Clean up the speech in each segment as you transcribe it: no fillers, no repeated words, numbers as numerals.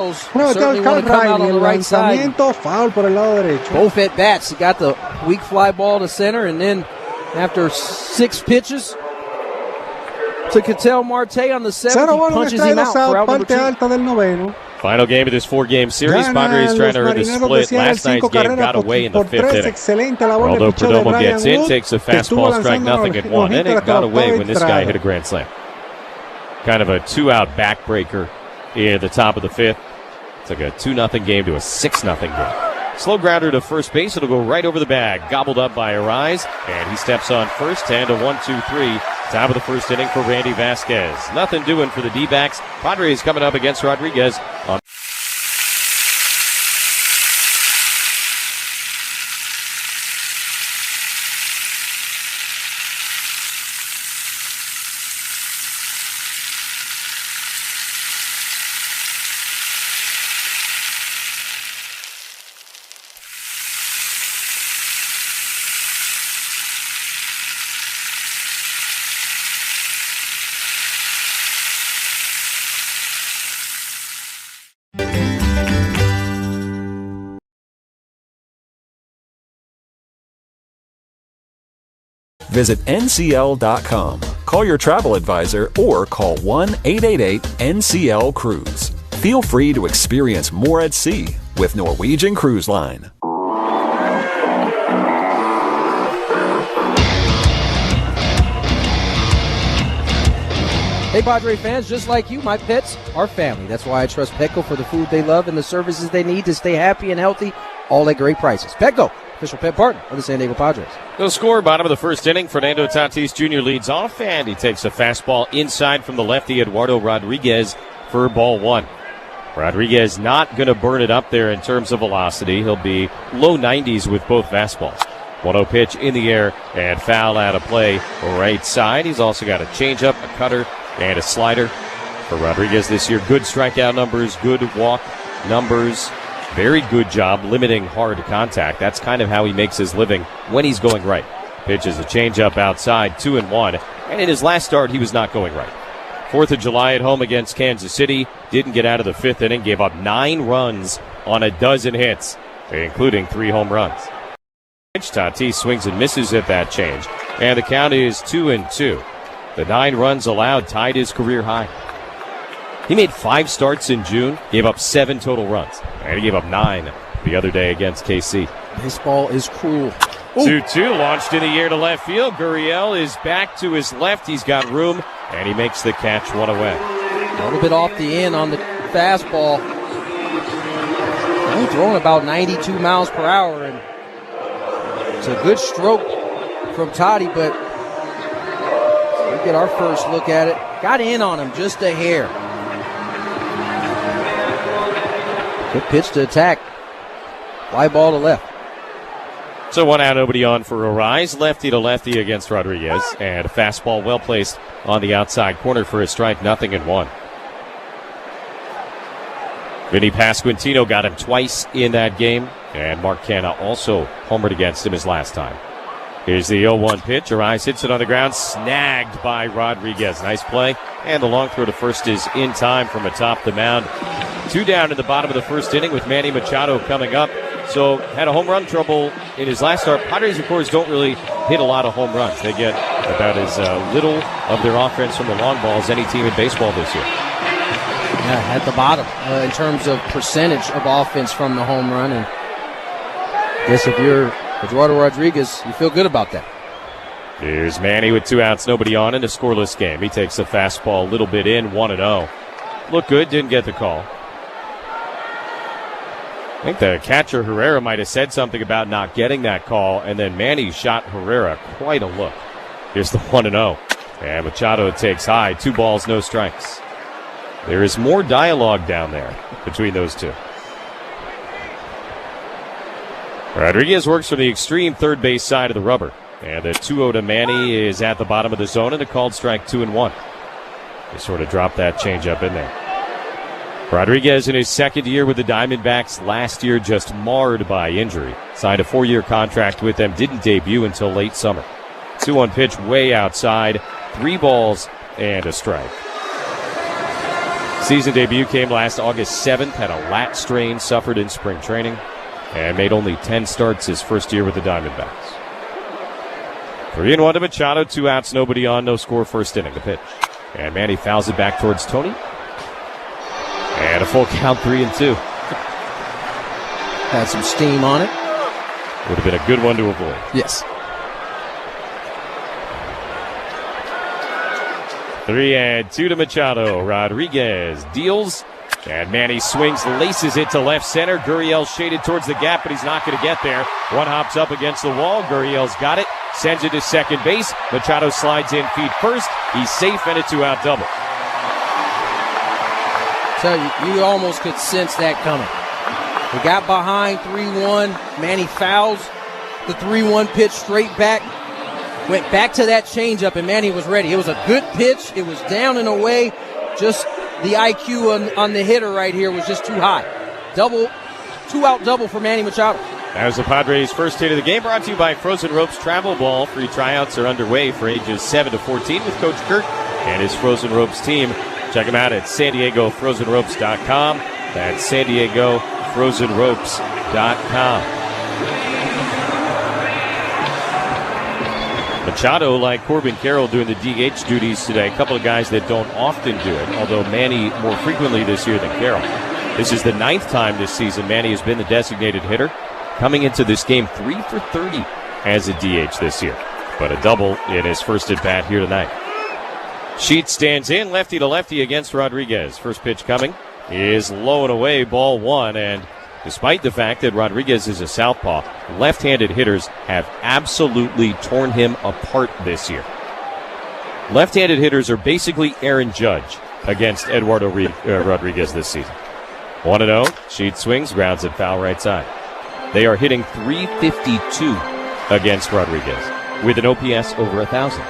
Certainly want to come out on the right side. Foul por el lado derecho. Both at bats. He got the weak fly ball to center, and then after 6 pitches to Ketel Marte on the 7th, he punches him out for out number 2. Final game of this 4-game series. Padres trying to earn the split. Last night's game got away in the 5th inning. Although Perdomo gets in, takes a fastball, strike nothing at 1 inning, got away when this guy hit a grand slam. Kind of a 2-out backbreaker in the top of the 5th. It's like a 2-0 game to a 6-0 game. Slow grounder to first base. It'll go right over the bag. Gobbled up by Arise, and he steps on first. 10 to 1-2-3. Top of the 1st inning for Randy Vasquez. Nothing doing for the D-backs. Padres coming up against Rodriguez on. Visit ncl.com. Call your travel advisor or call 1-888-NCL-CRUISE. Feel free to experience more at sea with Norwegian Cruise Line. Hey, Padre fans, just like you, my pets are family. That's why I trust Petco for the food they love and the services they need to stay happy and healthy, all at great prices. Petco, official pet partner of the San Diego Padres. The score, bottom of the 1st inning, Fernando Tatis Jr. leads off, and he takes a fastball inside from the lefty Eduardo Rodriguez for ball 1. Rodriguez not going to burn it up there in terms of velocity. He'll be low 90s with both fastballs. 1-0 pitch in the air and foul out of play right side. He's also got a changeup, a cutter, and a slider for Rodriguez this year. Good strikeout numbers, good walk numbers. Very good job limiting hard contact. That's kind of how he makes his living when he's going right. Pitches a changeup outside, 2-1. And in his last start, he was not going right. 4th of July at home against Kansas City. Didn't get out of the 5th inning. Gave up 9 runs on a dozen hits, including 3 home runs. Tatis swings and misses at that change. And the count is 2-2. The 9 runs allowed tied his career high. He made 5 starts in June, gave up 7 total runs. And he gave up 9 the other day against KC. Baseball is cruel. 2-2 launched in the air to left field. Gurriel is back to his left. He's got room, and he makes the catch, 1 away. A little bit off the end on the fastball. Only throwing about 92 miles per hour. And it's a good stroke from Toddy, but we get our first look at it. Got in on him just a hair. Good pitch to attack. Fly ball to left. So 1 out, nobody on for Arise. Lefty to lefty against Rodriguez. And a fastball well placed on the outside corner for a strike, 0-1. Vinny Pasquantino got him twice in that game. And Mark Canha also homered against him his last time. Here's the 0-1 pitch. Arise hits it on the ground. Snagged by Rodriguez. Nice play. And the long throw to first is in time from atop the mound. 2 down in the bottom of the 1st inning with Manny Machado coming up. So had a home run trouble in his last start. Padres, of course, don't really hit a lot of home runs. They get about as little of their offense from the long ball as any team in baseball this year. Yeah, at the bottom in terms of percentage of offense from the home run. And I guess if you're Eduardo Rodriguez, you feel good about that. Here's Manny with 2 outs, nobody on in a scoreless game. He takes a fastball a little bit in, 1-0. Looked good, didn't get the call. I think the catcher, Herrera, might have said something about not getting that call, and then Manny shot Herrera quite a look. Here's the 1-0. And Machado takes high. 2 balls, no strikes. There is more dialogue down there between those two. Rodriguez works from the extreme third base side of the rubber. And the 2-0 to Manny is at the bottom of the zone, and a called strike, 2-1. They sort of dropped that changeup in there. Rodriguez in his 2nd year with the Diamondbacks, last year just marred by injury. Signed a 4-year contract with them, didn't debut until late summer. 2-1 pitch way outside, 3 balls and a strike. Season debut came last August 7th, had a lat strain suffered in spring training, and made only 10 starts his first year with the Diamondbacks. 3-1 to Machado, 2 outs, nobody on, no score, first inning. The pitch. And Manny fouls it back towards Tony. And a full count, 3-2. Had some steam on it. Would have been a good one to avoid. Yes. 3-2 to Machado. Rodriguez deals. And Manny swings, laces it to left center. Gurriel shaded towards the gap, but he's not going to get there. One hops up against the wall. Gurriel's got it. Sends it to second base. Machado slides in feet first. He's safe, and a 2-out double. Tell you almost could sense that coming. We got behind 3-1. Manny fouls the 3-1 pitch straight back. Went back to that changeup, and Manny was ready. It was a good pitch. It was down and away. Just the IQ on the hitter right here was just too high. 2-out double for Manny Machado. That was the Padres' first hit of the game, brought to you by Frozen Ropes Travel Ball. Free tryouts are underway for ages 7 to 14 with Coach Kurt and his Frozen Ropes team. Check them out at SanDiegoFrozenRopes.com. That's SanDiegoFrozenRopes.com. Machado, like Corbin Carroll, doing the DH duties today. A couple of guys that don't often do it, although Manny more frequently this year than Carroll. This is the 9th time this season Manny has been the designated hitter. Coming into this game, 3 for 30 as a DH this year. But a double in his first at-bat here tonight. Sheets stands in, lefty to lefty against Rodriguez. First pitch coming is low and away, ball 1. And despite the fact that Rodriguez is a southpaw, left-handed hitters have absolutely torn him apart this year. Left-handed hitters are basically Aaron Judge against Eduardo Rodriguez this season. 1-0, Sheets swings, grounds it foul right side. They are hitting .352 against Rodriguez with an OPS over 1,000.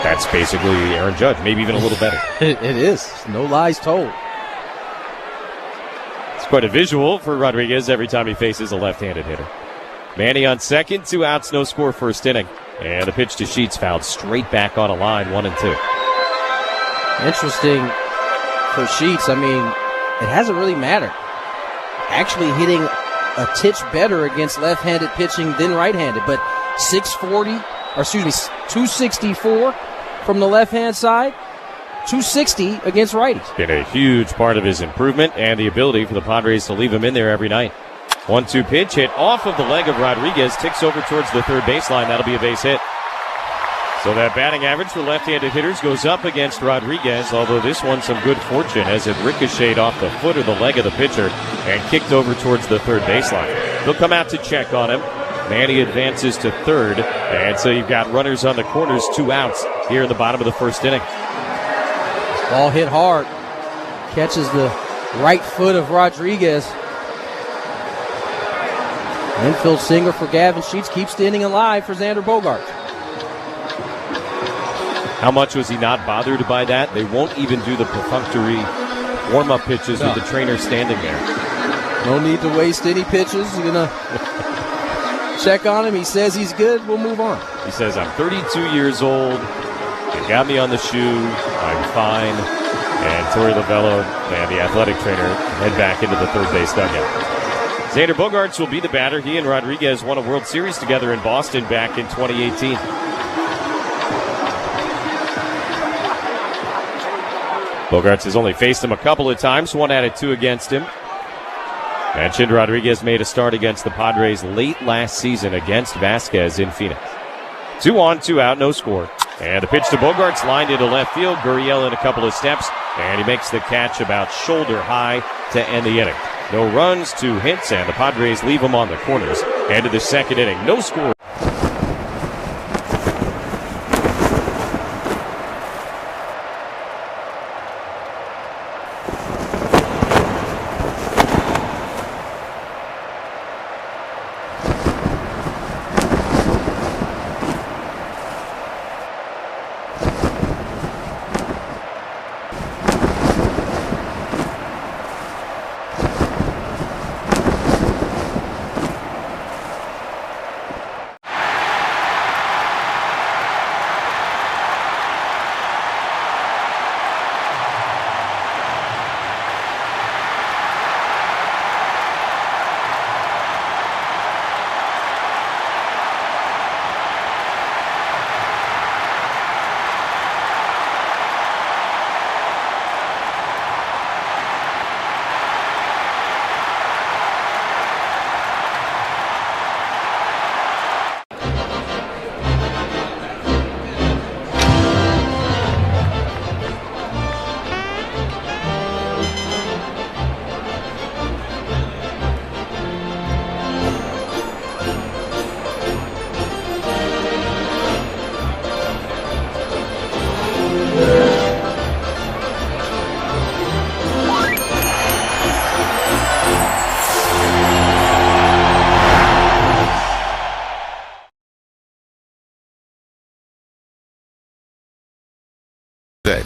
That's basically Aaron Judge, maybe even a little better. It is. No lies told. It's quite a visual for Rodriguez every time he faces a left-handed hitter. Manny on second, 2 outs, no score, first inning. And the pitch to Sheets fouled straight back on a line, 1-2. Interesting for Sheets. I mean, it hasn't really mattered. Actually hitting a titch better against left-handed pitching than right-handed, but 264 from the left-hand side, 260 against righties. Been a huge part of his improvement and the ability for the Padres to leave him in there every night. 1-2 pitch hit off of the leg of Rodriguez, ticks over towards the third baseline. That'll be a base hit. So that batting average for left-handed hitters goes up against Rodriguez, although this one some good fortune as it ricocheted off the foot or the leg of the pitcher and kicked over towards the third baseline. They'll come out to check on him. Manny advances to third, and so you've got runners on the corners, 2 outs here in the bottom of the first inning. Ball hit hard. Catches the right foot of Rodriguez. Infield single for Gavin Sheets keeps the inning alive for Xander Bogaerts. How much was he not bothered by that? They won't even do the perfunctory warm-up pitches with the trainer standing there. No need to waste any pitches. You're going to check on him. He says he's good. We'll move on. He says, I'm 32 years old. You got me on the shoe. I'm fine. And Torey Lovello and the athletic trainer head back into the third base dugout. Xander Bogaerts will be the batter. He and Rodriguez won a World Series together in Boston back in 2018. Bogaerts has only faced him a couple of times, 1 out of 2 against him. Mentioned Rodriguez made a start against the Padres late last season against Vasquez in Phoenix. 2 on, 2 out, no score. And the pitch to Bogaerts lined into left field. Gurriel in a couple of steps, and he makes the catch about shoulder high to end the inning. No runs, 2 hits, and the Padres leave him on the corners. End of the second inning, no score.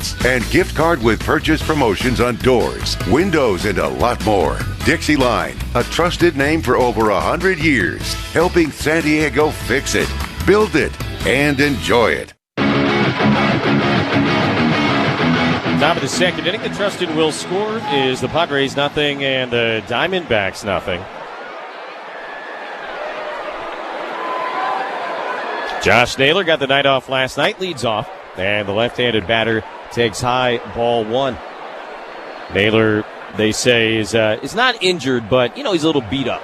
tickets, and gift card with purchase promotions on doors, windows, and a lot more. Dixie Line, a trusted name for over 100 years, helping San Diego fix it, build it, and enjoy it. Top of the second inning, the trusted will score is the Padres nothing and the Diamondbacks nothing. Josh Naylor got the night off last night, leads off, and the left-handed batter takes high, ball one. Naylor, they say, is not injured, but, he's a little beat up.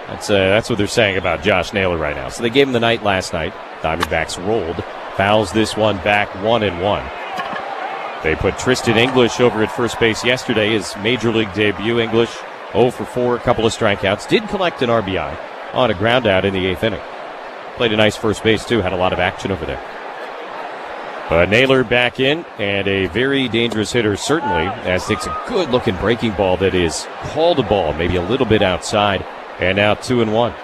That's what they're saying about Josh Naylor right now. So they gave him the night last night. Diamondbacks rolled, fouls this one back 1-1. They put Tristan English over at first base yesterday, his major league debut. English 0 for 4, a couple of strikeouts. Did collect an RBI on a ground out in the 8th inning. Played a nice first base, too. Had a lot of action over there. But Naylor back in, and a very dangerous hitter, certainly, as takes a good-looking breaking ball that is called a ball, maybe a little bit outside, and now 2-1.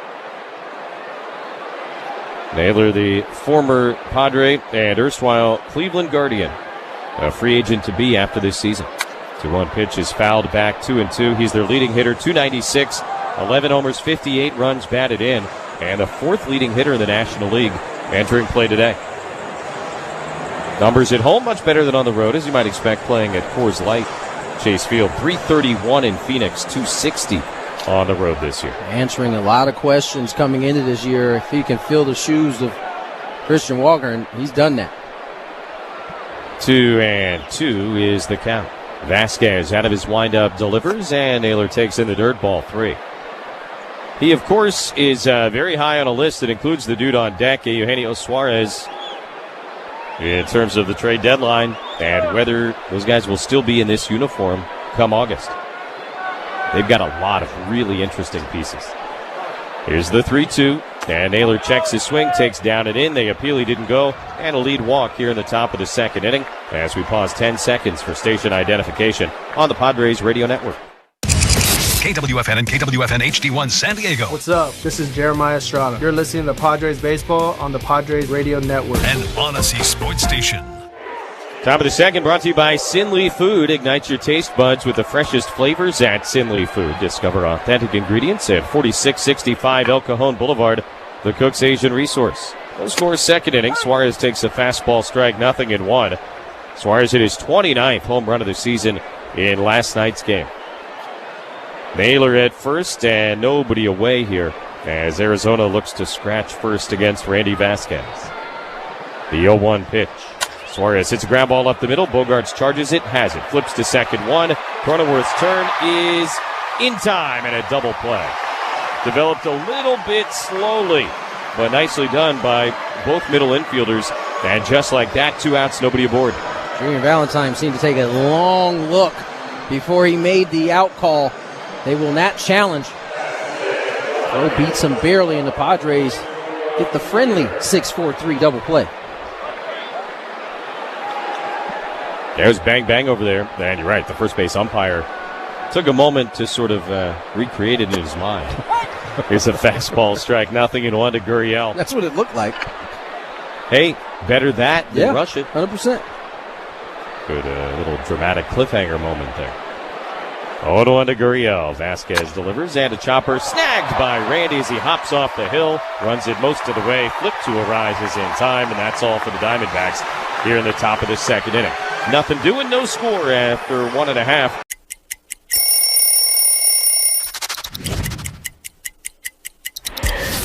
Naylor, the former Padre and erstwhile Cleveland Guardian, a free agent to be after this season. 2-1 pitch is fouled back 2-2. He's their leading hitter, 296, 11 homers, 58 runs batted in, and the fourth leading hitter in the National League entering play today. Numbers at home much better than on the road, as you might expect, playing at Coors Light Chase Field. 331 in Phoenix, 260 on the road this year. Answering a lot of questions coming into this year if he can fill the shoes of Christian Walker, and he's done that. 2-2 is the count. Vasquez out of his windup delivers, and Naylor takes in the dirt, ball 3. He, of course, is very high on a list that includes the dude on deck, Eugenio Suarez, in terms of the trade deadline and whether those guys will still be in this uniform come August. They've got a lot of really interesting pieces. Here's the 3-2, and Naylor checks his swing, takes down and in. They appeal he didn't go, and a lead walk here in the top of the second inning as we pause 10 seconds for station identification on the Padres Radio Network. KWFN and KWFN HD1 San Diego. What's up? This is Jeremiah Estrada. You're listening to Padres Baseball on the Padres Radio Network. And Odyssey Sports Station. Top of the second brought to you by Sinley Food. Ignite your taste buds with the freshest flavors at Sinley Food. Discover authentic ingredients at 4665 El Cajon Boulevard, the Cook's Asian Resource. No score second inning. Suarez takes a fastball strike, 0-1. Suarez hit his 29th home run of the season in last night's game. Naylor at first, and nobody away here as Arizona looks to scratch first against Randy Vasquez. The 0-1 pitch. Suarez hits a ground ball up the middle. Bogarts charges it, has it. Flips to second one. Cronenworth's turn is in time, and a double play. Developed a little bit slowly, but nicely done by both middle infielders. And just like that, 2 outs, nobody aboard. Junior Valentine seemed to take a long look before he made the out call. They will not challenge. Throw beats him barely, and the Padres get the friendly 6-4-3 double play. There's bang over there. And you're right, the first base umpire took a moment to sort of recreate it in his mind. Here's a fastball strike, 0-1 to Gurriel. That's what it looked like. Hey, better that than rush it. 100%. Good little dramatic cliffhanger moment there. 0-1 to Gurriel. Vasquez delivers, and a chopper snagged by Randy as he hops off the hill, runs it most of the way. Flip to a rise is in time, and that's all for the Diamondbacks here in the top of the second inning. Nothing doing, no score after 1.5.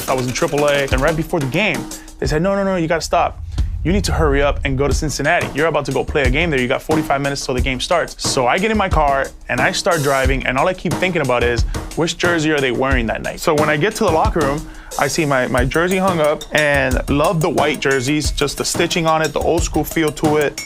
I was in AAA, and right before the game, they said, no, you got to stop. You need to hurry up and go to Cincinnati. You're about to go play a game there. You got 45 minutes till the game starts. So I get in my car, and I start driving, and all I keep thinking about is, which jersey are they wearing that night? So when I get to the locker room, I see my jersey hung up, and love the white jerseys, just the stitching on it, the old school feel to it.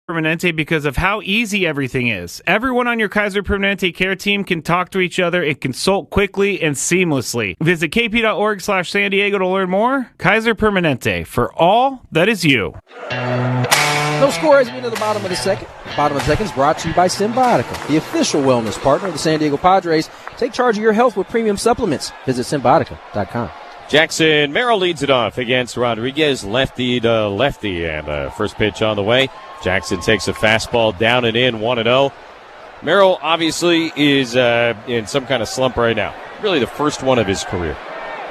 Permanente because of how easy everything is. Everyone on your Kaiser Permanente care team can talk to each other and consult quickly and seamlessly. Visit kp.org/San Diego to learn more. Kaiser Permanente, for all that is you. No score as we get to the bottom of the second. Bottom of the second is brought to you by Symbiotica, the official wellness partner of the San Diego Padres. Take charge of your health with premium supplements. Visit Symbiotica.com. Jackson Merrill leads it off against Rodriguez, lefty to lefty. And first pitch on the way. Jackson takes a fastball down and in, 1-0. Merrill obviously is in some kind of slump right now. Really the first one of his career.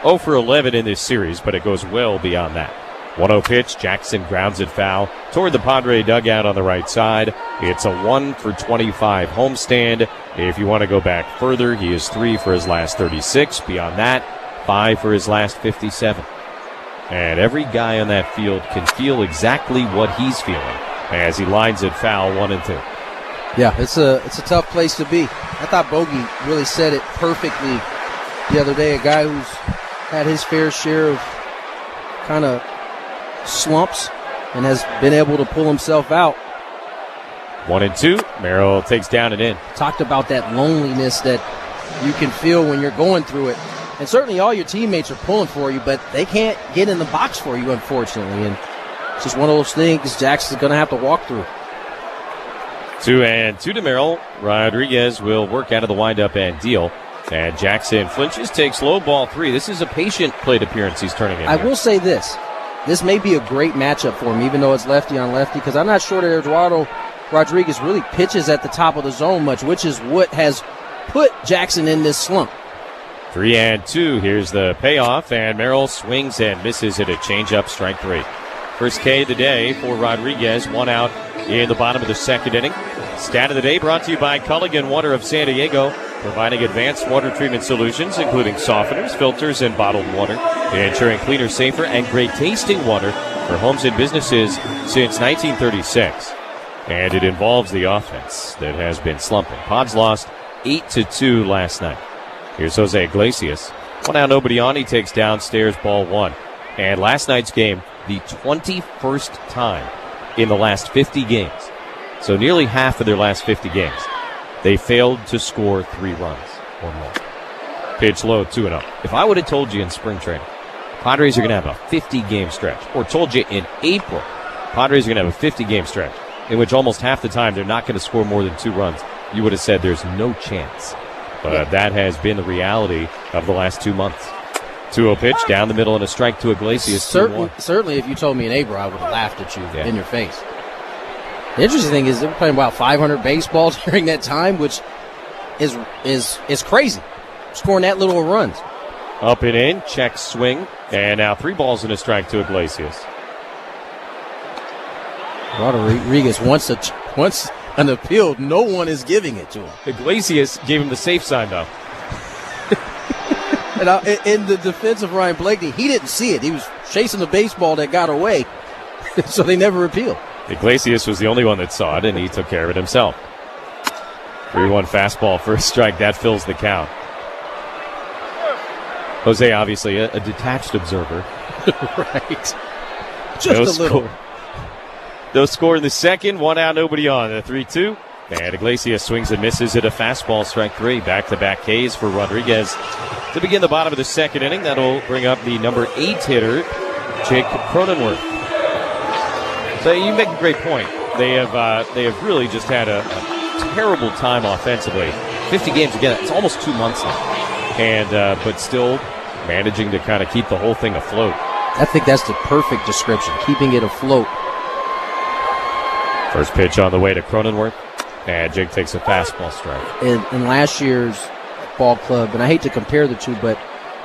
0 for 11 in this series, but it goes well beyond that. 1-0 pitch. Jackson grounds it foul toward the Padre dugout on the right side. It's a 1 for 25 homestand. If you want to go back further, he is 3 for his last 36. Beyond that, 5 for his last 57. And every guy on that field can feel exactly what he's feeling as he lines it foul 1-2. Yeah, it's a tough place to be. I thought Bogey really said it perfectly the other day. A guy who's had his fair share of kind of slumps and has been able to pull himself out. 1-2. Merrill takes down and in. Talked about that loneliness that you can feel when you're going through it. And certainly all your teammates are pulling for you, but they can't get in the box for you, unfortunately. And it's just one of those things Jackson's going to have to walk through. 2-2 to Merrill. Rodriguez will work out of the windup and deal. And Jackson flinches, takes low, ball 3. This is a patient plate appearance he's turning in. I will say this. This may be a great matchup for him, even though it's lefty on lefty, because I'm not sure that Eduardo Rodriguez really pitches at the top of the zone much, which is what has put Jackson in this slump. 3-2. Here's the payoff, and Merrill swings and misses at a changeup, strike 3. First K of the day for Rodriguez, 1 out in the bottom of the second inning. Stat of the day brought to you by Culligan Water of San Diego, providing advanced water treatment solutions, including softeners, filters, and bottled water, ensuring cleaner, safer, and great-tasting water for homes and businesses since 1936. And it involves the offense that has been slumping. Pods lost 8-2 last night. Here's Jose Iglesias. 1 out, nobody on. He takes downstairs, ball 1. And last night's game, the 21st time in the last 50 games. So nearly half of their last 50 games, they failed to score 3 runs or more. Pitch low, 2-0. If I would have told you in spring training, Padres are going to have a 50-game stretch, or told you in April, Padres are going to have a 50-game stretch, in which almost half the time they're not going to score more than 2 runs, you would have said there's no chance. But that has been the reality of the last 2 months. 2-0 pitch, down the middle, and a strike to Iglesias. Certainly, if you told me in April, I would have laughed at you in your face. The interesting thing is they're playing about 500 baseballs during that time, which is crazy, scoring that little runs. Up and in, check swing, and now 3 balls and a strike to Iglesias. Rodriguez wants an appeal. No one is giving it to him. Iglesias gave him the safe sign, though. And in the defense of Ryan Blakeney, he didn't see it. He was chasing the baseball that got away, so they never appealed. Iglesias was the only one that saw it, and he took care of it himself. 3-1 fastball for a strike. That fills the count. Jose, obviously, a detached observer. Right. Just a little. No score in the second. 1 out, nobody on. The 3-2. And Iglesias swings and misses at a fastball, strike 3. Back-to-back Ks for Rodriguez to begin the bottom of the second inning. That'll bring up the number 8 hitter, Jake Cronenworth. So you make a great point. They have really just had a terrible time offensively. 50 games again. It's almost 2 months now, and but still managing to kind of keep the whole thing afloat. I think that's the perfect description, keeping it afloat. First pitch on the way to Cronenworth, and Jake takes a fastball strike. In last year's ball club, and I hate to compare the two, but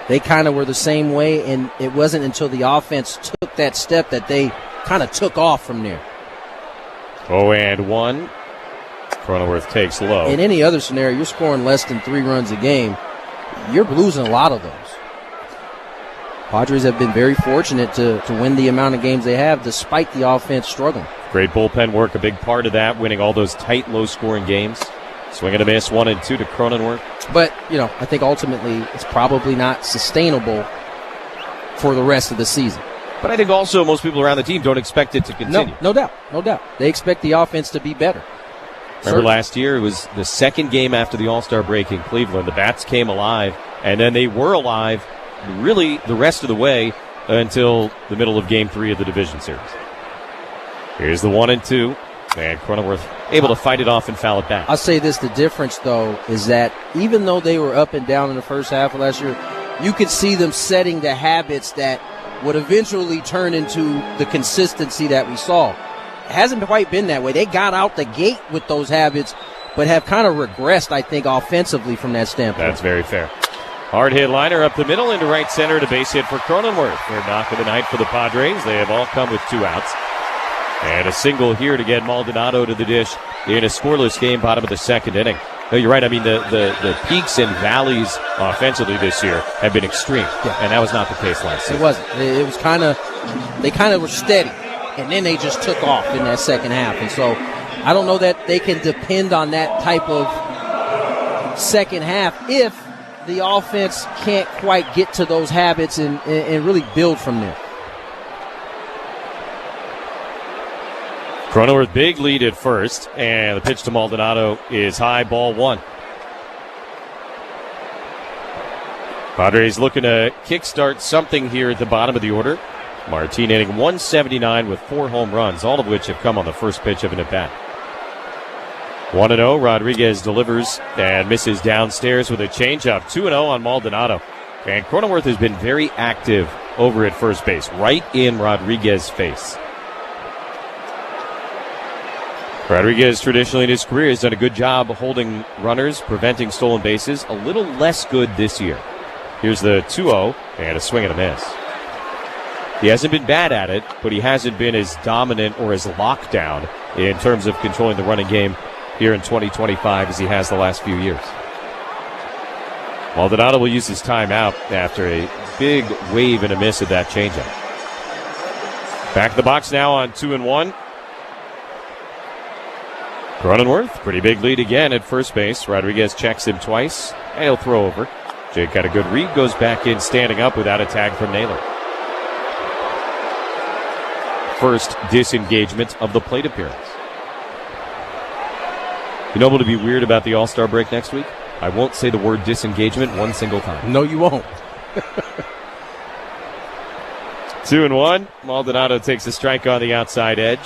they kind of were the same way, and it wasn't until the offense took that step that they kind of took off from there. 0-1. Cronenworth takes low. In any other scenario, you're scoring less than 3 runs a game. You're losing a lot of those. Padres have been very fortunate to win the amount of games they have despite the offense struggling. Great bullpen work, a big part of that, winning all those tight, low-scoring games. Swing and a miss, 1-2 to Cronenworth. But, I think ultimately it's probably not sustainable for the rest of the season. But I think also most people around the team don't expect it to continue. No doubt. They expect the offense to be better. Remember last year, it was the second game after the All-Star break in Cleveland. The bats came alive, and then they were alive really the rest of the way until the middle of Game 3 of the division series. Here's the 1-2. And Cronenworth able to fight it off and foul it back. I'll say this, the difference, though, is that even though they were up and down in the first half of last year, you could see them setting the habits that would eventually turn into the consistency that we saw. It hasn't quite been that way. They got out the gate with those habits, but have kind of regressed, I think, offensively from that standpoint. That's very fair. Hard hit liner up the middle into right center to base hit for Cronenworth. Third knock of the night for the Padres. They have all come with 2 outs. And a single here to get Maldonado to the dish in a scoreless game, bottom of the second inning. No, you're right. I mean, the peaks and valleys offensively this year have been extreme. Yeah. And that was not the case last season. It wasn't. It was kind of, they kind of were steady. And then they just took off in that second half. And so I don't know that they can depend on that type of second half if the offense can't quite get to those habits and really build from there. Cronenworth, big lead at first, and the pitch to Maldonado is high, ball 1. Padres looking to kickstart something here at the bottom of the order. Martin hitting 179 with 4 home runs, all of which have come on the first pitch of an at-bat. 1-0, Rodriguez delivers and misses downstairs with a changeup. 2-0 on Maldonado. And Cronenworth has been very active over at first base, right in Rodriguez's face. Rodriguez traditionally in his career has done a good job holding runners, preventing stolen bases. A little less good this year. Here's the 2-0 and a swing and a miss. He hasn't been bad at it, but he hasn't been as dominant or as locked down in terms of controlling the running game here in 2025 as he has the last few years. Maldonado will use his timeout after a big wave and a miss at that changeup. Back to the box now on 2-1. Cronenworth, pretty big lead again at first base. Rodriguez checks him twice, and he'll throw over. Jake got a good read, goes back in standing up without a tag from Naylor. First disengagement of the plate appearance. You know what would be weird about the All-Star break next week? I won't say the word disengagement one single time. No, you won't. 2-1. Maldonado takes a strike on the outside edge.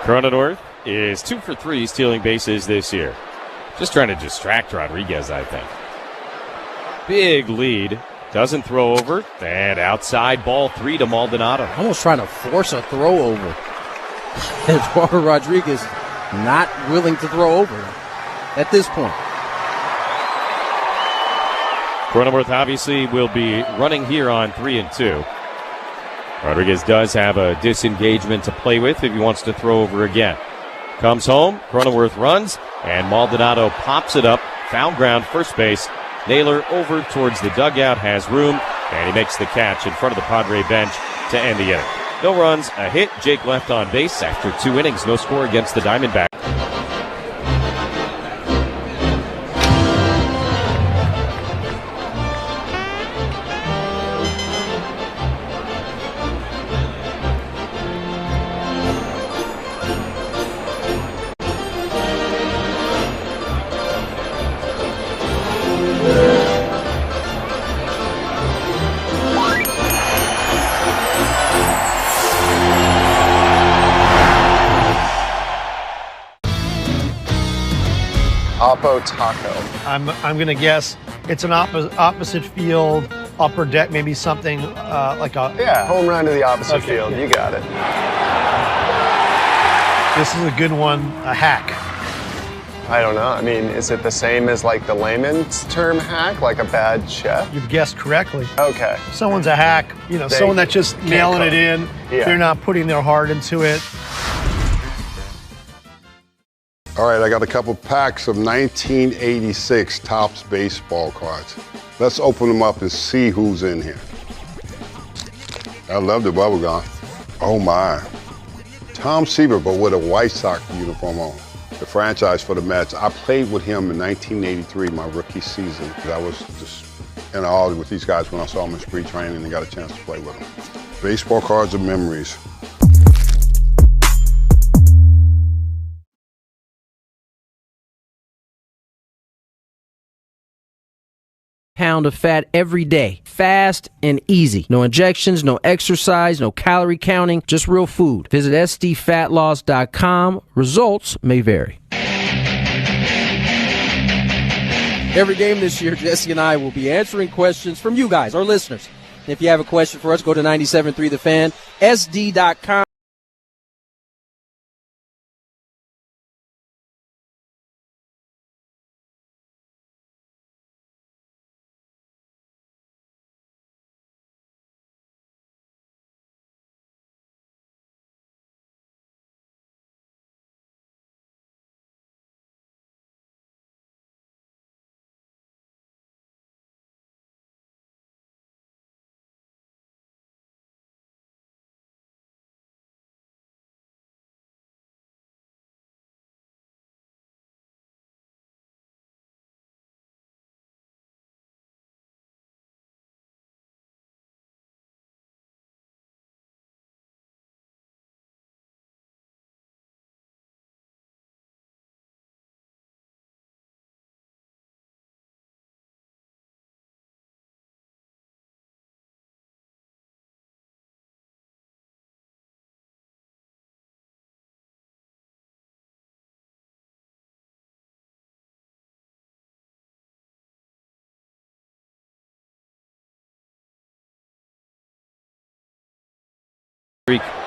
Cronenworth is 2 for 3 stealing bases this year. Just trying to distract Rodriguez, I think. Big lead. Doesn't throw over. And outside, ball 3 to Maldonado. Almost trying to force a throw over. Eduardo Rodriguez not willing to throw over at this point. Cronenworth obviously will be running here on 3-2. Rodriguez does have a disengagement to play with if he wants to throw over again. Comes home, Cronenworth runs, and Maldonado pops it up. Foul ground, first base. Naylor over towards the dugout, has room, and he makes the catch in front of the Padre bench to end the inning. No runs, a hit. Jake left on base after 2 innings. No score against the Diamondbacks. Taco. I'm gonna guess it's an opposite field, upper deck, maybe something like a home run to the opposite field. You got it. This is a good one. A hack. I don't know. I mean, is it the same as like the layman's term hack, like a bad chef? You've guessed correctly. Okay. Someone's a hack. You know, someone that's just nailing it in. Yeah. They're not putting their heart into it. All right, I got a couple packs of 1986 Topps baseball cards. Let's open them up and see who's in here. I love the bubble gum. Oh my. Tom Seaver, but with a White Sox uniform on. The franchise for the Mets. I played with him in 1983, my rookie season. I was just in awe with these guys when I saw them in spring training and got a chance to play with them. Baseball cards of memories. pound of fat every day, fast and easy. No injections, no exercise, no calorie counting, just real food. Visit sdfatloss.com. Results may vary. Every game this year, Jesse and I will be answering questions from you guys, our listeners. If you have a question for us, go to 97.3 The Fan, sd.com.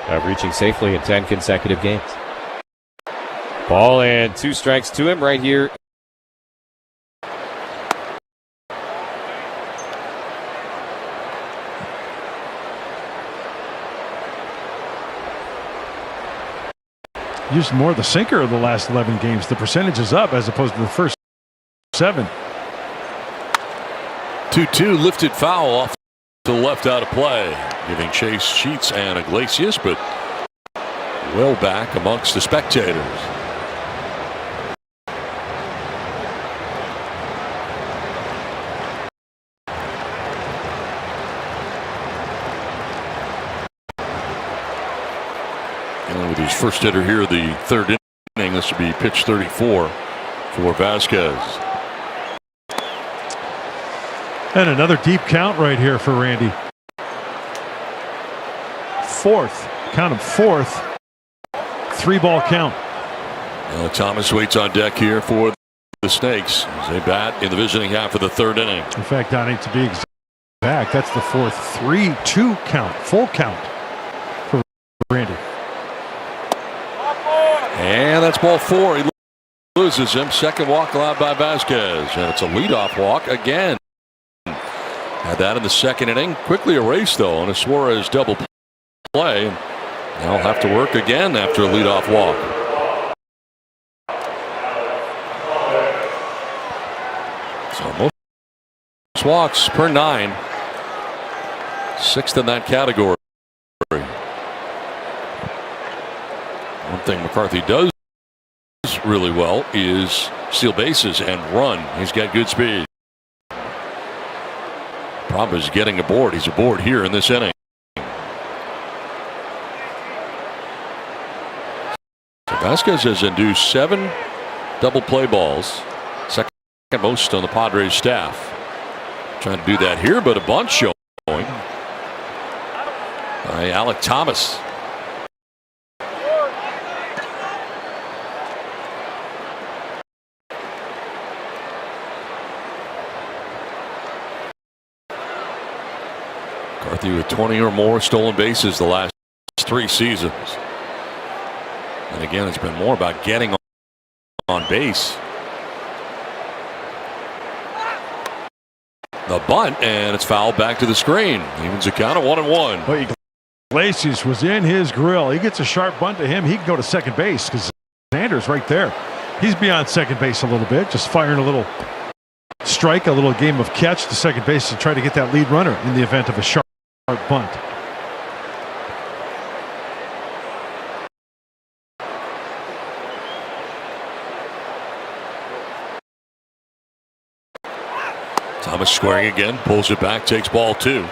Of reaching safely in 10 consecutive games. Ball and 2 strikes to him right here. Used more of the sinker of the last 11 games. The percentage is up as opposed to the first 7. 2-2 lifted foul off to the left out of play, giving Chase, Sheets, and Iglesias, but well back amongst the spectators. And with his first hitter here, the 3rd inning, this would be pitch 34 for Vasquez. And another deep count right here for Randy. 4th. Count him 4th. 3-ball count. Thomas waits on deck here for the Snakes as they bat in the visiting half of the 3rd inning. In fact, Donnie, to be exact, that's the 4th 3-2 count. Full count for Randy. And that's ball 4. He loses him. 2nd walk allowed by Vasquez. And it's a leadoff walk again. Had that in the 2nd inning. Quickly erased, though, on a Suarez double play. They'll have to work again after a leadoff walk. So most walks per 9. 6th in that category. One thing McCarthy does really well is steal bases and run. He's got good speed. Problem is getting aboard. He's aboard here in this inning. So Vasquez has induced 7 double play balls, 2nd most on the Padres staff. Trying to do that here, but a bunch showing by Alek Thomas. McCarthy with 20 or more stolen bases the last 3 seasons. And again, it's been more about getting on base. The bunt, and it's fouled back to the screen. Evens the count at 1-1. Well, Iglesias was in his grill. He gets a sharp bunt to him. He can go to second base because Sanders right there. He's beyond second base a little bit, just firing a little strike, a little game of catch to second base to try to get that lead runner in the event of a sharp bunt. Thomas squaring again, pulls it back, takes ball 2.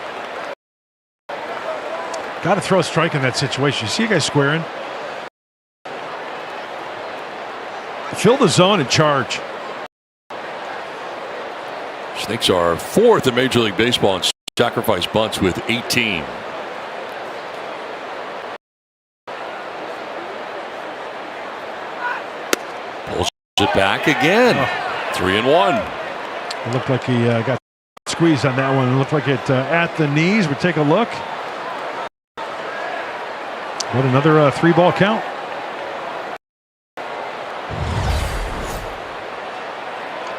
Got to throw a strike in that situation. You see a guy squaring? Fill the zone and charge. Snakes are 4th in Major League Baseball in sacrifice bunts with 18. Pulls it back again. 3-1. It looked like he got squeezed on that one. It looked like it at the knees. But take a look. What, another 3-ball count?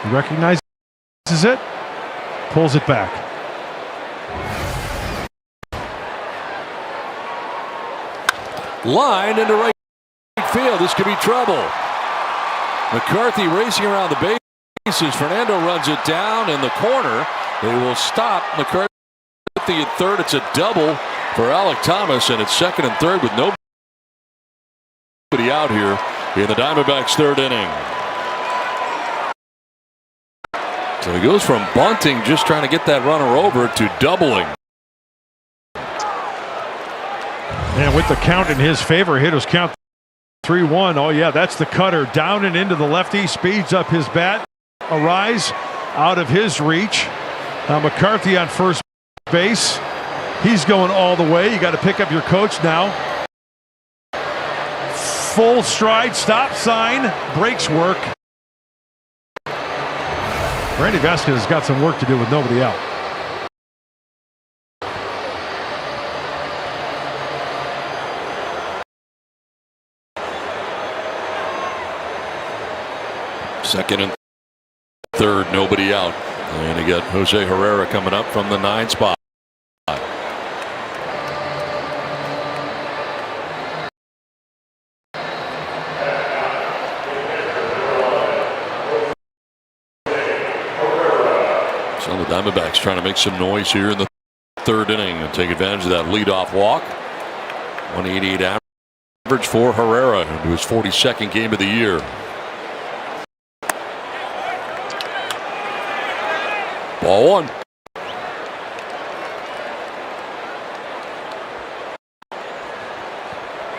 He recognizes it, pulls it back. Line into right field. This could be trouble. McCarthy racing around the bases. Fernando runs it down in the corner. They will stop McCarthy at third. It's a double for Alec Thomas, and it's second and third with nobody out here in the Diamondbacks' third inning. So he goes from bunting, just trying to get that runner over, to doubling. And with the count in his favor, hitters count 3-1. Oh yeah, that's the cutter down and into the lefty, speeds up his bat. A rise out of his reach. Now McCarthy on first base. He's going all the way. You got to pick up your coach now. Full stride, stop sign, brakes work. Randy Vasquez has got some work to do with nobody out. Second and third, nobody out. And you got Jose Herrera coming up from the 9 spot. So the Diamondbacks trying to make some noise here in the third inning and take advantage of that leadoff walk. 188 average for Herrera into his 42nd game of the year. Ball one.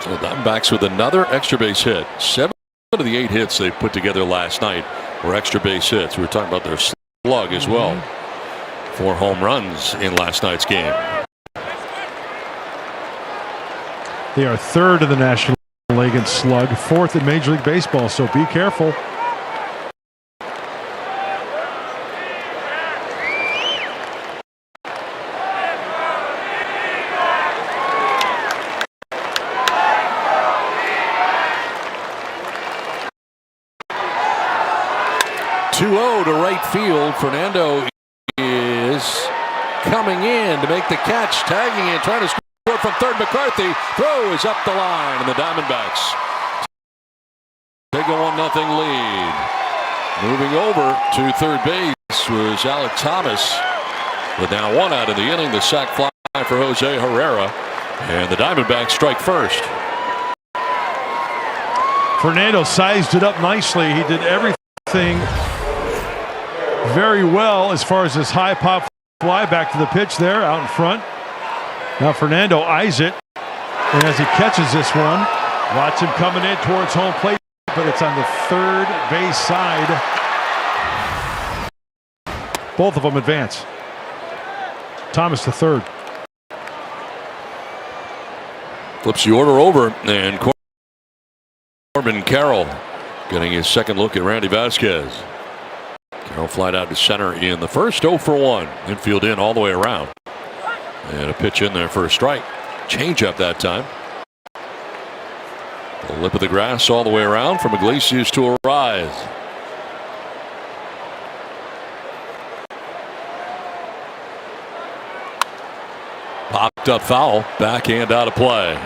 So the Diamondbacks with another extra base hit. 7 of the 8 hits they put together last night were extra base hits. We were talking about their slug as well. 4 home runs in last night's game. They are 3rd in the National League in slug, 4th in Major League Baseball, so be careful. To right field. Fernando is coming in to make the catch, tagging in, trying to score from third. McCarthy throws up the line, and the Diamondbacks take a 1-0 lead. Moving over to third base was Alec Thomas, but now 1 out of the inning. The sac fly for Jose Herrera, and the Diamondbacks strike first. Fernando sized it up nicely. He did everything very well as far as his high pop fly back to the pitch there out in front. Now Fernando eyes it, and as he catches this one, watch him coming in towards home plate, but it's on the third base side. Both of them advance. Thomas to third. Flips the order over, and Corbin Carroll getting his second look at Randy Vasquez. Carroll flied out to center in the first. 0 for 1. Infield in all the way around. And a pitch in there for a strike. Change up that time. The lip of the grass all the way around from Iglesias to Arise. Popped up foul. Backhand out of play.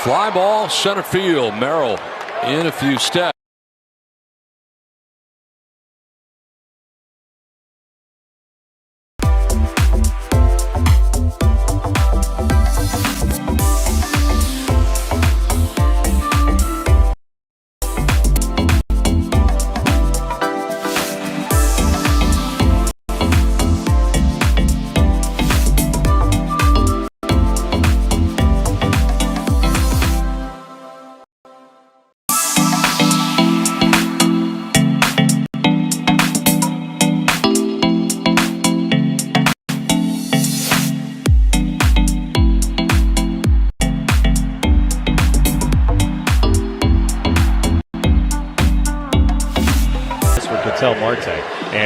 Fly ball, center field. Merrill in a few steps.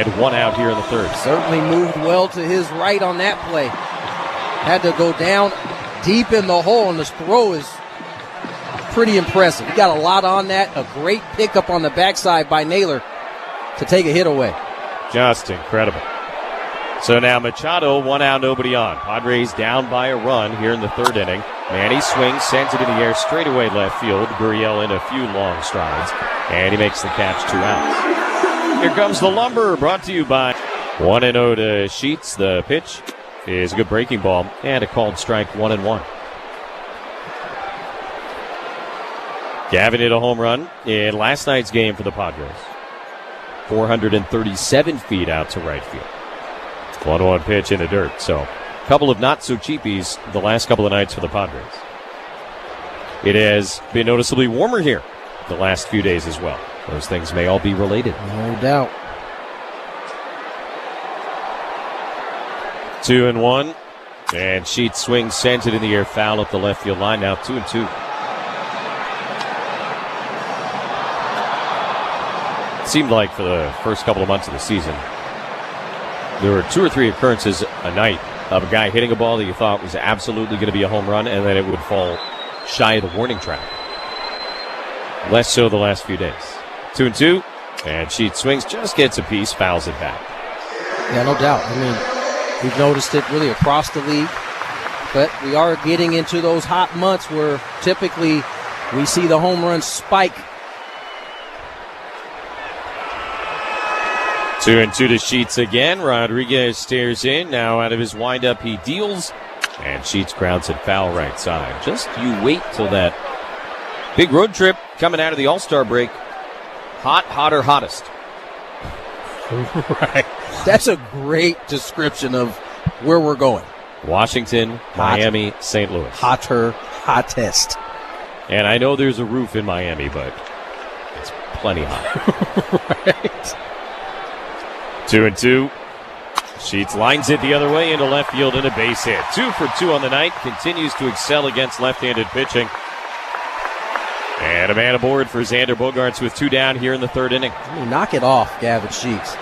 And one out here in the third. Certainly moved well to his right on that play. Had to go down deep in the hole, and this throw is pretty impressive. He got a lot on that. A great pickup on the backside by Naylor to take a hit away. Just incredible. So now Machado, 1 out, nobody on. Padres down by a run here in the third inning. Manny swings, sends it in the air straight away left field. Gurriel in a few long strides, and he makes the catch, 2 outs. Here comes the lumber, brought to you by 1-0 to Sheets. The pitch is a good breaking ball and a called strike, 1-1. Gavin hit a home run in last night's game for the Padres. 437 feet out to right field. 1-1 pitch in the dirt. So a couple of not-so-cheapies the last couple of nights for the Padres. It has been noticeably warmer here the last few days as well. Those things may all be related. No doubt. 2-1. And Sheets swings, sends it in the air, foul up the left field line. Now 2-2. It seemed like for the first couple of months of the season, there were 2 or 3 occurrences a night of a guy hitting a ball that you thought was absolutely going to be a home run, and then it would fall shy of the warning track. Less so the last few days. 2-2, and Sheets swings, just gets a piece, fouls it back. Yeah, no doubt. I mean, we've noticed it really across the league, but we are getting into those hot months where typically we see the home run spike. 2-2 to Sheets again. Rodriguez stares in. Now out of his windup, he deals. And Sheets grounds it foul right side. Just you wait till that big road trip coming out of the All-Star break. Hot, hotter, hottest. Right. That's a great description of where we're going. Washington, Hot. Miami, St. Louis. Hotter, hottest. And I know there's a roof in Miami, but it's plenty hot. Right. 2-2. Sheets lines it the other way into left field and a base hit. 2 for 2 on the night. Continues to excel against left-handed pitching. And a man aboard for Xander Bogaerts with 2 down here in the third inning. Knock it off, Gavin Sheets.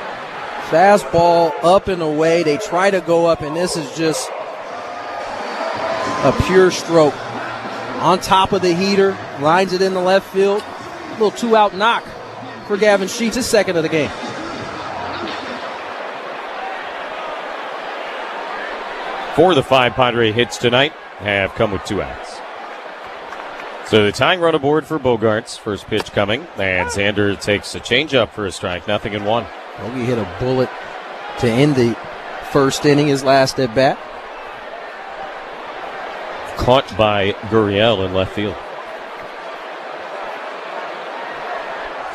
Fastball up and away. They try to go up, and this is just a pure stroke. On top of the heater, lines it in the left field. A little 2-out knock for Gavin Sheets, his second of the game. 4 of the 5 Padre hits tonight have come with 2 outs. So the tying run aboard for Bogaerts. First pitch coming, and Xander takes a changeup for a strike. 0-1. Bogey hit a bullet to end the first inning, his last at bat. Caught by Gurriel in left field.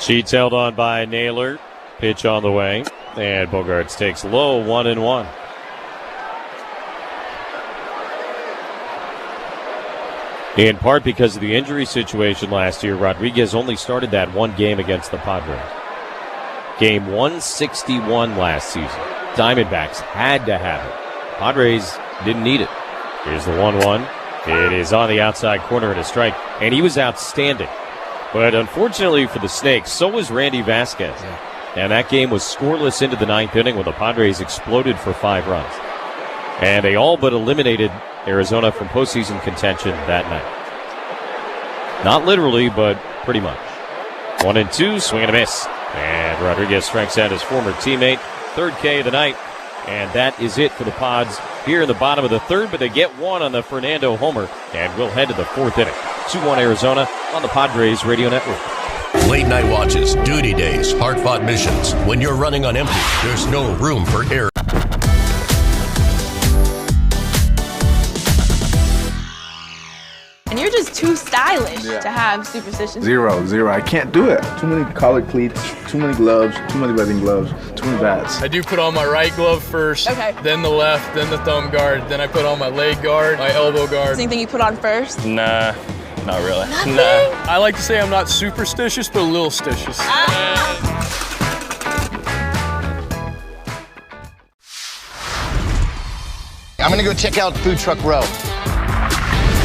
Sheets held on by Naylor. Pitch on the way, and Bogaerts takes low. 1-1. In part because of the injury situation last year, Rodriguez only started that one game against the Padres. Game 161 last season. Diamondbacks had to have it. Padres didn't need it. Here's the 1-1. It is on the outside corner and a strike, and he was outstanding. But unfortunately for the Snakes, so was Randy Vasquez. Yeah. And that game was scoreless into the 9th inning when the Padres exploded for 5 runs. And they all but eliminated Arizona from postseason contention that night. Not literally, but pretty much. 1-2, swing and a miss. And Rodriguez strikes out his former teammate. 3rd K of the night. And that is it for the Pods here in the bottom of the 3rd, but they get 1 on the Fernando homer. And we'll head to the 4th inning. 2-1 Arizona on the Padres Radio Network. Late night watches, duty days, hard-fought missions. When you're running on empty, there's no room for error. And you're just too stylish to have superstitions. Zero. I can't do it. Too many collared cleats, too many gloves, too many wedding gloves, too many bats. I do put on my right glove first, then the left, then the thumb guard, then I put on my leg guard, my elbow guard. Anything you put on first? Nah, not really. Nothing? Nah. I like to say I'm not superstitious, but a little stitious. I'm gonna go check out Food Truck Row.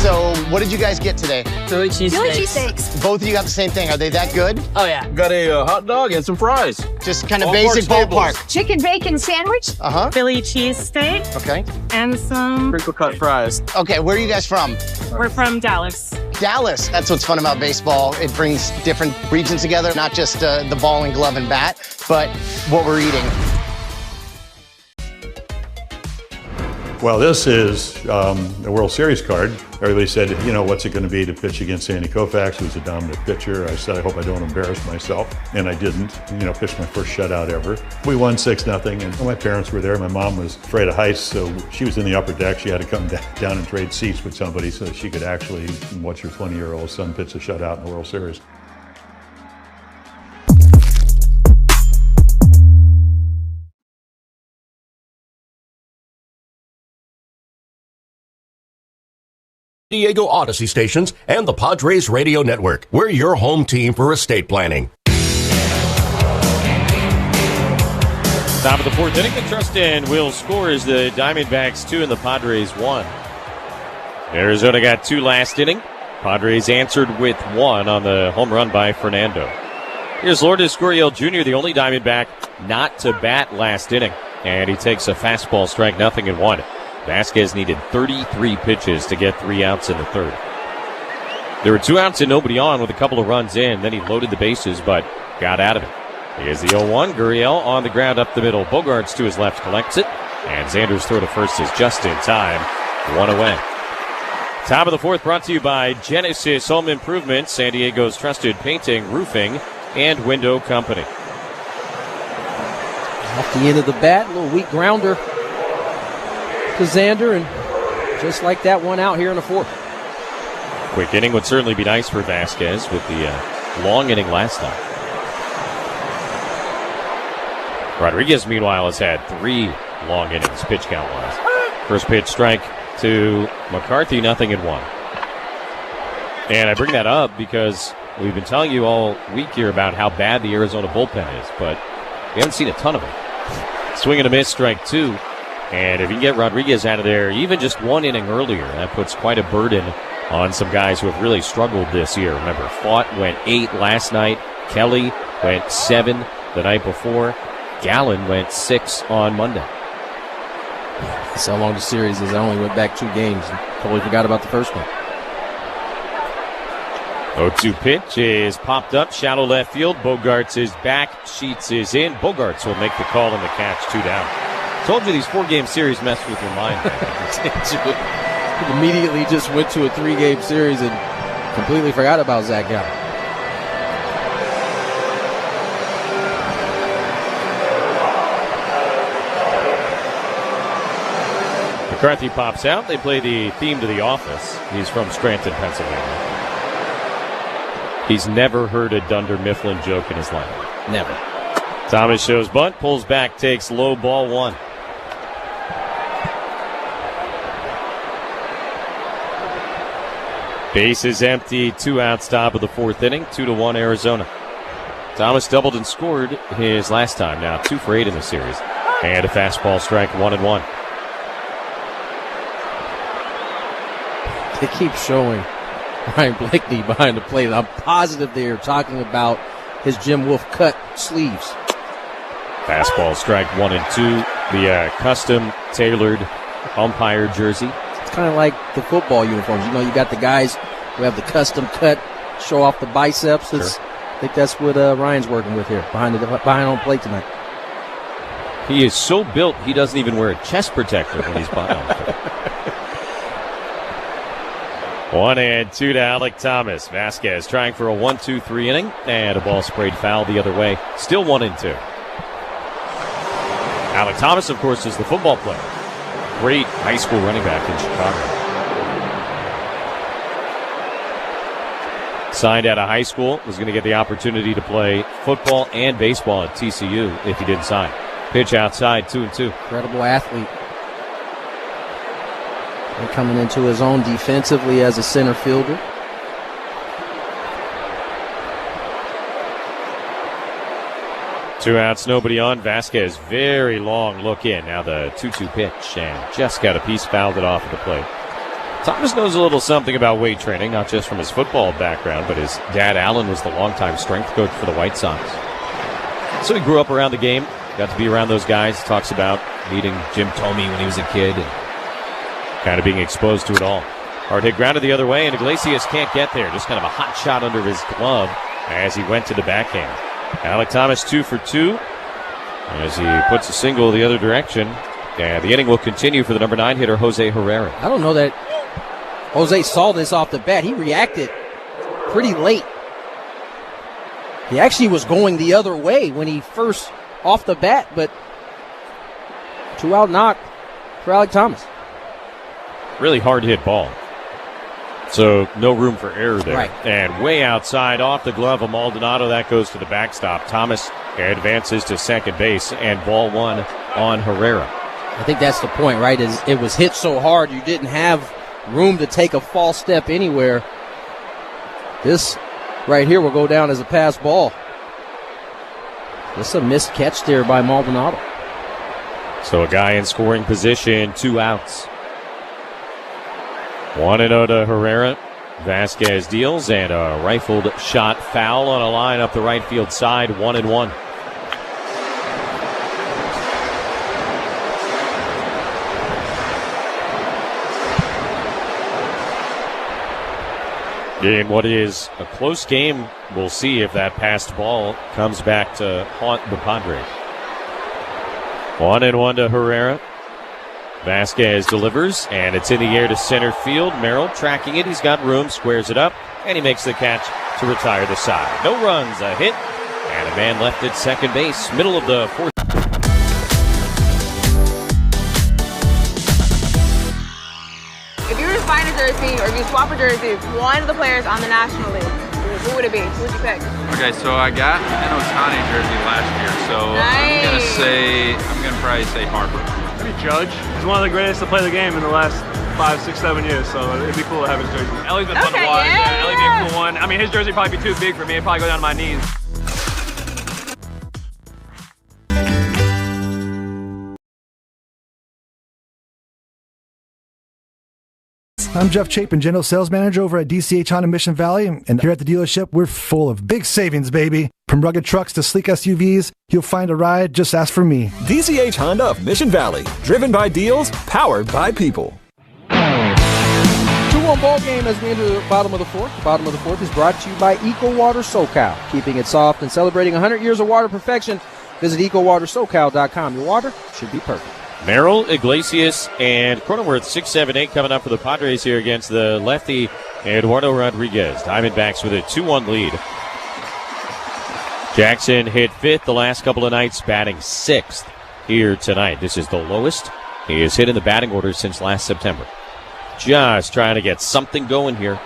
So, what did you guys get today? Philly cheesesteaks. Both of you got the same thing. Are they that good? Oh, yeah. Got a hot dog and some fries. Just kind of basic ballpark. Chicken bacon sandwich. Philly cheesesteak. Okay. And some. Crinkle cut fries. Okay, where are you guys from? We're from Dallas. Dallas. That's what's fun about baseball. It brings different regions together, not just the ball and glove and bat, but what we're eating. Well, this is the World Series card. Everybody said, you know, what's it going to be to pitch against Sandy Koufax, who's a dominant pitcher? I said, I hope I don't embarrass myself. And I didn't. You know, pitched my first shutout ever. We won 6-0, and my parents were there. My mom was afraid of heights, so she was in the upper deck. She had to come down and trade seats with somebody so that she could actually watch her 20-year-old son pitch a shutout in the World Series. Diego Odyssey stations and the Padres Radio Network. We're your home team for estate planning. Top of the fourth inning, the Trust and Will scores the Diamondbacks 2 and the Padres 1. Arizona got 2 last inning. Padres answered with 1 on the home run by Fernando. Here's Lourdes Gurriel Jr., the only Diamondback not to bat last inning. And he takes a fastball, strike nothing and 1. Vasquez needed 33 pitches to get 3 outs in the third. There were 2 outs and nobody on with a couple of runs in. Then he loaded the bases, but got out of it. Here's the 0-1. Gurriel on the ground up the middle. Bogarts to his left collects it. And Xander's throw to first is just in time. 1 away. Top of the fourth brought to you by Genesis Home Improvement, San Diego's trusted painting, roofing, and window company. Off the end of the bat, a little weak grounder to Xander, and just like that, 1 out here in the fourth. Quick inning would certainly be nice for Vasquez with the long inning last time. Rodriguez, meanwhile, has had 3 long innings, pitch count-wise. First pitch strike to McCarthy, nothing and 1. And I bring that up because we've been telling you all week here about how bad the Arizona bullpen is, but we haven't seen a ton of it. Swing and a miss, strike 2. And if you can get Rodriguez out of there even just 1 inning earlier, that puts quite a burden on some guys who have really struggled this year. Remember, Fought went 8 last night. Kelly went 7 the night before. Gallen went 6 on Monday. That's how long the series is. I only went back 2 games and totally forgot about the first one. 0-2 pitch is popped up, shallow left field. Bogarts is back. Sheets is in. Bogarts will make the call and the catch, 2 down. Told you these 4-game series messed with your mind. Immediately just went to a 3-game series and completely forgot about Zach Gallen. McCarthy pops out. They play the theme to The Office. He's from Scranton, Pennsylvania. He's never heard a Dunder Mifflin joke in his life. Never. Thomas shows bunt, pulls back, takes low, ball 1. Base is empty, 2 outs, top of the fourth inning, 2-1 Arizona. Thomas doubled and scored his last time, now 2 for 8 in the series. And a fastball strike, 1-1. They keep showing Ryan Blakeney behind the plate. I'm positive they're talking about his Jim Wolf cut sleeves. Fastball strike 1 and 2. The custom tailored umpire jersey. It's kind of like the football uniforms. You know, you got the guys who have the custom cut, show off the biceps. Sure. I think that's what Ryan's working with here behind home plate tonight. He is so built he doesn't even wear a chest protector when he's behind home plate. 1-2 to Alec Thomas. Vasquez trying for a 1-2-3 inning, and a ball sprayed foul the other way. Still 1-2. Alec Thomas, of course, is the football player. Great high school running back in Chicago. Signed out of high school, was going to get the opportunity to play football and baseball at TCU if he didn't sign. Pitch outside, 2-2. Incredible athlete. And coming into his own defensively as a center fielder. Two outs, nobody on. Vasquez, very long look in. Now the 2-2 pitch, and just got a piece, fouled it off at the plate. Thomas knows a little something about weight training, not just from his football background, but his dad, Alan, was the longtime strength coach for the White Sox. So he grew up around the game, got to be around those guys, talks about meeting Jim Thome when he was a kid and kind of being exposed to it all. Hard hit grounded the other way, and Iglesias can't get there. Just kind of a hot shot under his glove as he went to the backhand. Alec Thomas 2 for 2 as he puts a single the other direction. And the inning will continue for the number 9 hitter, Jose Herrera. I don't know that Jose saw this off the bat. He reacted pretty late. He actually was going the other way when he first off the bat, but 2-out knock for Alec Thomas. Really hard hit ball. So no room for error there. Right. And way outside off the glove of Maldonado. That goes to the backstop. Thomas advances to second base and ball 1 on Herrera. I think that's the point, right? It was hit so hard you didn't have room to take a false step anywhere. This right here will go down as a pass ball. Just a missed catch there by Maldonado. So a guy in scoring position, 2 outs. 1-0 to Herrera. Vasquez deals, and a rifled shot foul on a line up the right field side, 1-1. In what is a close game, we'll see if that passed ball comes back to haunt the Padres. 1-1 to Herrera. Vasquez delivers, and it's in the air to center field. Merrill tracking it. He's got room, squares it up, and he makes the catch to retire the side. No runs, a hit, and a man left at second base. Middle of the fourth. If you were to find a jersey, or if you swap a jersey, one of the players on the National League, who would it be? Who would you pick? Okay, so I got an Ohtani jersey last year, so Nice. I'm gonna probably say Harper. Maybe Judge. He's one of the greatest to play the game in the last 5, 6, 7 years, so it'd be cool to have his jersey. Ellie's been fun to watch. yeah. Ellie'd be a cool one. I mean, his jersey would probably be too big for me. It'd probably go down to my knees. I'm Jeff Chapin, General Sales Manager over at DCH Honda Mission Valley, and here at the dealership, we're full of big savings, baby. From rugged trucks to sleek SUVs, you'll find a ride, just ask for me. DCH Honda of Mission Valley, driven by deals, powered by people. 2-1 ball game as we enter the bottom of the fourth. The bottom of the fourth is brought to you by EcoWater SoCal, keeping it soft and celebrating 100 years of water perfection. Visit EcoWaterSoCal.com. Your water should be perfect. Merrill, Iglesias, and Cronenworth, 6, 7, 8 coming up for the Padres here against the lefty Eduardo Rodriguez. Diamondbacks with a 2-1 lead. Jackson hit 5th the last couple of nights, batting 6th here tonight. This is the lowest he has hit in the batting order since last September. Just trying to get something going here.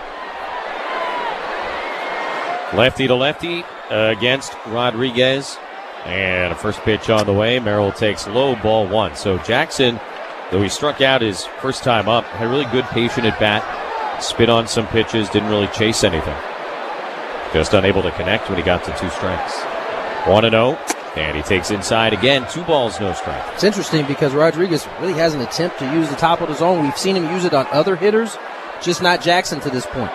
Lefty to lefty against Rodriguez. And a first pitch on the way. Merrill takes low, ball 1. So Jackson, though he struck out his first time up, had a really good patient at bat. Spit on some pitches, didn't really chase anything. Just unable to connect when he got to 2 strikes. 1-0, and he takes inside again. 2 balls, no strike. It's interesting because Rodriguez really has an attempt to use the top of the zone. We've seen him use it on other hitters, just not Jackson to this point.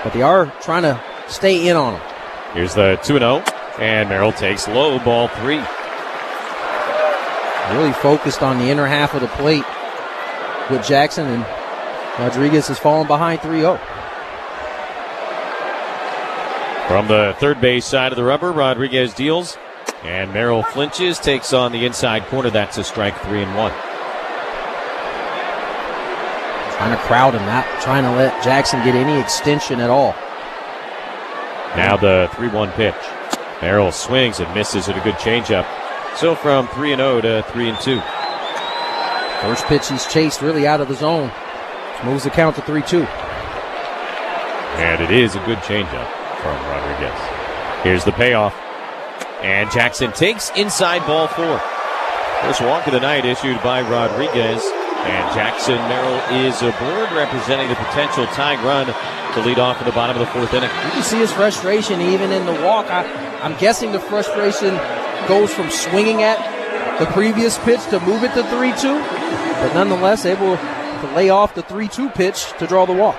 But they are trying to stay in on him. Here's the 2-0. And Merrill takes low, ball 3. Really focused on the inner half of the plate with Jackson, and Rodriguez has fallen behind 3-0. From the third base side of the rubber, Rodriguez deals, and Merrill flinches, takes on the inside corner. That's a strike, 3-1. Trying to crowd him, not trying to let Jackson get any extension at all. Now the 3-1 pitch. Merrill swings and misses at a good changeup. So from 3-0 to 3-2. First pitch he's chased really out of the zone. Moves the count to 3-2. And it is a good changeup from Rodriguez. Here's the payoff. And Jackson takes inside, ball 4. First walk of the night issued by Rodriguez. And Jackson Merrill is aboard, representing the potential tying run to lead off in the bottom of the 4th inning. You can see his frustration even in the walk. I'm guessing the frustration goes from swinging at the previous pitch to move it to 3-2, but nonetheless able to lay off the 3-2 pitch to draw the walk.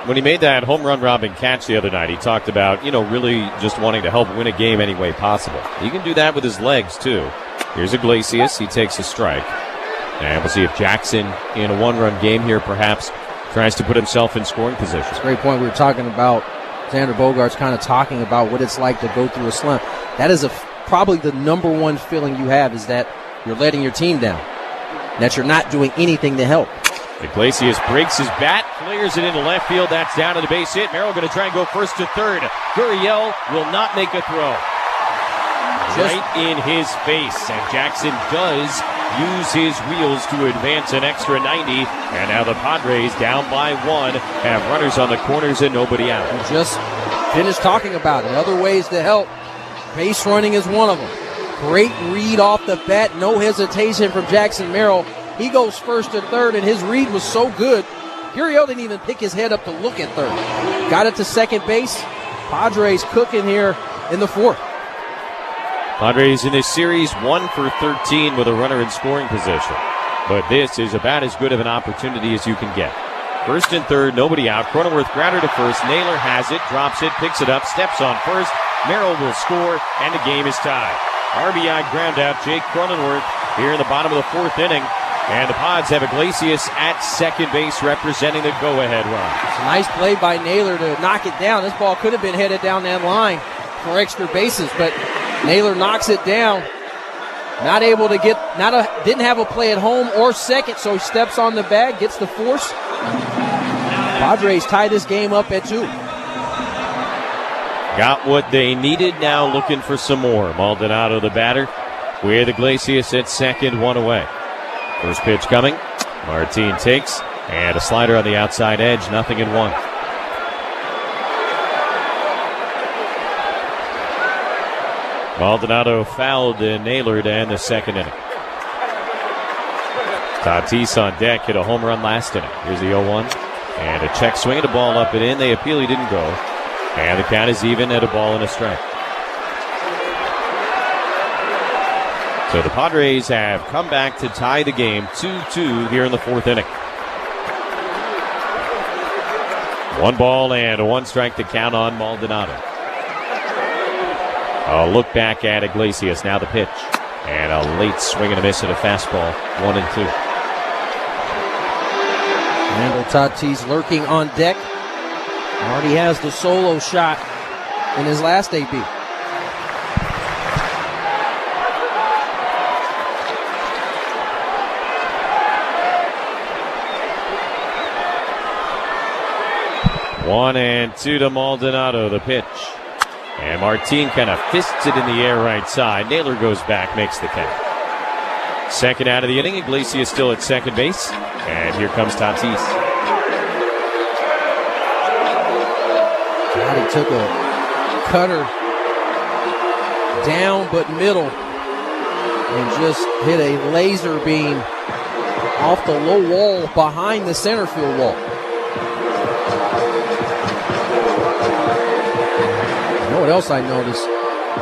When he made that home run robbing catch the other night, he talked about, really just wanting to help win a game any way possible. He can do that with his legs, too. Here's Iglesias. He takes a strike. And we'll see if Jackson, in a one-run game here, perhaps tries to put himself in scoring position. That's a great point. We were talking about Xander Bogaerts kind of talking about what it's like to go through a slump. That is probably the number one feeling you have, is that you're letting your team down, that you're not doing anything to help. Iglesias breaks his bat, flares it into left field. That's down to the base hit. Merrill going to try and go first to third. Gurriel will not make a throw. Right in his face. And Jackson does use his wheels to advance an extra 90. And now the Padres, down by 1, have runners on the corners and nobody out. We just finished talking about it. Other ways to help. Base running is one of them. Great read off the bat. No hesitation from Jackson Merrill. He goes first to third, and his read was so good, Gurriel didn't even pick his head up to look at third. Got it to second base. Padres cooking here in the fourth. Padres in this series 1 for 13 with a runner in scoring position. But this is about as good of an opportunity as you can get. First and third, nobody out. Cronenworth grounder to first. Naylor has it, drops it, picks it up, steps on first. Merrill will score, and the game is tied. RBI ground out, Jake Cronenworth here in the bottom of the fourth inning. And the Pods have Iglesias at second base representing the go-ahead run. It's a nice play by Naylor to knock it down. This ball could have been headed down that line for extra bases, but Naylor knocks it down. Not able to didn't have a play at home or second, so he steps on the bag, gets the force. Padres tie this game up at 2. Got what they needed, now looking for some more. Maldonado, the batter, with Iglesias at second, 1 away. First pitch coming. Martin takes, and a slider on the outside edge, 0-1. Maldonado fouled and Naylor to end the second inning. Tatis on deck, hit a home run last inning. Here's the 0-1. And a check swing and a ball up and in. They appeal, he didn't go. And the count is even at a ball and a strike. So the Padres have come back to tie the game 2-2 here in the fourth inning. 1 ball and 1 strike to count on Maldonado. A look back at Iglesias, now the pitch. And a late swing and a miss at a fastball, 1-2. Randall Tatis lurking on deck. Already has the solo shot in his last AB. One and 2 to Maldonado, the pitch. And Martin kind of fists it in the air right side. Naylor goes back, makes the catch. Second out of the inning, Iglesias still at second base. And here comes Tatis. God, he took a cutter down but middle and just hit a laser beam off the low wall behind the center field wall. You know what else I noticed?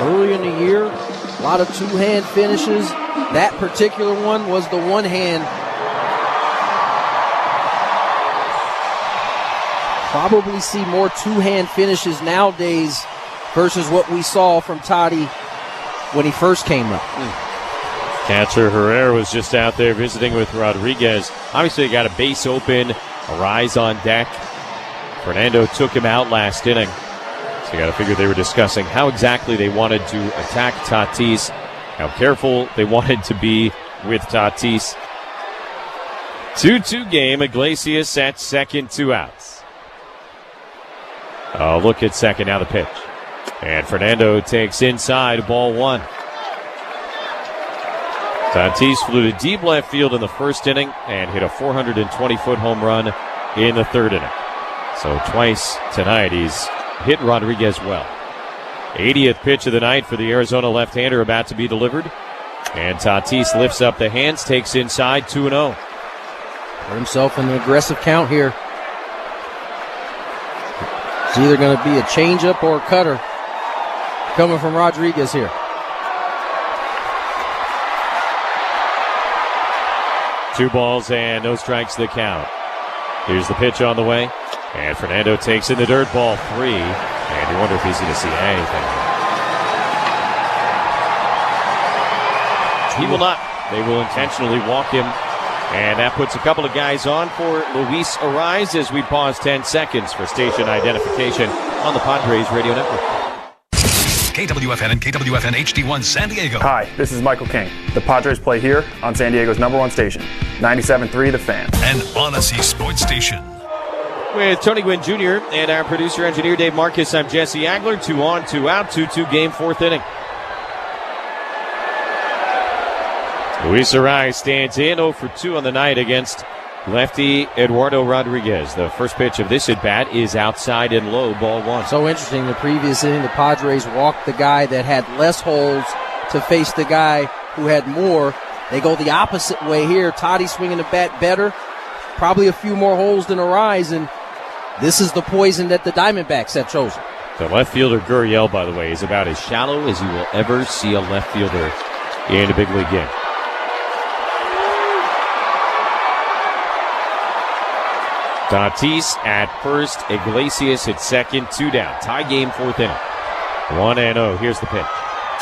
Early in the year, a lot of two-hand finishes. That particular one was the one hand. Probably see more two-hand finishes nowadays versus what we saw from Toddy when he first came up. Catcher Herrera was just out there visiting with Rodriguez. Obviously, he got a base open, a rise on deck. Fernando took him out last inning. So you got to figure they were discussing how exactly they wanted to attack Tatis, how careful they wanted to be with Tatis. 2-2 game, Iglesias at second, 2 outs. Look at second, now the pitch. And Fernando takes inside, ball 1. Tatis flew to deep left field in the first inning and hit a 420-foot home run in the third inning. So twice tonight he's hit Rodriguez well. 80th pitch of the night for the Arizona left-hander about to be delivered. And Tatis lifts up the hands, takes inside, 2-0. Put himself in an aggressive count here. It's either going to be a changeup or a cutter coming from Rodriguez here. 2 balls and no strikes the count. Here's the pitch on the way. And Fernando takes in the dirt, ball 3. And you wonder if he's going to see anything. He will not. They will intentionally walk him. And that puts a couple of guys on for Luis Ariz as we pause 10 seconds for station identification on the Padres Radio Network. KWFN and KWFN HD1 San Diego. Hi, this is Michael King. The Padres play here on San Diego's #1 station, 97.3 The Fan. An Odyssey Sports Station. With Tony Gwynn Jr. and our producer-engineer Dave Marcus, I'm Jesse Agler. 2 on, 2 out, 2-2 game, 4th inning. Luis Ariz stands in 0 for 2 on the night against lefty Eduardo Rodriguez. The first pitch of this at-bat is outside and low, ball 1. So interesting, the previous inning, the Padres walked the guy that had less holes to face the guy who had more. They go the opposite way here. Toddy swinging the bat better, probably a few more holes than Ariz, and this is the poison that the Diamondbacks have chosen. The left fielder, Gurriel, by the way, is about as shallow as you will ever see a left fielder in a big league game. Tatis at first, Iglesias at second, 2 down. Tie game, 4th inning. 1-0. Here's the pitch.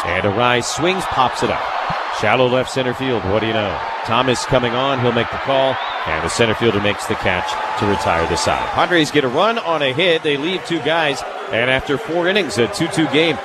And Ariz swings, pops it up. Shallow left center field. What do you know? Thomas coming on. He'll make the call. And the center fielder makes the catch to retire the side. Padres get a run on a hit. They leave 2 guys. And after 4 innings, a 2-2 game.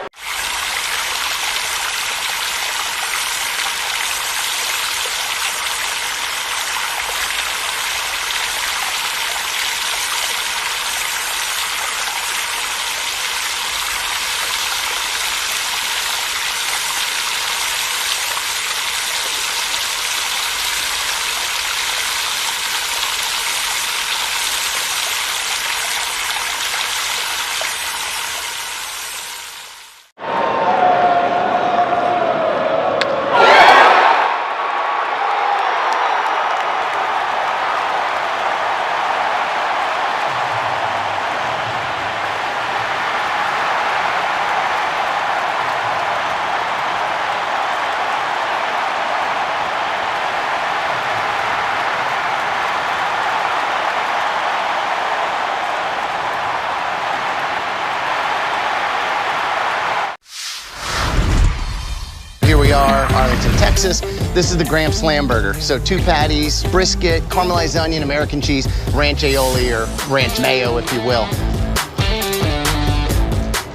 Texas. This is the Graham Slam Burger. So 2 patties, brisket, caramelized onion, American cheese, ranch aioli or ranch mayo, if you will.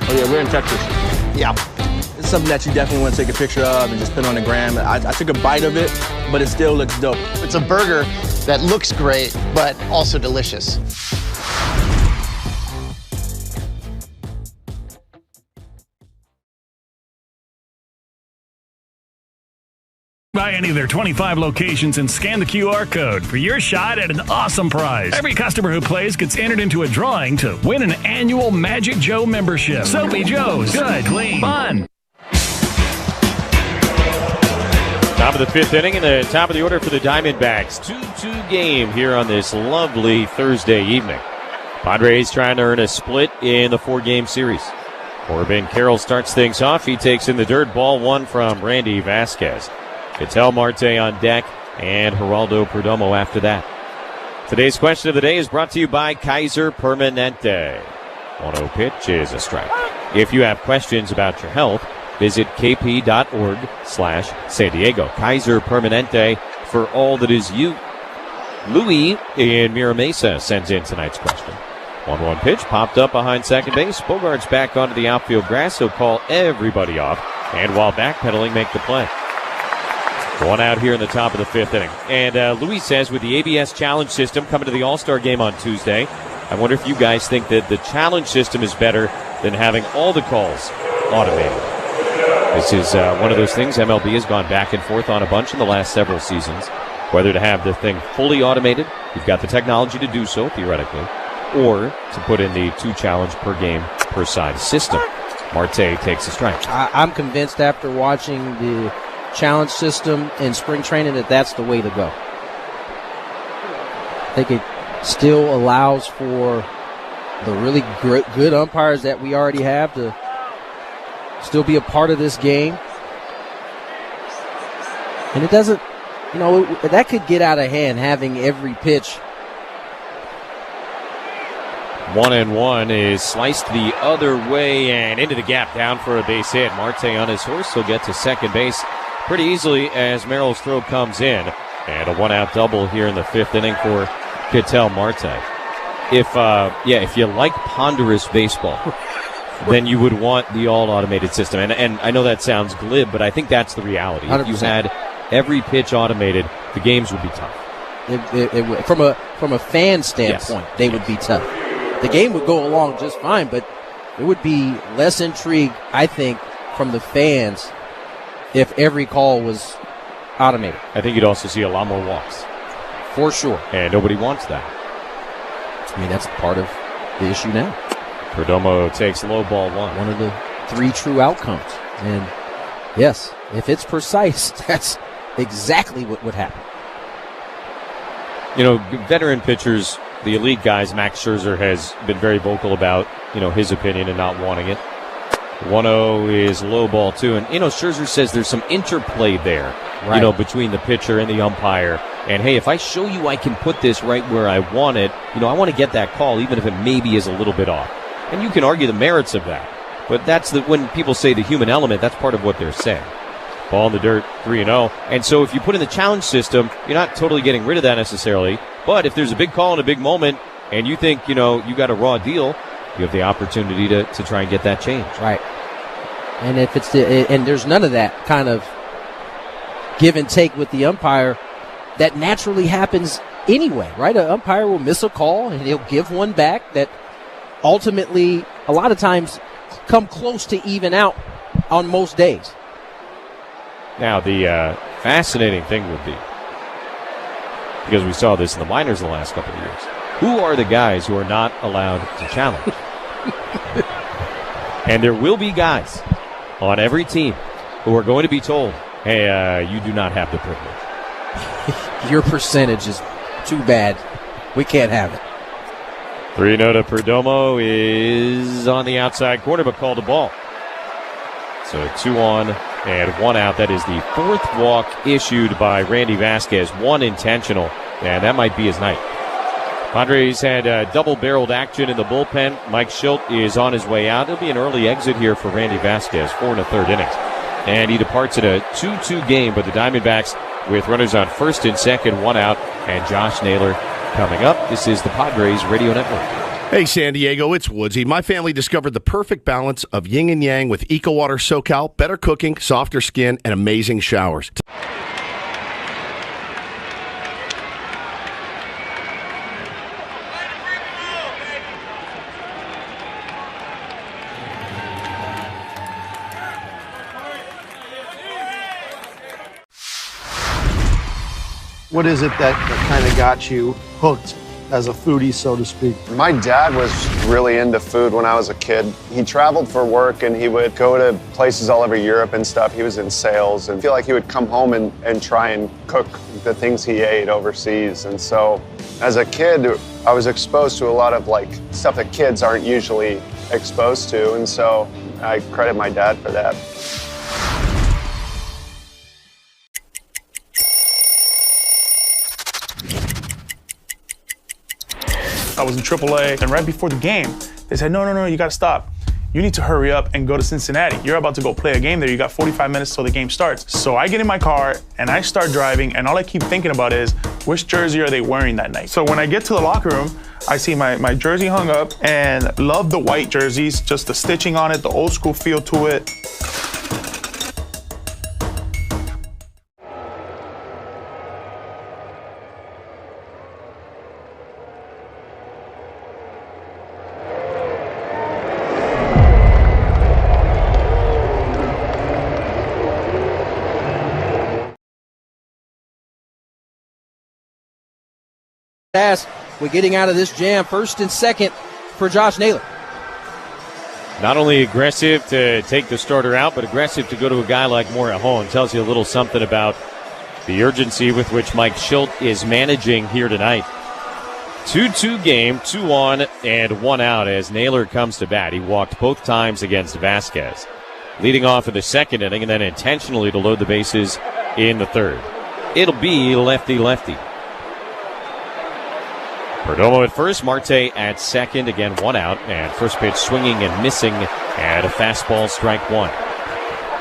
Oh yeah, we're in Texas. Yeah. It's something that you definitely want to take a picture of and just put on the gram. I took a bite of it, but it still looks dope. It's a burger that looks great, but also delicious. By any of their 25 locations and scan the QR code for your shot at an awesome prize. Every customer who plays gets entered into a drawing to win an annual Magic Joe membership. Soapy Joe's. Good, clean, fun. Top of the 5th inning and the top of the order for the Diamondbacks. 2-2 game here on this lovely Thursday evening. Padres trying to earn a split in the 4-game series. Corbin Carroll starts things off. He takes in the dirt, ball 1 from Randy Vasquez. Ketel Marte on deck, and Geraldo Perdomo after that. Today's question of the day is brought to you by Kaiser Permanente. 1-0 pitch is a strike. If you have questions about your health, visit kp.org/San Diego. Kaiser Permanente for all that is you. Louis in Mira Mesa sends in tonight's question. 1-1 pitch popped up behind second base. Bogart's back onto the outfield grass. He'll call everybody off, and while backpedaling, make the play. 1 out here in the top of the 5th inning. And Louis says with the ABS challenge system coming to the All-Star game on Tuesday, I wonder if you guys think that the challenge system is better than having all the calls automated. This is one of those things MLB has gone back and forth on a bunch in the last several seasons, whether to have the thing fully automated, you've got the technology to do so theoretically, or to put in the 2 challenge per game per side system. Marte takes a strike. I'm convinced after watching the challenge system in spring training that that's the way to go. I think it still allows for the really good umpires that we already have to still be a part of this game. And it doesn't that could get out of hand, having every pitch. 1-1 is sliced the other way and into the gap, down for a base hit. Marte on his horse will get to second base pretty easily as Merrill's throw comes in. And a 1-out double here in the 5th inning for Ketel Marte. If you like ponderous baseball, then you would want the all-automated system. And I know that sounds glib, but I think that's the reality. 100%. If you had every pitch automated, the games would be tough. It would. From a fan standpoint, they would be tough. The game would go along just fine, but it would be less intrigue, I think, from the fans if every call was automated. I think you'd also see a lot more walks. For sure. And nobody wants that. I mean, that's part of the issue now. Perdomo takes low ball 1. One of the 3 true outcomes. And, yes, if it's precise, that's exactly what would happen. Veteran pitchers, the elite guys, Max Scherzer has been very vocal about, his opinion and not wanting it. 1-0 is low ball 2. And, Scherzer says there's some interplay there, right, between the pitcher and the umpire. And, hey, if I show you I can put this right where I want it, I want to get that call, even if it maybe is a little bit off. And you can argue the merits of that. But when people say the human element, that's part of what they're saying. Ball in the dirt, 3-0. And so if you put in the challenge system, you're not totally getting rid of that necessarily. But if there's a big call and a big moment, and you think, you got a raw deal, you have the opportunity to try and get that changed. Right. And if it's and there's none of that kind of give and take with the umpire, that naturally happens anyway, right? An umpire will miss a call and he'll give one back that ultimately a lot of times come close to even out on most days. Now, the fascinating thing would be, because we saw this in the minors the last couple of years, who are the guys who are not allowed to challenge? And there will be guys on every team who are going to be told, hey, you do not have the privilege. Your percentage is too bad. We can't have it. 3-0 to Perdomo is on the outside corner, but called a ball. So 2 on and 1 out. That is the 4th walk issued by Randy Vasquez. 1 intentional, and that might be his night. Padres had double-barreled action in the bullpen. Mike Schilt is on his way out. It'll be an early exit here for Randy Vasquez, 4 1/3 innings. And he departs in a 2-2 game, but the Diamondbacks with runners on first and second, 1 out, and Josh Naylor coming up. This is the Padres Radio Network. Hey, San Diego, it's Woodsy. My family discovered the perfect balance of yin and yang with EcoWater SoCal, better cooking, softer skin, and amazing showers. What is it that kind of got you hooked as a foodie, so to speak? My dad was really into food when I was a kid. He traveled for work and he would go to places all over Europe and stuff. He was in sales and I feel like he would come home and try and cook the things he ate overseas. And so as a kid, I was exposed to a lot of stuff that kids aren't usually exposed to. And so I credit my dad for that. I was in AAA, and right before the game, they said, no, you gotta stop. You need to hurry up and go to Cincinnati. You're about to go play a game there. You got 45 minutes till the game starts. So I get in my car, and I start driving, and all I keep thinking about is, which jersey are they wearing that night? So when I get to the locker room, I see my jersey hung up, and love the white jerseys, just the stitching on it, the old school feel to it. We're getting out of this jam. First and second for Josh Naylor. Not only aggressive to take the starter out, but aggressive to go to a guy like Morejon. Tells you a little something about the urgency with which Mike Schilt is managing here tonight. 2-2 game, 2 on and 1 out as Naylor comes to bat. He walked both times against Vasquez. Leading off in the second inning and then intentionally to load the bases in the third. It'll be lefty-lefty. Perdomo at first, Marte at second. Again, one out. And first pitch swinging and missing at a fastball, strike one.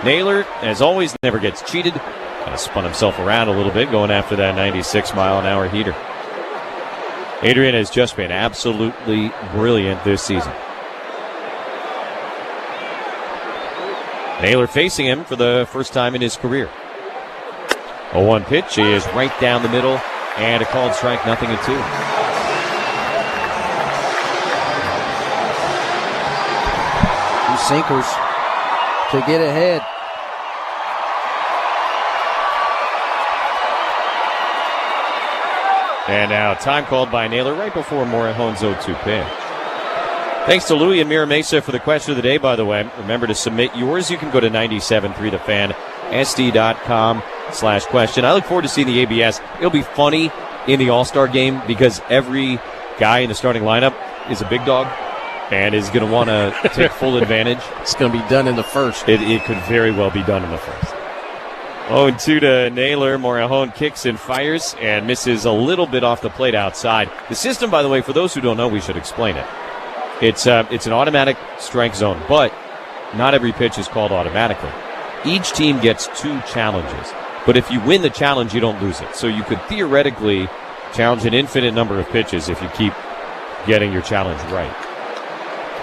Naylor, as always, never gets cheated. Kind of spun himself around a little bit going after that 96-mile-an-hour heater. Adrian has just been absolutely brilliant this season. Naylor facing him for the first time in his career. 0-1 pitch is right down the middle, and a called strike, 0-2. Sinkers to get ahead. And now time called by Naylor right before Morejon's 0-2 pitch. Thanks to Louie and Mira Mesa for the question of the day, by the way. Remember to submit yours. You can go to 97.3thefan, SD.com/question. I look forward to seeing the ABS. It'll be funny in the All-Star game because every guy in the starting lineup is a big dog and is going to want to take full advantage. It's going to be done in the first. It could very well be done in the first. 0-2 to Naylor. Morejon kicks and fires and misses a little bit off the plate outside. The system, by the way, for those who don't know, we should explain it. It's an automatic strike zone, but not every pitch is called automatically. Each team gets 2 challenges, but if you win the challenge, you don't lose it. So you could theoretically challenge an infinite number of pitches if you keep getting your challenge right.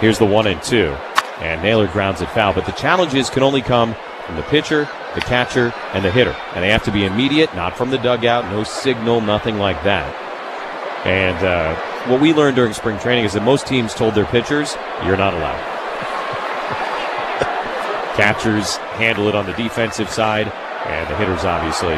Here's the 1-2, and Naylor grounds it foul. But the challenges can only come from the pitcher, the catcher, and the hitter. And they have to be immediate, not from the dugout, no signal, nothing like that. And what we learned during spring training is that most teams told their pitchers, you're not allowed. Catchers handle it on the defensive side, and the hitters obviously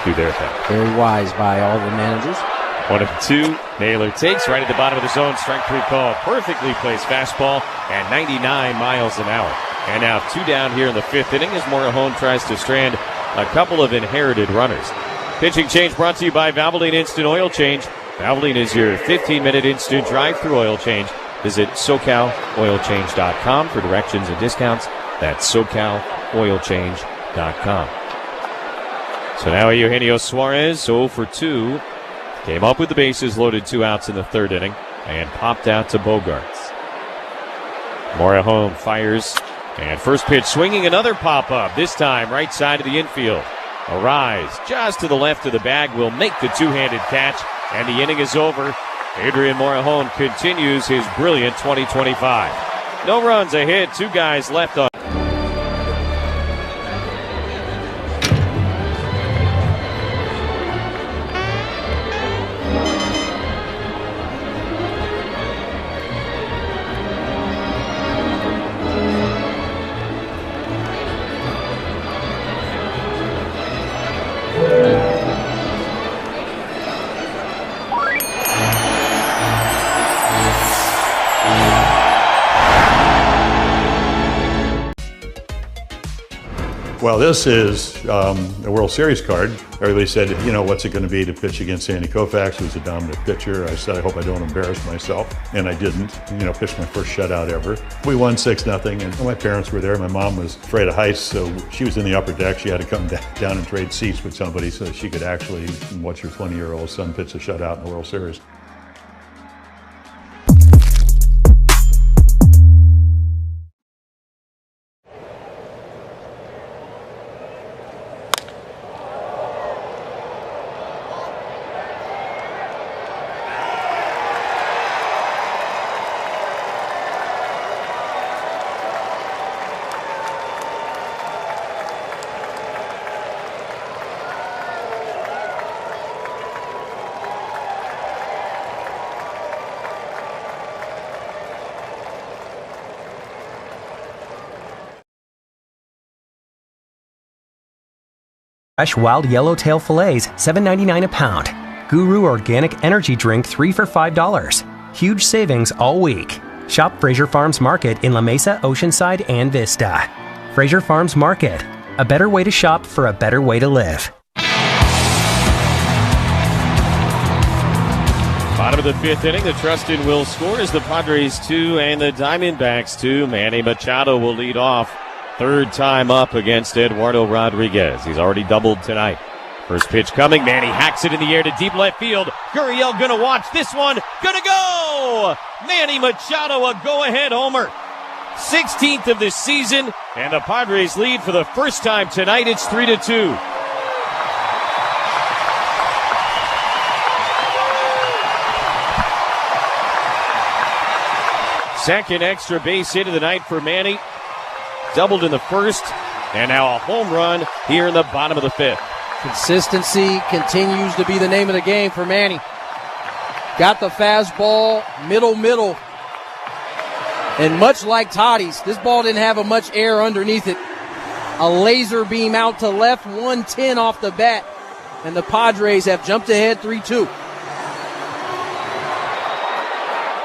do their thing. Very wise by all the managers. 1-2. Naylor takes right at the bottom of the zone. Strike 3 call. Perfectly placed fastball at 99 miles an hour. And now 2 down here in the 5th inning as Morejon tries to strand a couple of inherited runners. Pitching change brought to you by Valvoline Instant Oil Change. Valvoline is your 15-minute instant drive-through oil change. Visit SoCalOilChange.com for directions and discounts. That's SoCalOilChange.com. So now Eugenio Suarez, 0 for 2. Came up with the bases loaded, 2 outs in the 3rd inning, and popped out to Bogarts. Morejon fires, and first pitch swinging, another pop-up, this time right side of the infield. A rise just to the left of the bag will make the two-handed catch, and the inning is over. Adrian Morejon continues his brilliant 2025. No runs, a hit, 2 guys left on. Well, this is a World Series card. Everybody said, what's it going to be to pitch against Sandy Koufax, who's a dominant pitcher? I said, I hope I don't embarrass myself. And I didn't. Pitched my first shutout ever. We won 6-0, and my parents were there. My mom was afraid of heights, so she was in the upper deck. She had to come down and trade seats with somebody so she could actually watch her 20-year-old son pitch a shutout in the World Series. Fresh wild yellowtail fillets, $7.99 a pound. Guru Organic Energy Drink, 3 for $5. Huge savings all week. Shop Fraser Farms Market in La Mesa, Oceanside, and Vista. Fraser Farms Market. A better way to shop for a better way to live. Bottom of the 5th inning, the Trustin will score as the Padres 2 and the Diamondbacks 2. Manny Machado will lead off. 3rd time up against Eduardo Rodriguez. He's already doubled tonight. First pitch coming. Manny hacks it in the air to deep left field. Gurriel gonna watch this one. Gonna go! Manny Machado, a go-ahead homer. 16th of this season, and the Padres lead for the first time tonight. It's 3-2. Second extra base hit of the night for Manny. Doubled in the first, and now a home run here in the bottom of the fifth. Consistency continues to be the name of the game for Manny. Got the fastball, middle. And much like Toddy's, this ball didn't have much air underneath it. A laser beam out to left, 110 off the bat. And the Padres have jumped ahead 3-2.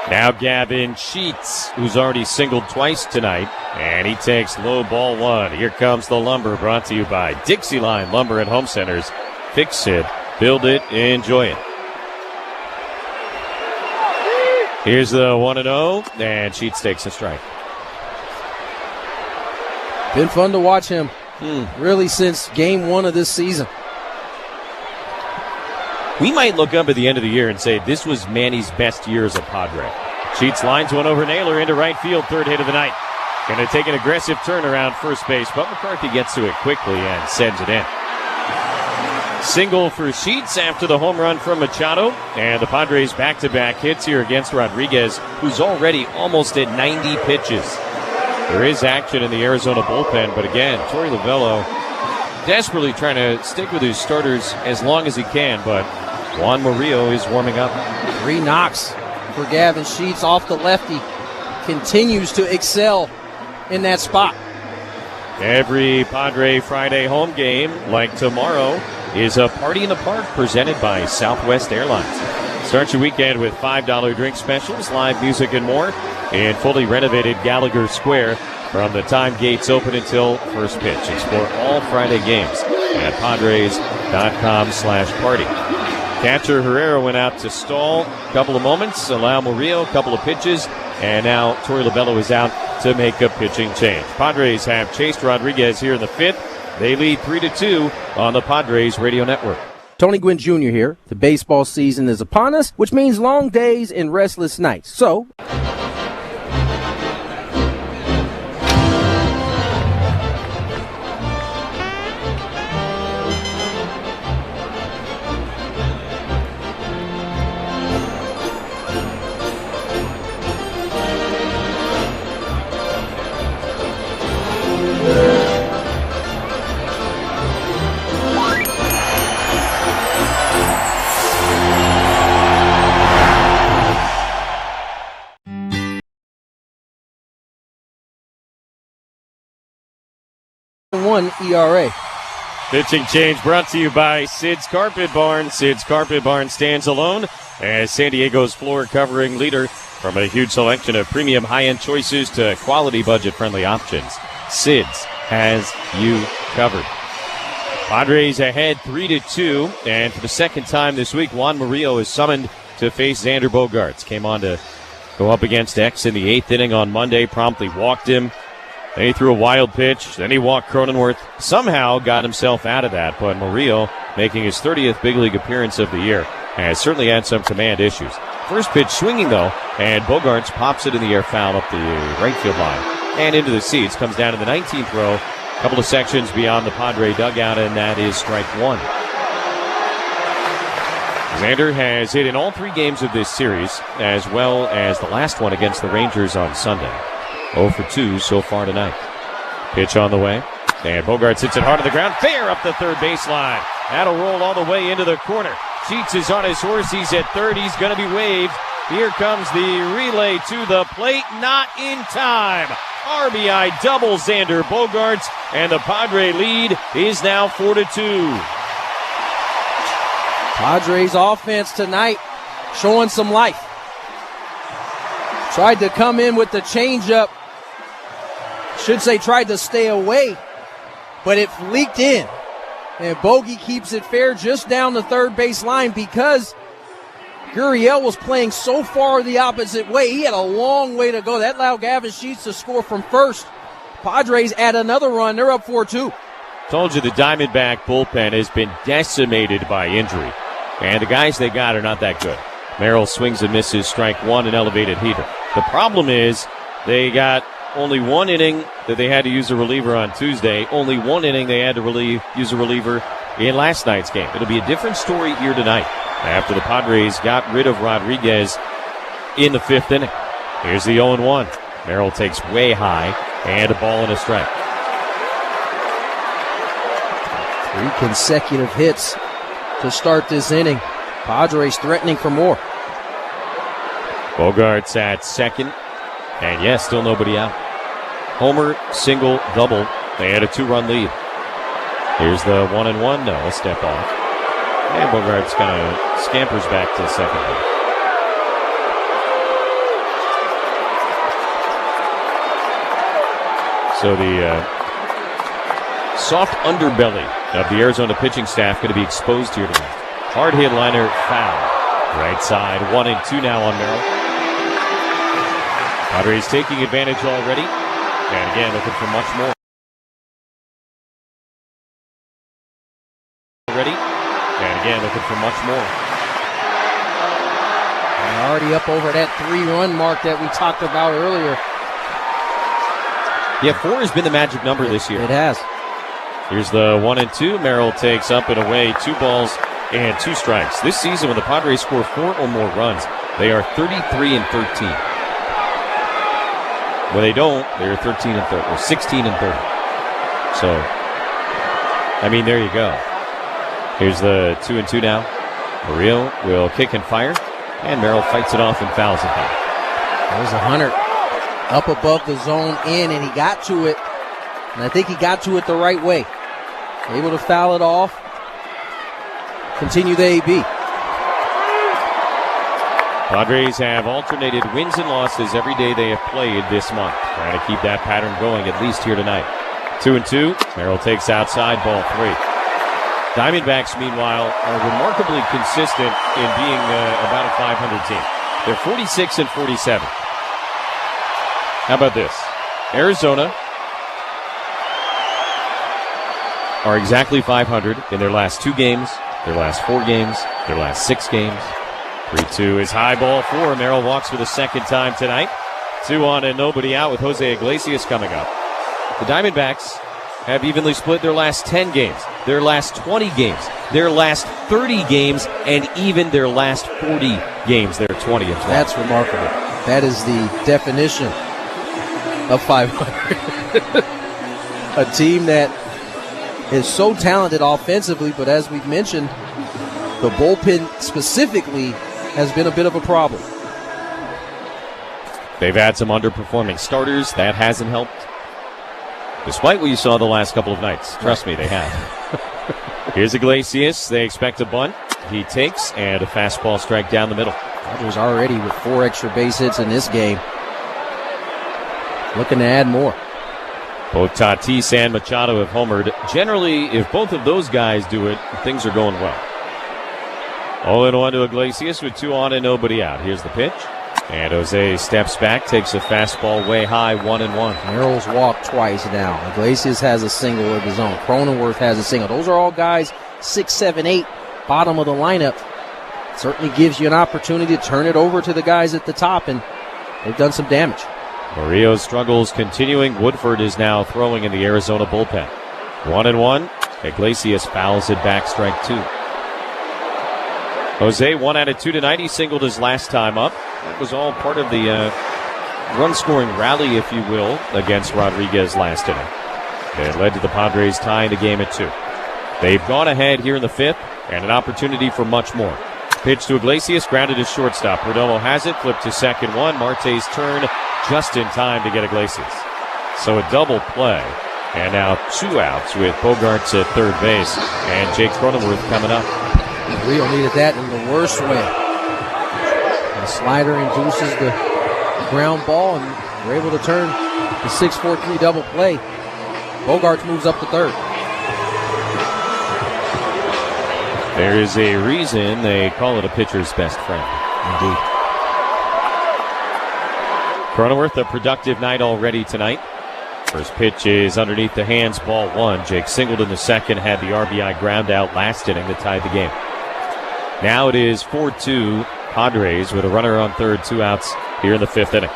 Now Gavin Sheets, who's already singled twice tonight, and he takes low ball one. Here comes the lumber, brought to you by Dixie Line Lumber and Home Centers. Fix it, build it, enjoy it. Here's the 1-0, and Sheets takes a strike. Been fun to watch him, really, since game one of this season. We might look up at the end of the year and say this was Manny's best year as a Padre. Sheets lines one over Naylor into right field, third hit of the night. Going to take an aggressive turn around first base, but McCarthy gets to it quickly and sends it in. Single for Sheets after the home run from Machado, and the Padres back-to-back hits here against Rodriguez, who's already almost at 90 pitches. There is action in the Arizona bullpen, but again, Torey Lovullo desperately trying to stick with his starters as long as he can, but Juan Murillo is warming up. 3 knocks for Gavin Sheets off the lefty. Continues to excel in that spot. Every Padre Friday home game, like tomorrow, is a party in the park presented by Southwest Airlines. Start your weekend with $5 drink specials, live music, and more in fully renovated Gallagher Square from the time gates open until first pitch. Explore all Friday games at Padres.com/party. Catcher Herrera went out to stall a couple of moments, allow Murillo a couple of pitches, and now Torey Lovullo is out to make a pitching change. Padres have chased Rodriguez here in the fifth. They lead 3-2 on the Padres Radio Network. Tony Gwynn Jr. here. The baseball season is upon us, which means long days and restless nights. So ERA. Pitching change brought to you by Sid's Carpet Barn. Sid's Carpet Barn stands alone as San Diego's floor covering leader. From a huge selection of premium high-end choices to quality budget-friendly options, Sid's has you covered. Padres ahead 3-2, and for the second time this week, Juan Murillo is summoned to face Xander Bogaerts. Came on to go up against X in the 8th inning on Monday, promptly walked him. Then he threw a wild pitch. Then he walked Cronenworth. Somehow got himself out of that. But Murillo, making his 30th big league appearance of the year, has certainly had some command issues. First pitch swinging, though, and Bogaerts pops it in the air foul up the right field line and into the seats. Comes down to the 19th row, a couple of sections beyond the Padre dugout, and that is strike one. Xander has hit in all 3 games of this series, as well as the last one against the Rangers on Sunday. 0 for 2 so far tonight. Pitch on the way. And Bogaerts hits it hard to the ground. Fair up the third baseline. That'll roll all the way into the corner. Sheets is on his horse. He's at third. He's going to be waved. Here comes the relay to the plate. Not in time. RBI double Xander Bogaerts. And the Padre lead is now 4-2. Padres offense tonight showing some life. Tried to come in with the changeup. Should say tried to stay away, but it leaked in. And Bogey keeps it fair just down the third base line because Gurriel was playing so far the opposite way. He had a long way to go. That allowed Gavin Sheets to score from first. Padres add another run. They're up 4-2. Told you the Diamondback bullpen has been decimated by injury. And the guys they got are not that good. Merrill swings and misses, strike one, an elevated heater. The problem is they got only one inning that they had to use a reliever on Tuesday. Only one inning they had to use a reliever in last night's game. It'll be a different story here tonight after the Padres got rid of Rodriguez in the 5th inning. Here's the 0-1. Merrill takes way high and a ball and a strike. 3 consecutive hits to start this inning. Padres threatening for more. Bogart's at second. And yes, still nobody out. Homer, single, double. They had a 2-run lead. Here's the 1-1. No, a step off. And Bogart's kind of scampers back to second base. So the soft underbelly of the Arizona pitching staff going to be exposed here tonight. Hard hit liner, foul. Right side, 1-2 now on Merrill. Padres taking advantage already. And again, looking for much more. And again, looking for much more. And already up over that 3-run mark that we talked about earlier. Yeah, 4 has been the magic number this year. It has. Here's the 1-2. Merrill takes up and away 2 balls and 2 strikes. This season, when the Padres score 4 or more runs, they are 33-13. When they don't, they're 13-30 or 16-30. So, I mean, there you go. Here's the 2-2 now. Murillo will kick and fire, and Merrill fights it off and fouls it back. There's a Hunter up above the zone in, and he got to it. And I think he got to it the right way. Able to foul it off. Continue the AB. Padres have alternated wins and losses every day they have played this month. Trying to keep that pattern going, at least here tonight. 2-2. Merrill takes outside, ball 3. Diamondbacks, meanwhile, are remarkably consistent in being about a 500 team. They're 46-47. How about this? Arizona are exactly 500 in their last 2 games, their last 4 games, their last 6 games. 3-2 is high, ball 4. Merrill walks for the second time tonight. 2 on and nobody out with Jose Iglesias coming up. The Diamondbacks have evenly split their last 10 games, their last 20 games, their last 30 games, and even their last 40 games. They're 20 and 12. That's remarkable. That is the definition of 500. A team that is so talented offensively, but as we've mentioned, the bullpen specifically has been a bit of a problem. They've had some underperforming starters. That hasn't helped. Despite what you saw the last couple of nights. Trust me, they have. Here's Iglesias. They expect a bunt. He takes, and a fastball strike down the middle. Padres already with 4 extra base hits in this game. Looking to add more. Both Tatis and Machado have homered. Generally, if both of those guys do it, things are going well. 0-1 to Iglesias with 2 on and nobody out. Here's the pitch. And Jose steps back, takes a fastball way high, 1-1. Merrill's walked twice now. Iglesias has a single of his own. Cronenworth has a single. Those are all guys 6, 7, 8, bottom of the lineup. Certainly gives you an opportunity to turn it over to the guys at the top, and they've done some damage. Murillo's struggles continuing. Woodford is now throwing in the Arizona bullpen. 1-1. Iglesias fouls it back, strike 2. Jose 1 out of 2 tonight. He singled his last time up. That was all part of the run-scoring rally, if you will, against Rodriguez last inning. It led to the Padres tying the game at 2. They've gone ahead here in the 5th, and an opportunity for much more. Pitch to Iglesias, grounded to shortstop. Perdomo has it, flipped to second one. Marte's turn just in time to get Iglesias. So a double play, and now 2 outs with Bogarts at third base, and Jake Cronenworth coming up. Rio needed that in the worst way. The slider induces the ground ball, and we're able to turn the 6-4-3 double play. Bogarts moves up to third. There is a reason they call it a pitcher's best friend. Indeed. Cronenworth, a productive night already tonight. First pitch is underneath the hands, ball one. Jake singled in the second, had the RBI ground out last inning that tied the game. Now it is 4-2 Padres with a runner on third, 2 outs here in the 5th inning.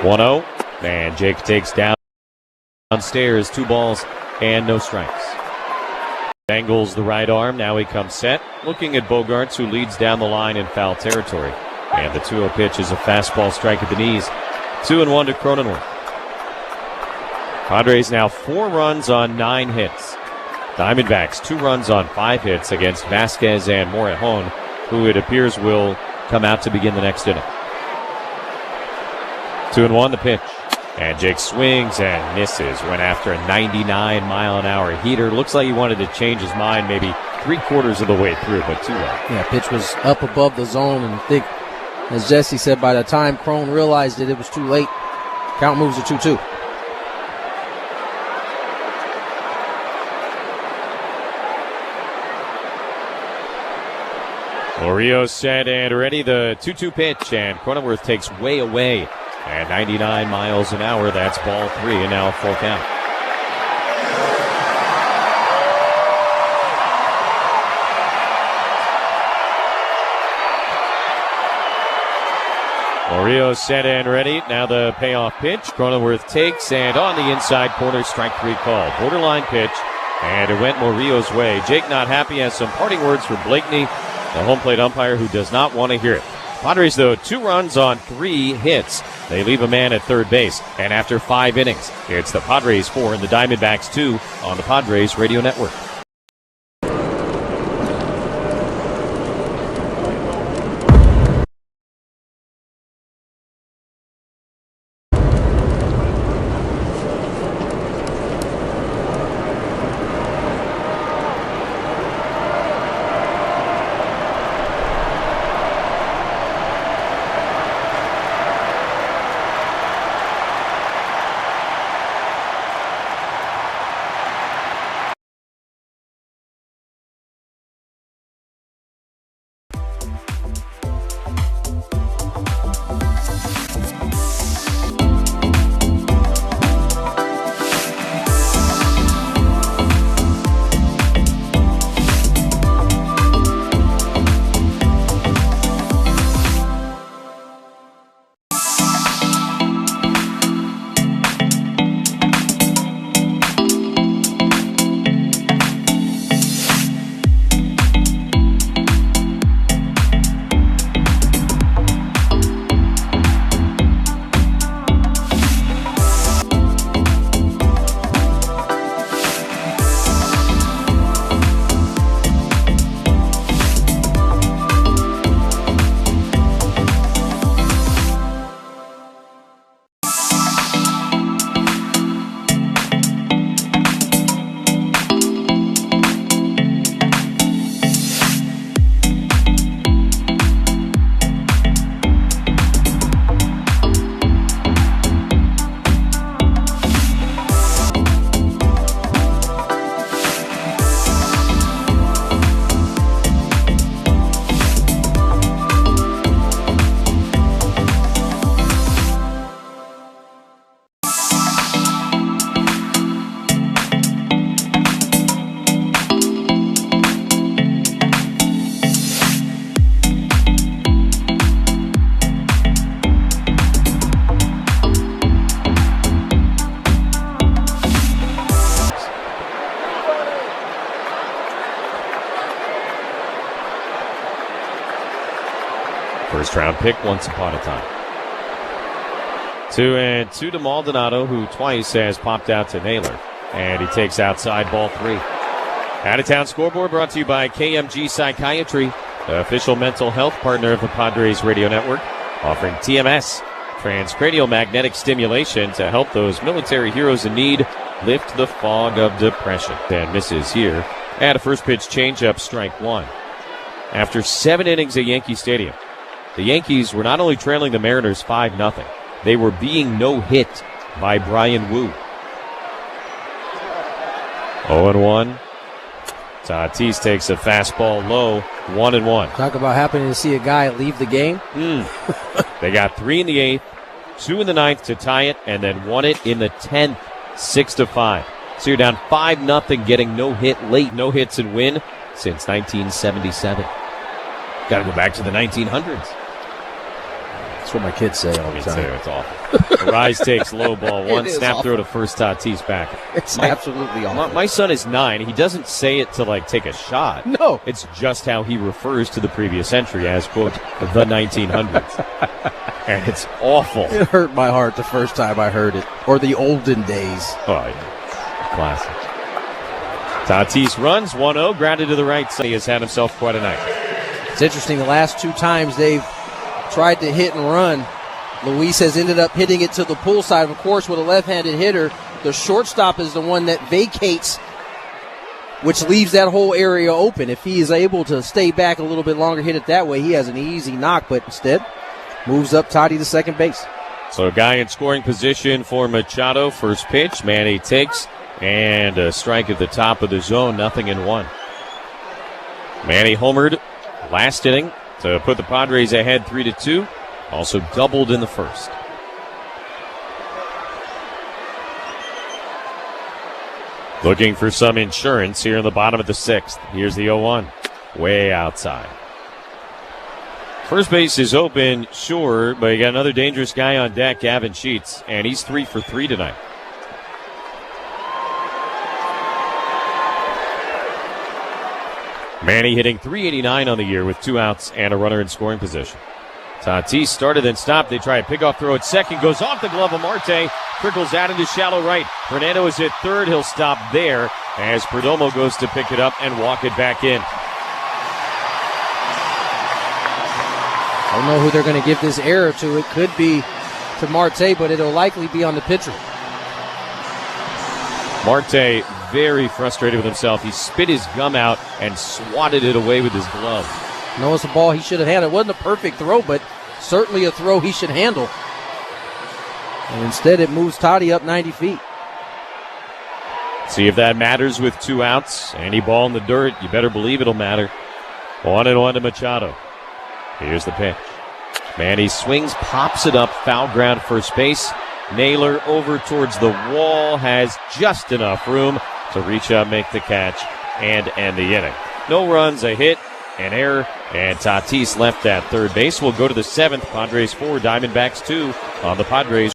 One-0, and Jake takes downstairs, 2 balls and no strikes. Angles the right arm, now he comes set, looking at Bogarts, who leads down the line in foul territory. And the 2-0 pitch is a fastball strike at the knees. 2-1 to Cronenworth. Padres now 4 runs on 9 hits. Diamondbacks 2 runs on 5 hits against Vasquez and Morejon, who it appears will come out to begin the next inning. 2-1 the pitch. And Jake swings and misses. Went after a 99-mile-an-hour heater. Looks like he wanted to change his mind maybe 3/4 of the way through, but too late. Yeah, pitch was up above the zone, and I think, as Jesse said, by the time Crone realized it was too late, count moves to 2-2. Murillo set and ready. The 2-2 pitch, and Cronenworth takes way away at 99 miles an hour. That's ball 3, and now a full count. Murillo set and ready. Now the payoff pitch. Cronenworth takes, and on the inside corner, strike 3 called. Borderline pitch, and it went Murillo's way. Jake not happy, has some parting words for Blakeney, the home plate umpire, who does not want to hear it. Padres, though, 2 runs on 3 hits. They leave a man at third base. And after 5 innings, it's the Padres 4 and the Diamondbacks 2 on the Padres Radio Network. First round pick once upon a time. 2-2 to Maldonado, who twice has popped out to Naylor. And he takes outside, ball 3. Out-of-town scoreboard brought to you by KMG Psychiatry, the official mental health partner of the Padres Radio Network, offering TMS, transcranial magnetic stimulation, to help those military heroes in need lift the fog of depression. And misses here. And a first pitch changeup, strike 1. After 7 innings at Yankee Stadium, the Yankees were not only trailing the Mariners 5-0, they were being no-hit by Brian Wu. 0-1. Tatis takes a fastball low, 1-1. Talk about happening to see a guy leave the game. They got 3 in the 8th, 2 in the 9th to tie it, and then won it in the 10th, 6-5. So you're down 5-0, getting no hit late, no hits and win since 1977. Got to go back to the 1900s. That's what my kids say all the time. It's awful. Rise takes low ball 1, snap awful. throw to first, Tatis back. It's absolutely awful. My son is 9. He doesn't say it to like take a shot. No. It's just how he refers to the previous century as, quote, the 1900s. And it's awful. It hurt my heart the first time I heard it. Or the olden days. Oh, yeah. Classic. Tatis runs 1-0, grounded to the right side. He has had himself quite a night. It's interesting. The last 2 times they've tried to hit and run, Luis has ended up hitting it to the pull side. Of course, with a left-handed hitter, the shortstop is the one that vacates, which leaves that whole area open. If he is able to stay back a little bit longer, hit it that way, he has an easy knock, but instead moves up Toddy to second base. So a guy in scoring position for Machado. First pitch, Manny takes, and a strike at the top of the zone, 0-1. Manny homered last inning to put the Padres ahead 3-2. Also doubled in the first. Looking for some insurance here in the bottom of the 6th. Here's the 0-1. Way outside. First base is open, sure, but you got another dangerous guy on deck, Gavin Sheets, and he's 3 for 3 tonight. Manny hitting .389 on the year with 2 outs and a runner in scoring position. Tatis started and stopped. They try a pickoff throw at second. Goes off the glove of Marte. Trickles out into shallow right. Fernando is at third. He'll stop there as Perdomo goes to pick it up and walk it back in. I don't know who they're going to give this error to. It could be to Marte, but it'll likely be on the pitcher. Marte very frustrated with himself. He spit his gum out and swatted it away with his glove. No, it's a ball he should have handled. It wasn't a perfect throw, but certainly a throw he should handle. And instead it moves Toddy up 90 feet. See if that matters with 2 outs. Any ball in the dirt, you better believe it'll matter. 1-1 to Machado. Here's the pitch. Manny swings, pops it up, foul ground first base. Naylor over towards the wall, has just enough room to reach up, make the catch, and end the inning. No runs, a hit, an error, and Tatis left at third base. We'll go to the 7th. Padres 4, Diamondbacks 2 on the Padres.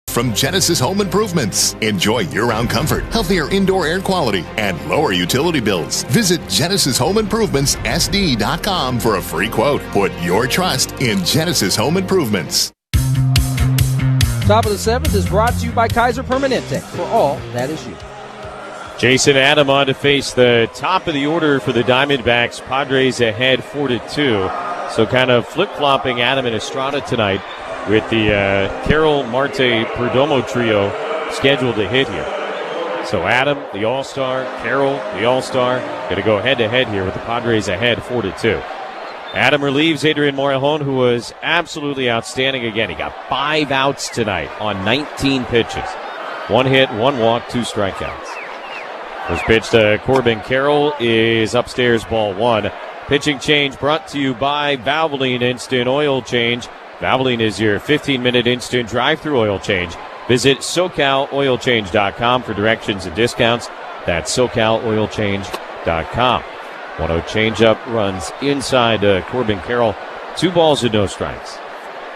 From Genesis Home Improvements. Enjoy year-round comfort, healthier indoor air quality, and lower utility bills. Visit GenesisHomeImprovementsSD.com for a free quote. Put your trust in Genesis Home Improvements. Top of the 7th is brought to you by Kaiser Permanente. For all that is you. Jason Adam on to face the top of the order for the Diamondbacks. Padres ahead 4-2. So kind of flip-flopping Adam and Estrada tonight, with the Carroll, Marte, Perdomo trio scheduled to hit here. So Adam, the All-Star, Carroll, the All-Star, going to go head-to-head here with the Padres ahead 4-2. Adam relieves Adrian Morejon, who was absolutely outstanding again. He got 5 outs tonight on 19 pitches. 1 hit, 1 walk, 2 strikeouts. First pitch to Corbin Carroll is upstairs, ball 1. Pitching change brought to you by Valvoline Instant Oil Change. Valvoline is your 15-minute instant drive-through oil change. Visit SoCalOilChange.com for directions and discounts. That's SoCalOilChange.com. 1-0 changeup runs inside Corbin Carroll. 2 balls and no strikes.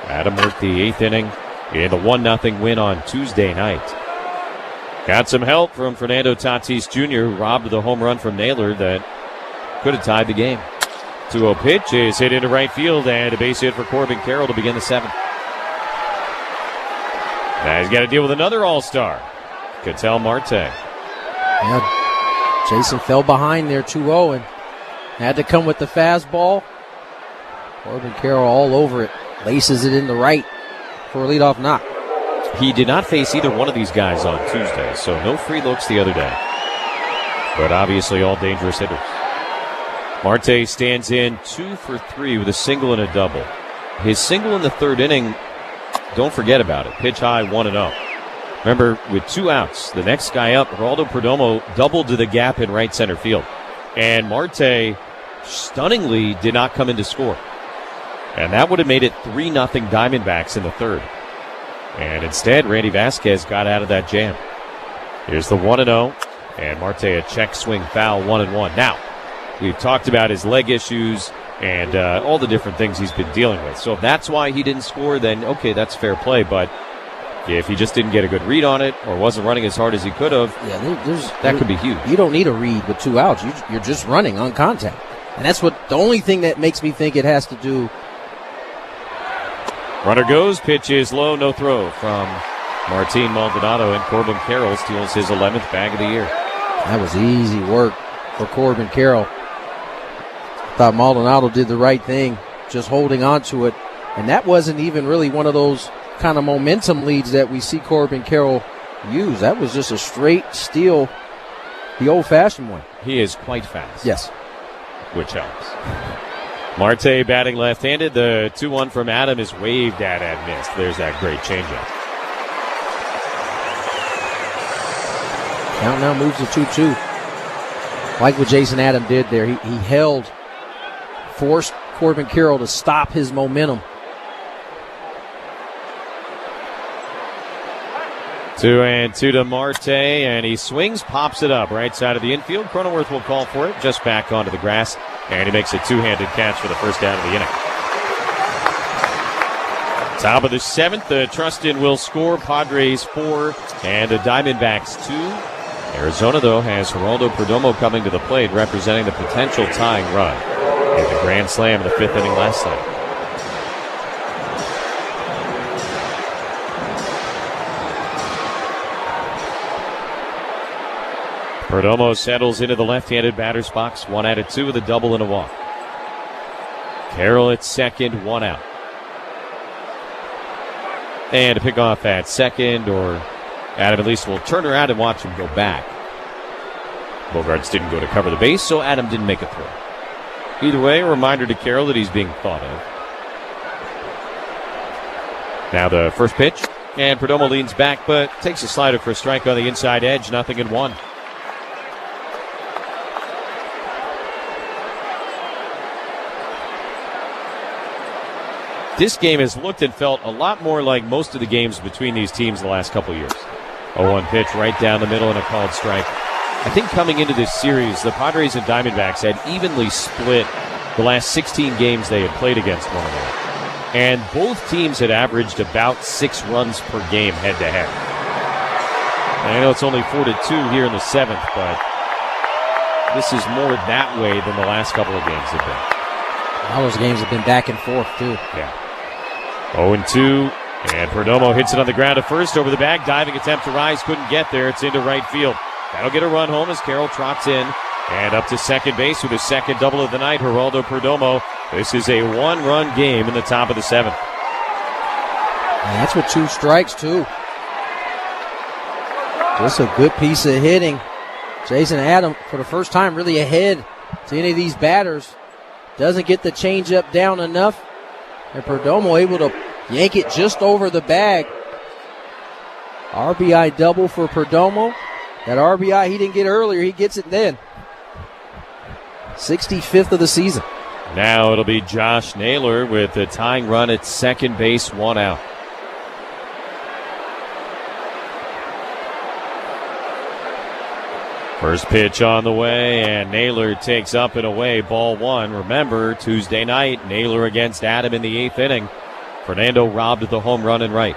Adam worked the 8th inning in the 1-0 win on Tuesday night. Got some help from Fernando Tatis Jr., who robbed the home run from Naylor that could have tied the game. 2-0 pitch is hit into right field, and a base hit for Corbin Carroll to begin the 7th. Now he's got to deal with another All-Star, Ketel Marte. Yeah, Jason fell behind there 2-0 and had to come with the fastball. Corbin Carroll all over it. Laces it in the right for a leadoff knock. He did not face either one of these guys on Tuesday, so no free looks the other day. But obviously all dangerous hitters. Marte stands in 2 for 3 with a single and a double. His single in the 3rd inning, don't forget about it. Pitch high, 1-0. Remember, with 2 outs, the next guy up, Geraldo Perdomo, doubled to the gap in right center field. And Marte stunningly did not come in to score. And that would have made it 3-0 Diamondbacks in the 3rd. And instead, Randy Vasquez got out of that jam. Here's the 1-0. And Marte a check swing foul, 1-1. Now, we've talked about his leg issues and all the different things he's been dealing with. So if that's why he didn't score, then okay, that's fair play. But if he just didn't get a good read on it or wasn't running as hard as he could have, that could be huge. You don't need a read with 2 outs. You're just running on contact. And that's the only thing that makes me think it has to do. Runner goes, pitch is low, no throw from Martin Maldonado, and Corbin Carroll steals his 11th bag of the year. That was easy work for Corbin Carroll. Thought Maldonado did the right thing, just holding on to it. And that wasn't even really one of those kind of momentum leads that we see Corbin Carroll use. That was just a straight steal, the old-fashioned one. He is quite fast. Yes. Which helps. Marte batting left-handed. The 2-1 from Adam is waved at and missed. There's that great changeup. Count now moves to 2-2. Like what Jason Adam did there. He held, forced Corbin Carroll to stop his momentum. 2-2 to Marte, and he swings, pops it up right side of the infield. Cronenworth will call for it, just back onto the grass, and he makes a 2-handed catch for the first down of the inning. Top of the 7th, the Trustin will score. Padres 4 and the Diamondbacks 2. Arizona, though, has Geraldo Perdomo coming to the plate, representing the potential tying run. Hit the grand slam in the 5th inning last night. Perdomo settles into the left-handed batter's box. 1 out of 2 with a double and a walk. Carroll at second, 1 out. And to pick off at second, or Adam at least will turn around and watch him go back. Bogarts didn't go to cover the base, so Adam didn't make a throw. Either way, a reminder to Carroll that he's being thought of. Now the first pitch, and Perdomo leans back, but takes a slider for a strike on the inside edge. 0-1. This game has looked and felt a lot more like most of the games between these teams the last couple years. 0-1 pitch right down the middle and a called strike. I think coming into this series, the Padres and Diamondbacks had evenly split the last 16 games they had played against one another. And both teams had averaged about 6 runs per game head-to-head. I know it's only 4-2 here in the 7th, but this is more that way than the last couple of games have been. All those games have been back and forth, too. Yeah. 0-2, and Perdomo hits it on the ground to first over the bag. Diving attempt to rise, couldn't get there. It's into right field. That'll get a run home as Carroll trots in. And up to second base with his second double of the night, Geraldo Perdomo. This is a 1-run game in the top of the 7th. And that's with 2 strikes, too. Just a good piece of hitting. Jason Adam, for the first time, really ahead to any of these batters. Doesn't get the changeup down enough. And Perdomo able to yank it just over the bag. RBI double for Perdomo. That RBI he didn't get earlier, he gets it then. 65th of the season. Now it'll be Josh Naylor with the tying run at second base, 1 out. First pitch on the way, and Naylor takes up and away, ball 1. Remember, Tuesday night, Naylor against Adam in the 8th inning. Fernando robbed the home run and right.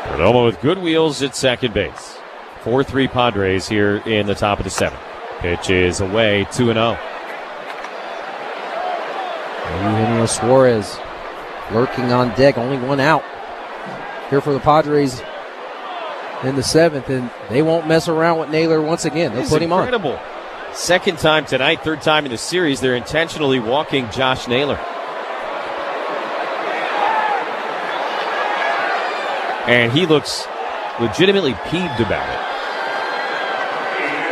Perdomo with good wheels at second base. 4-3 Padres here in the top of the 7th. Pitch is away, 2-0. Eugenio Suarez lurking on deck, only 1 out here for the Padres in the 7th, and they won't mess around with Naylor once again. They'll put him on. Incredible. Second time tonight, third time in the series, they're intentionally walking Josh Naylor. And he looks legitimately peeved about it.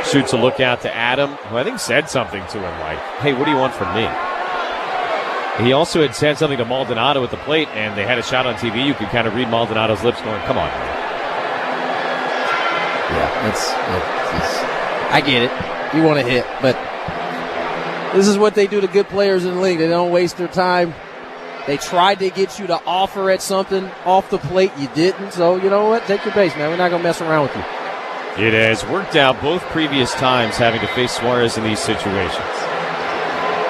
Shoots a look out to Adam, who I think said something to him like, hey, what do you want from me? He also had said something to Maldonado at the plate, and they had a shot on TV. You could kind of read Maldonado's lips going, come on. Yeah, it's I get it. You want to hit, but this is what they do to good players in the league. They don't waste their time. They tried to get you to offer at something off the plate. You didn't, so you know what? Take your base, man. We're not going to mess around with you. It has worked out both previous times having to face Suarez in these situations.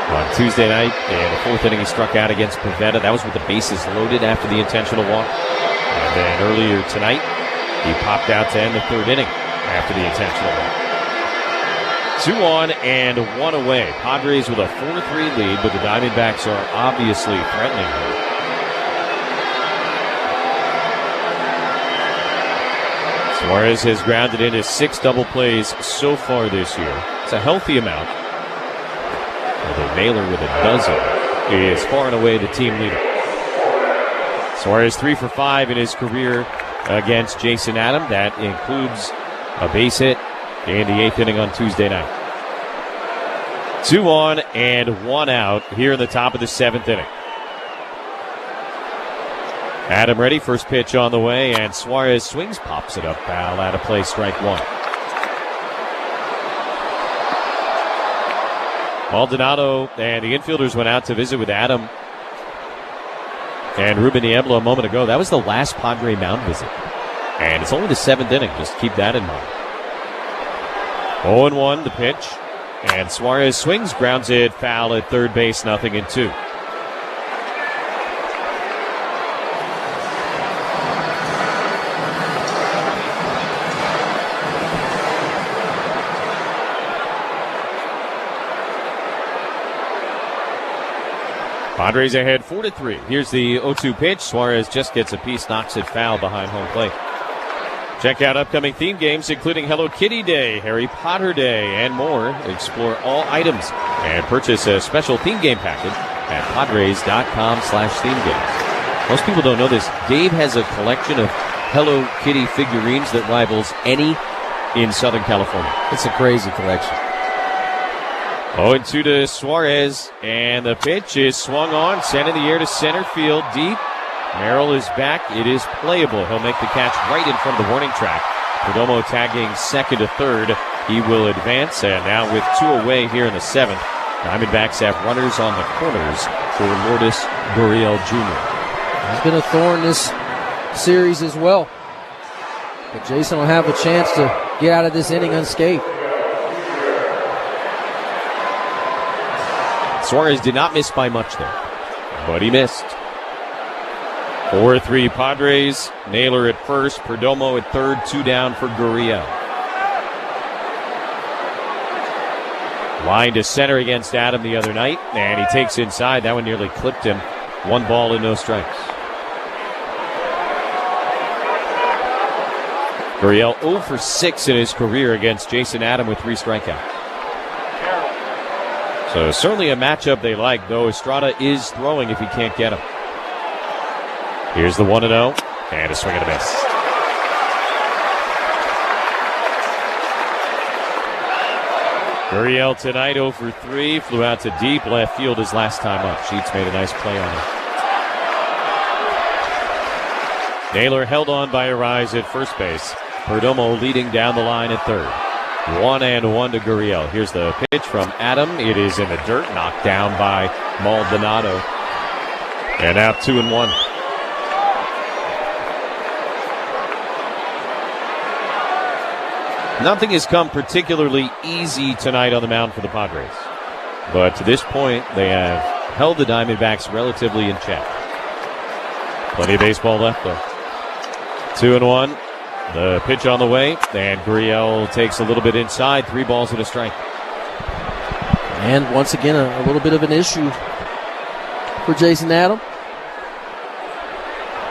On Tuesday night, in the 4th inning, he struck out against Pavetta. That was with the bases loaded after the intentional walk. And then earlier tonight, he popped out to end the 3rd inning after the intentional walk. 2 on and 1 away. Padres with a 4-3 lead, but the Diamondbacks are obviously threatening here. Suarez has grounded into 6 double plays so far this year. It's a healthy amount. Although Naylor with a dozen is far and away the team leader. Suarez 3 for 5 in his career against Jason Adam. That includes a base hit in the 8th inning on Tuesday night. 2 on and 1 out here in the top of the 7th inning. Adam ready, first pitch on the way, and Suarez swings, pops it up, foul out of play, strike 1. Maldonado and the infielders went out to visit with Adam and Ruben Niebla a moment ago. That was the last Padre mound visit. And it's only the 7th inning. Just keep that in mind. 0-1 the pitch. And Suarez swings, grounds it, foul at third base, 0-2. Padres ahead 4-3. Here's the 0-2 pitch. Suarez just gets a piece, knocks it foul behind home plate. Check out upcoming theme games, including Hello Kitty Day, Harry Potter Day, and more. Explore all items and purchase a special theme game package at Padres.com/theme games. Most people don't know this. Dave has a collection of Hello Kitty figurines that rivals any in Southern California. It's a crazy collection. 0-2 to Suarez, and the pitch is swung on, sent in the air to center field, deep. Merrill is back. It is playable. He'll make the catch right in front of the warning track. Perdomo tagging second to third. He will advance, and now with 2 away here in the 7th, Diamondbacks have runners on the corners for Lourdes Gurriel Jr. He's been a thorn this series as well. But Jason will have a chance to get out of this inning unscathed. Suarez did not miss by much there, but he missed. 4-3 Padres. Naylor at first, Perdomo at third, 2 down for Gurriel. Line to center against Adam the other night, and he takes inside. That one nearly clipped him. 1 ball and no strikes. Gurriel 0 for 6 in his career against Jason Adam with 3 strikeouts. So certainly a matchup they like, though Estrada is throwing if he can't get him. Here's the 1-0, and a swing and a miss. Gurriel tonight 0 for 3, flew out to deep left field his last time up. Sheets made a nice play on it. Naylor held on by a rise at first base. Perdomo leading down the line at third. 1-1 to Gurriel. Here's the pitch from Adam. It is in the dirt, knocked down by Maldonado. And now 2-1. Nothing has come particularly easy tonight on the mound for the Padres. But to this point, they have held the Diamondbacks relatively in check. Plenty of baseball left, though. 2-1. The pitch on the way, and Gurriel takes a little bit inside. 3 balls and a strike. And once again, a little bit of an issue for Jason Adam.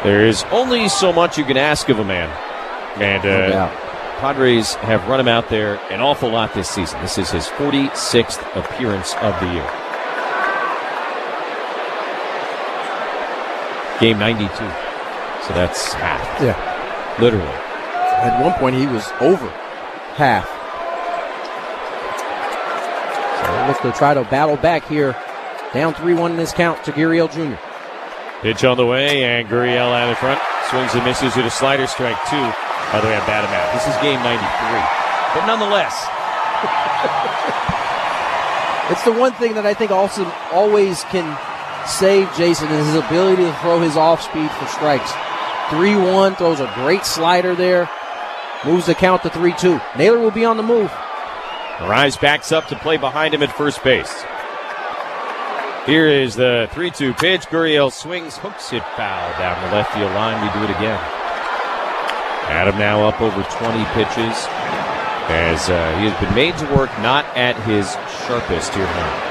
There is only so much you can ask of a man. And No doubt. Padres have run him out there an awful lot this season. This is his 46th appearance of the year. Game 92. So that's half. Yeah. Literally. At one point, he was over half. So we'll look to try to battle back here. Down 3-1 in this count to Gurriel Jr. Pitch on the way, and Gurriel out in front. Swings and misses with a slider, strike 2. By the way, I bat him out. This is game 93. But nonetheless. It's the one thing that I think also always can save Jason is his ability to throw his off-speed for strikes. 3-1, throws a great slider there. Moves the count to 3-2. Naylor will be on the move. Rise backs up to play behind him at first base. Here is the 3-2 pitch. Gurriel swings, hooks it foul down the left field line. We do it again. Adam now up over 20 pitches as he has been made to work not at his sharpest here tonight.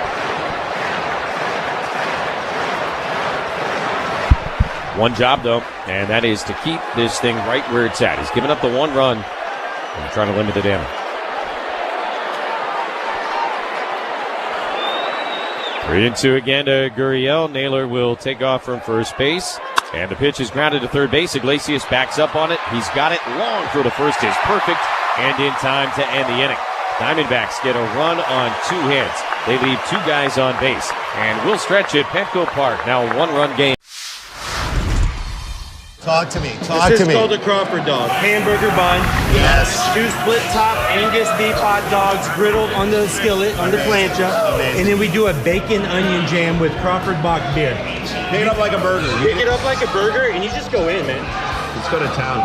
One job, though, and that is to keep this thing right where it's at. He's given up the 1 run and trying to limit the damage. 3-2 again to Gurriel. Naylor will take off from first base. And the pitch is grounded to third base. Iglesias backs up on it. He's got it. Long throw to first is perfect. And in time to end the inning. Diamondbacks get a run on 2 hits. They leave 2 guys on base. And we'll stretch it. Petco Park, now a 1-run game. Talk to me. This is called a Crawford dog. Hamburger bun. Yes. 2 split top Angus beef hot dogs griddled on the skillet, on the plancha. Amazing. And then we do a bacon onion jam with Crawford Bach beer. Pick it up like a burger. Pick it up like a burger and you just go in, man. Let's go to town.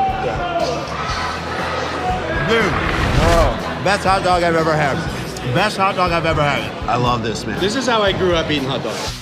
Dude. Oh, best hot dog I've ever had. Best hot dog I've ever had. I love this, man. This is how I grew up eating hot dogs.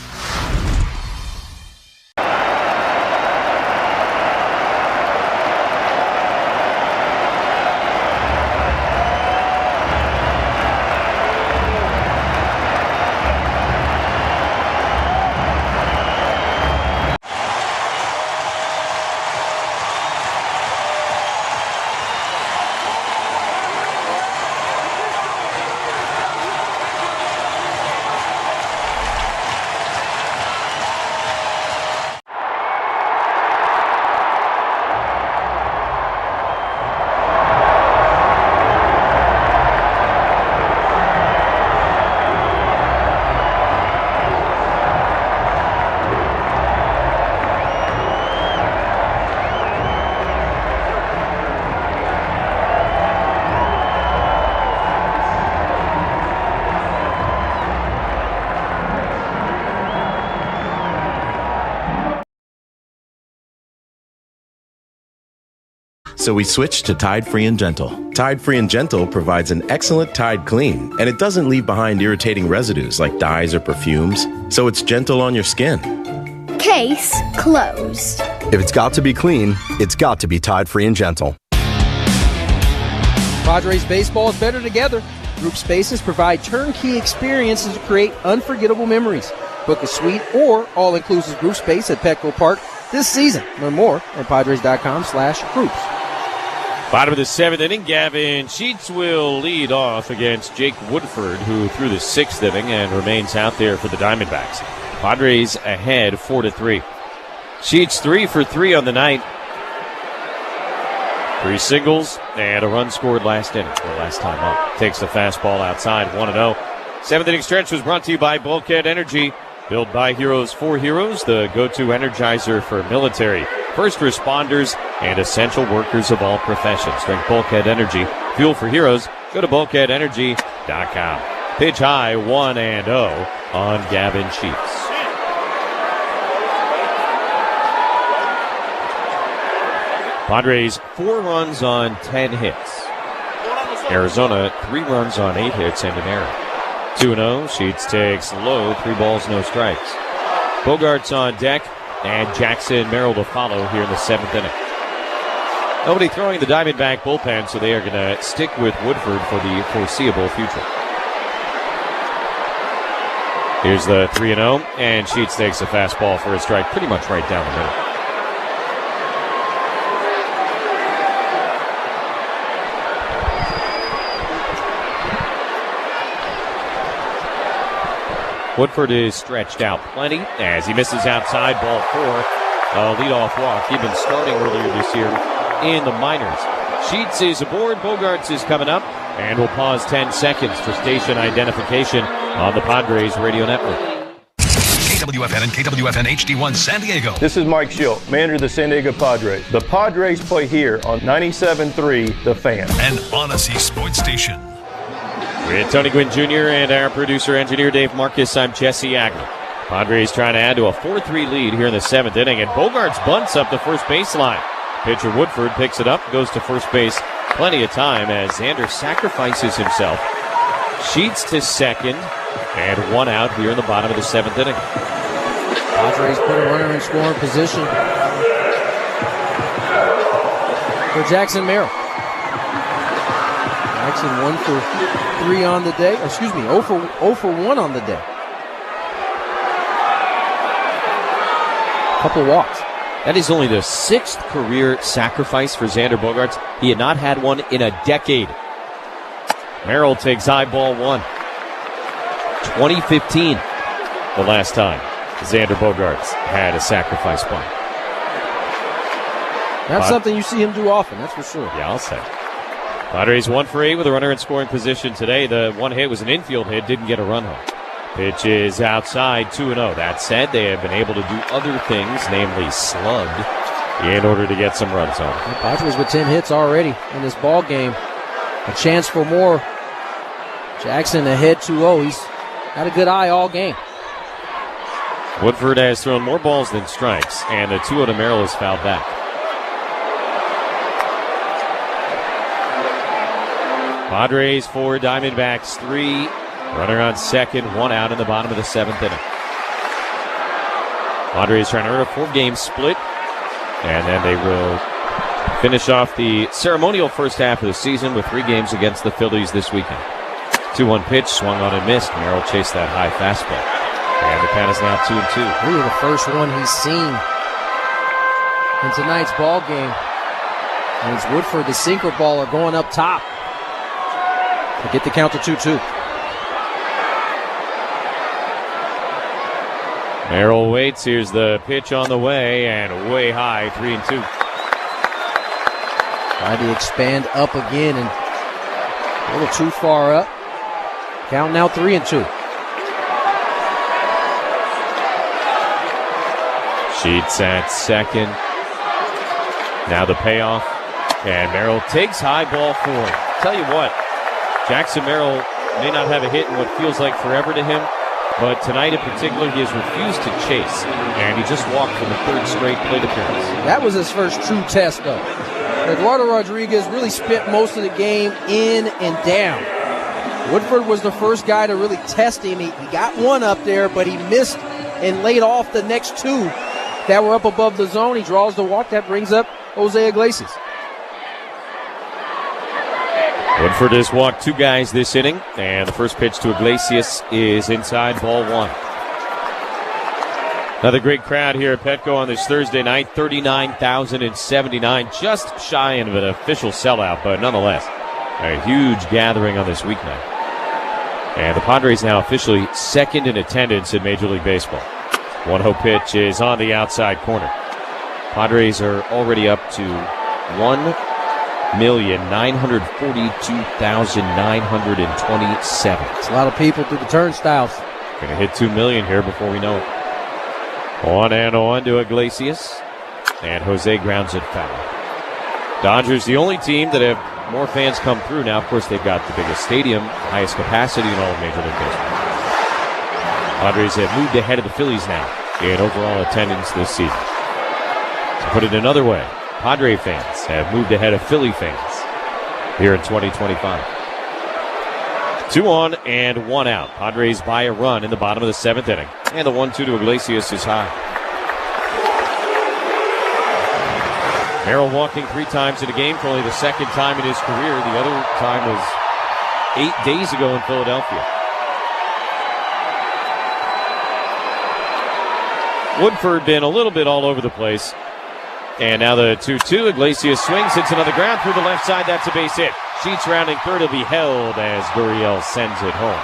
So we switched to Tide Free and Gentle. Tide Free and Gentle provides an excellent Tide clean, and it doesn't leave behind irritating residues like dyes or perfumes, so it's gentle on your skin. Case closed. If it's got to be clean, it's got to be Tide Free and Gentle. Padres baseball is better together. Group spaces provide turnkey experiences to create unforgettable memories. Book a suite or all-inclusive group space at Petco Park this season. Learn more at Padres.com/groups. Bottom of the 7th inning, Gavin Sheets will lead off against Jake Woodford, who threw the 6th inning and remains out there for the Diamondbacks. Padres ahead 4-3. Sheets 3 for 3 on the night. 3 singles and a run scored last inning, or last time up. Takes the fastball outside, 1-0. 7th inning stretch was brought to you by Bulkhead Energy. Built by heroes for heroes, the go-to energizer for military, first responders, and essential workers of all professions. Drink Bulkhead Energy, fuel for heroes. Go to bulkheadenergy.com. Pitch high, 1-0 on Gavin Sheets. Padres 4 runs on 10 hits. Arizona 3 runs on 8 hits and an error. 2-0. Sheets takes low. 3 balls, no strikes. Bogarts on deck, and Jackson Merrill to follow here in the 7th inning. Nobody throwing the Diamondback bullpen, so they are going to stick with Woodford for the foreseeable future. Here's the 3-0, and Sheets takes a fastball for a strike pretty much right down the middle. Woodford is stretched out plenty as he misses outside, ball 4. A leadoff walk. He'd been starting earlier this year in the minors. Sheets is aboard. Bogarts is coming up. And we'll pause 10 seconds for station identification on the Padres radio network. KWFN and KWFN HD1 San Diego. This is Mike Schilt, manager of the San Diego Padres. The Padres play here on 97.3 The Fan. An Odyssey Sports Station. With Tony Gwynn Jr. and our producer-engineer Dave Marcus, I'm Jesse Agnew. Padres trying to add to a 4-3 lead here in the 7th inning, and Bogarts bunts up the first baseline. Pitcher Woodford picks it up, goes to first base plenty of time as Xander sacrifices himself. Sheets to second, and 1 out here in the bottom of the 7th inning. Padres put a runner in scoring position for Jackson Merrill. Jackson 1 for 3 on the day. 0 for 1 on the day. Couple walks. That is only the 6th career sacrifice for Xander Bogarts. He had not had one in a decade. Merrill takes eyeball 1. 2015, the last time Xander Bogarts had a sacrifice bunt. That's something you see him do often, that's for sure. Yeah, I'll say. Padres 1 for 8 with a runner in scoring position today. The one hit was an infield hit, didn't get a run home. Pitch is outside, 2-0. That said, they have been able to do other things, namely slug, in order to get some runs home. The Padres with 10 hits already in this ball game. A chance for more. Jackson ahead 2-0. He's had a good eye all game. Woodford has thrown more balls than strikes, and the 2-0 to Merrill is fouled back. Padres 4, Diamondbacks 3. Runner on second, 1 out in the bottom of the 7th inning. Padres trying to earn a 4-game split, and then they will finish off the ceremonial first half of the season with 3 games against the Phillies this weekend. 2-1 pitch, swung on and missed. Merrill chased that high fastball. And the count is now 2-2. Really the first one he's seen in tonight's ball game. And it's Woodford, the sinker baller, going up top to get the count to 2-2. Merrill waits. Here's the pitch on the way, and way high, 3-2. Tried to expand up again, and a little too far up. Count now 3-2. Sheets at second. Now the payoff, and Merrill takes high, ball 4. Tell you what, Jackson Merrill may not have a hit in what feels like forever to him, but tonight in particular, he has refused to chase, and he just walked from the 3rd straight plate appearance. That was his first true test, though. Eduardo Rodriguez really spent most of the game in and down. Woodford was the first guy to really test him. He got one up there, but he missed and laid off the next 2 that were up above the zone. He draws the walk. That brings up Jose Iglesias. Woodford has walked 2 guys this inning, and the first pitch to Iglesias is inside, ball 1. Another great crowd here at Petco on this Thursday night. 39,079, just shy of an official sellout, but nonetheless, a huge gathering on this weeknight. And the Padres now officially second in attendance in Major League Baseball. 1-0 pitch is on the outside corner. Padres are already up to 1,942,927. It's a lot of people through the turnstiles. Going to hit 2 million here before we know it. 1-0 to Iglesias. And Jose grounds it foul. Dodgers, the only team that have more fans come through now. Of course, they've got the biggest stadium, highest capacity in all of Major League Baseball. Padres have moved ahead of the Phillies now in overall attendance this season. To put it another way, Padre fans have moved ahead of Philly fans here in 2025. 2 on and 1 out. Padres by a run in the bottom of the 7th inning. And the 1-2 to Iglesias is high. Merrill walking 3 times in a game for only the 2nd time in his career. The other time was 8 days ago in Philadelphia. Woodford been a little bit all over the place. And now the 2-2. Iglesias swings, hits another ground through the left side. That's a base hit. Sheets rounding third will be held as Gurriel sends it home.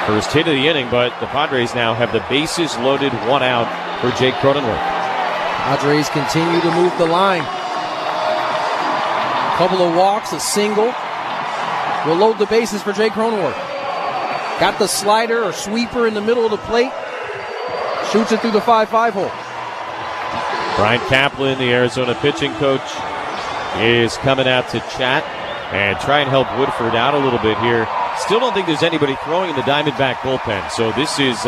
First hit of the inning, but the Padres now have the bases loaded, 1 out for Jake Cronenworth. Padres continue to move the line. A couple of walks, a single. Will load the bases for Jake Cronenworth. Got the slider or sweeper in the middle of the plate. Shoots it through the 5-5 hole. Brian Kaplan, the Arizona pitching coach, is coming out to chat and try and help Woodford out a little bit here. Still don't think there's anybody throwing in the Diamondback bullpen, so this is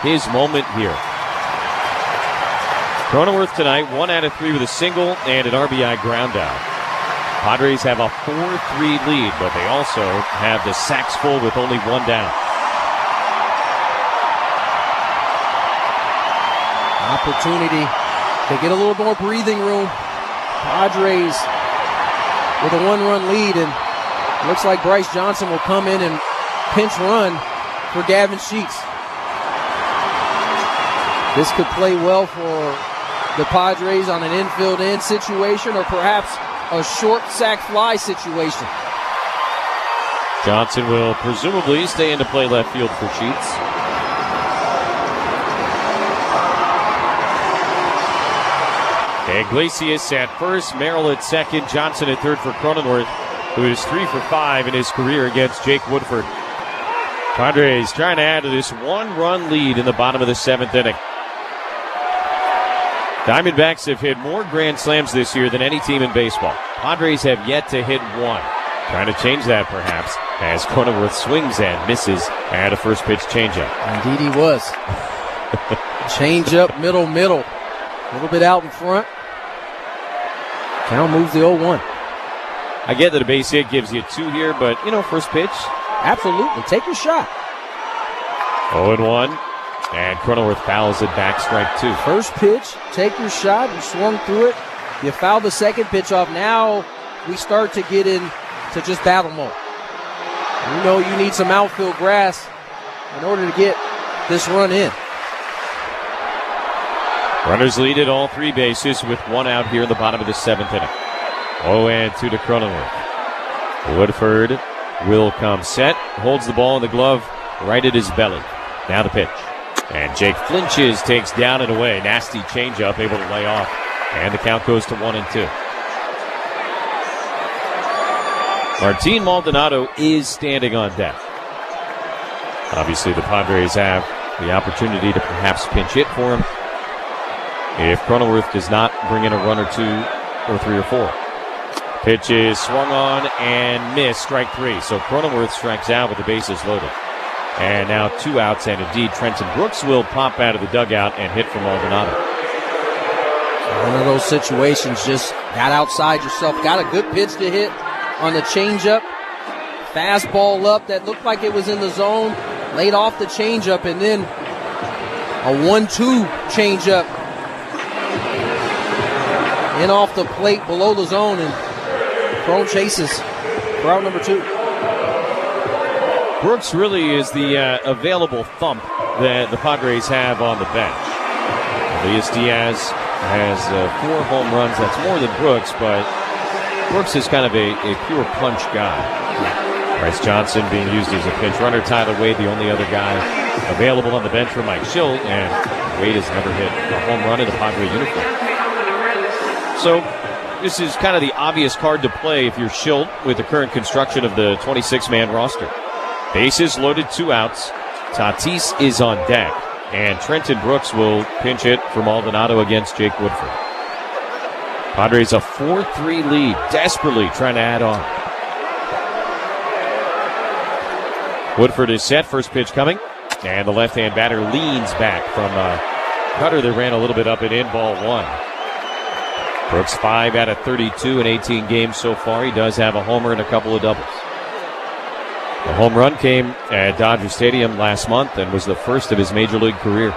his moment here. Cronenworth tonight, 1 out of 3 with a single and an RBI ground out. Padres have a 4-3 lead, but they also have the sacks full with only 1 down. Opportunity to get a little more breathing room. Padres with a 1-run lead, and looks like Bryce Johnson will come in and pinch run for Gavin Sheets. This could play well for the Padres on an infield end situation, or perhaps a short sac fly situation. Johnson will presumably stay in to play left field for Sheets. Iglesias at first, Merrill at second, Johnson at third for Cronenworth, who is 3 for 5 in his career against Jake Woodford. Padres trying to add to this 1-run lead in the bottom of the 7th inning. Diamondbacks have hit more grand slams this year than any team in baseball. Padres have yet to hit 1. Trying to change that perhaps as Cronenworth swings and misses at a first pitch changeup. Indeed he was. Changeup, middle. A little bit out in front. Count moves the 0-1. I get that a base hit gives you 2 here, but, first pitch. Absolutely. Take your shot. 0-1. And Cronenworth fouls it back, strike 2. First pitch, take your shot. You swung through it. You foul the second pitch off. Now we start to get into just battle mode. You need some outfield grass in order to get this run in. Runners lead at all 3 bases with 1 out here in the bottom of the 7th inning. 0-2 to Cronenworth. Woodford will come set, holds the ball in the glove right at his belly. Now the pitch. And Jake flinches, takes down and away. Nasty changeup, able to lay off. And the count goes to 1-2. Martin Maldonado is standing on deck. Obviously, the Padres have the opportunity to perhaps pinch hit for him if Cronenworth does not bring in a run or 2 or 3 or 4. Pitch is swung on and missed, strike 3. So Cronenworth strikes out with the bases loaded. And now 2 outs, and indeed Trenton Brooks will pop out of the dugout and hit for Maldonado. One of those situations, just got outside yourself, got a good pitch to hit on the changeup. Fastball up that looked like it was in the zone, laid off the changeup, and then a 1-2 changeup in off the plate below the zone, and Crone chases for out number 2. Brooks really is the available thump that the Padres have on the bench. Elias Diaz has 4 home runs. That's more than Brooks, but Brooks is kind of a pure punch guy. Bryce Johnson being used as a pinch runner. Tyler Wade, the only other guy available on the bench for Mike Schilt, and Wade has never hit a home run in a Padre uniform. So this is kind of the obvious card to play if you're Schilt with the current construction of the 26-man roster. Bases loaded, 2 outs. Tatis is on deck, and Trenton Brooks will pinch hit for Maldonado against Jake Woodford. Padres a 4-3 lead, desperately trying to add on. Woodford is set, first pitch coming, and the left-hand batter leans back from a cutter that ran a little bit up and in, ball 1. Brooks 5 out of 32 in 18 games so far. He does have a homer and a couple of doubles. The home run came at Dodger Stadium last month and was the first of his major league career.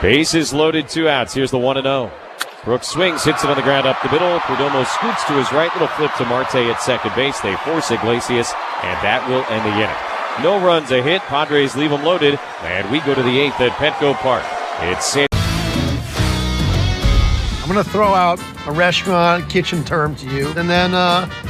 Bases loaded, 2 outs. Here's the 1-0. Brooks swings, hits it on the ground up the middle. Perdomo scoots to his right. Little flip to Marte at second base. They force Iglesias, and that will end the inning. No runs, a hit. Padres leave them loaded, and we go to the 8th at Petco Park. It's San. I'm going to throw out a restaurant kitchen term to you, and then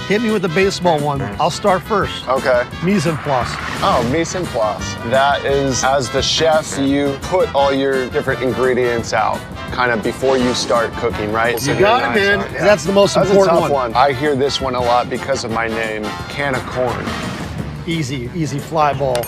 hit me with the baseball one. I'll start first. Okay. Mise en place. Oh, mise en place. That is, as the chef, you put all your different ingredients out, kind of before you start cooking, right? You got it, man. Yeah. That's the most important That's a tough one. I hear this one a lot because of my name, can of corn. Easy fly ball.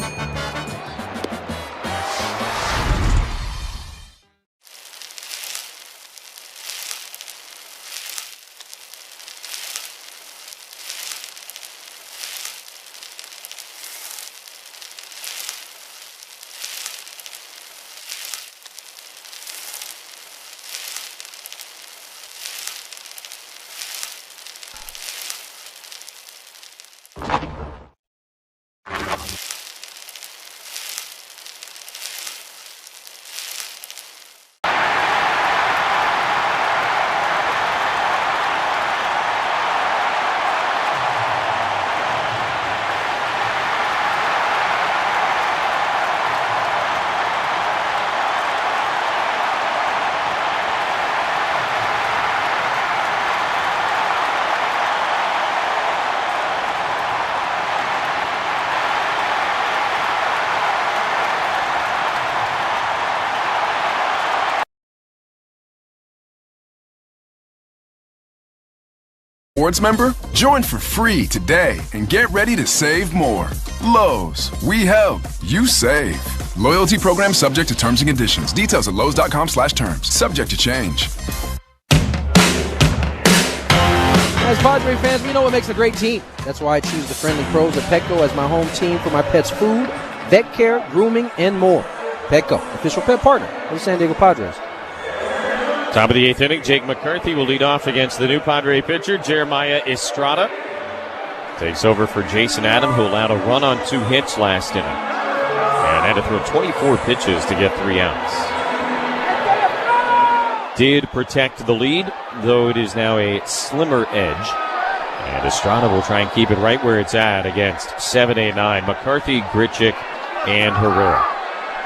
Rewards member? Join for free today and get ready to save more. Lowe's, we help, you save. Loyalty program subject to terms and conditions. Details at lowes.com/terms. Subject to change. As Padre fans, we know what makes a great team. That's why I choose the friendly pros at Petco as my home team for my pet's food, vet care, grooming, and more. Petco, official pet partner of the San Diego Padres. Top of the 8th inning, Jake McCarthy will lead off against the new Padre pitcher, Jeremiah Estrada. Takes over for Jason Adam, who allowed a run on 2 hits last inning. And had to throw 24 pitches to get 3 outs. Did protect the lead, though it is now a slimmer edge. And Estrada will try and keep it right where it's at against 7, 8, 9. McCarthy, Grichuk, and Herrera.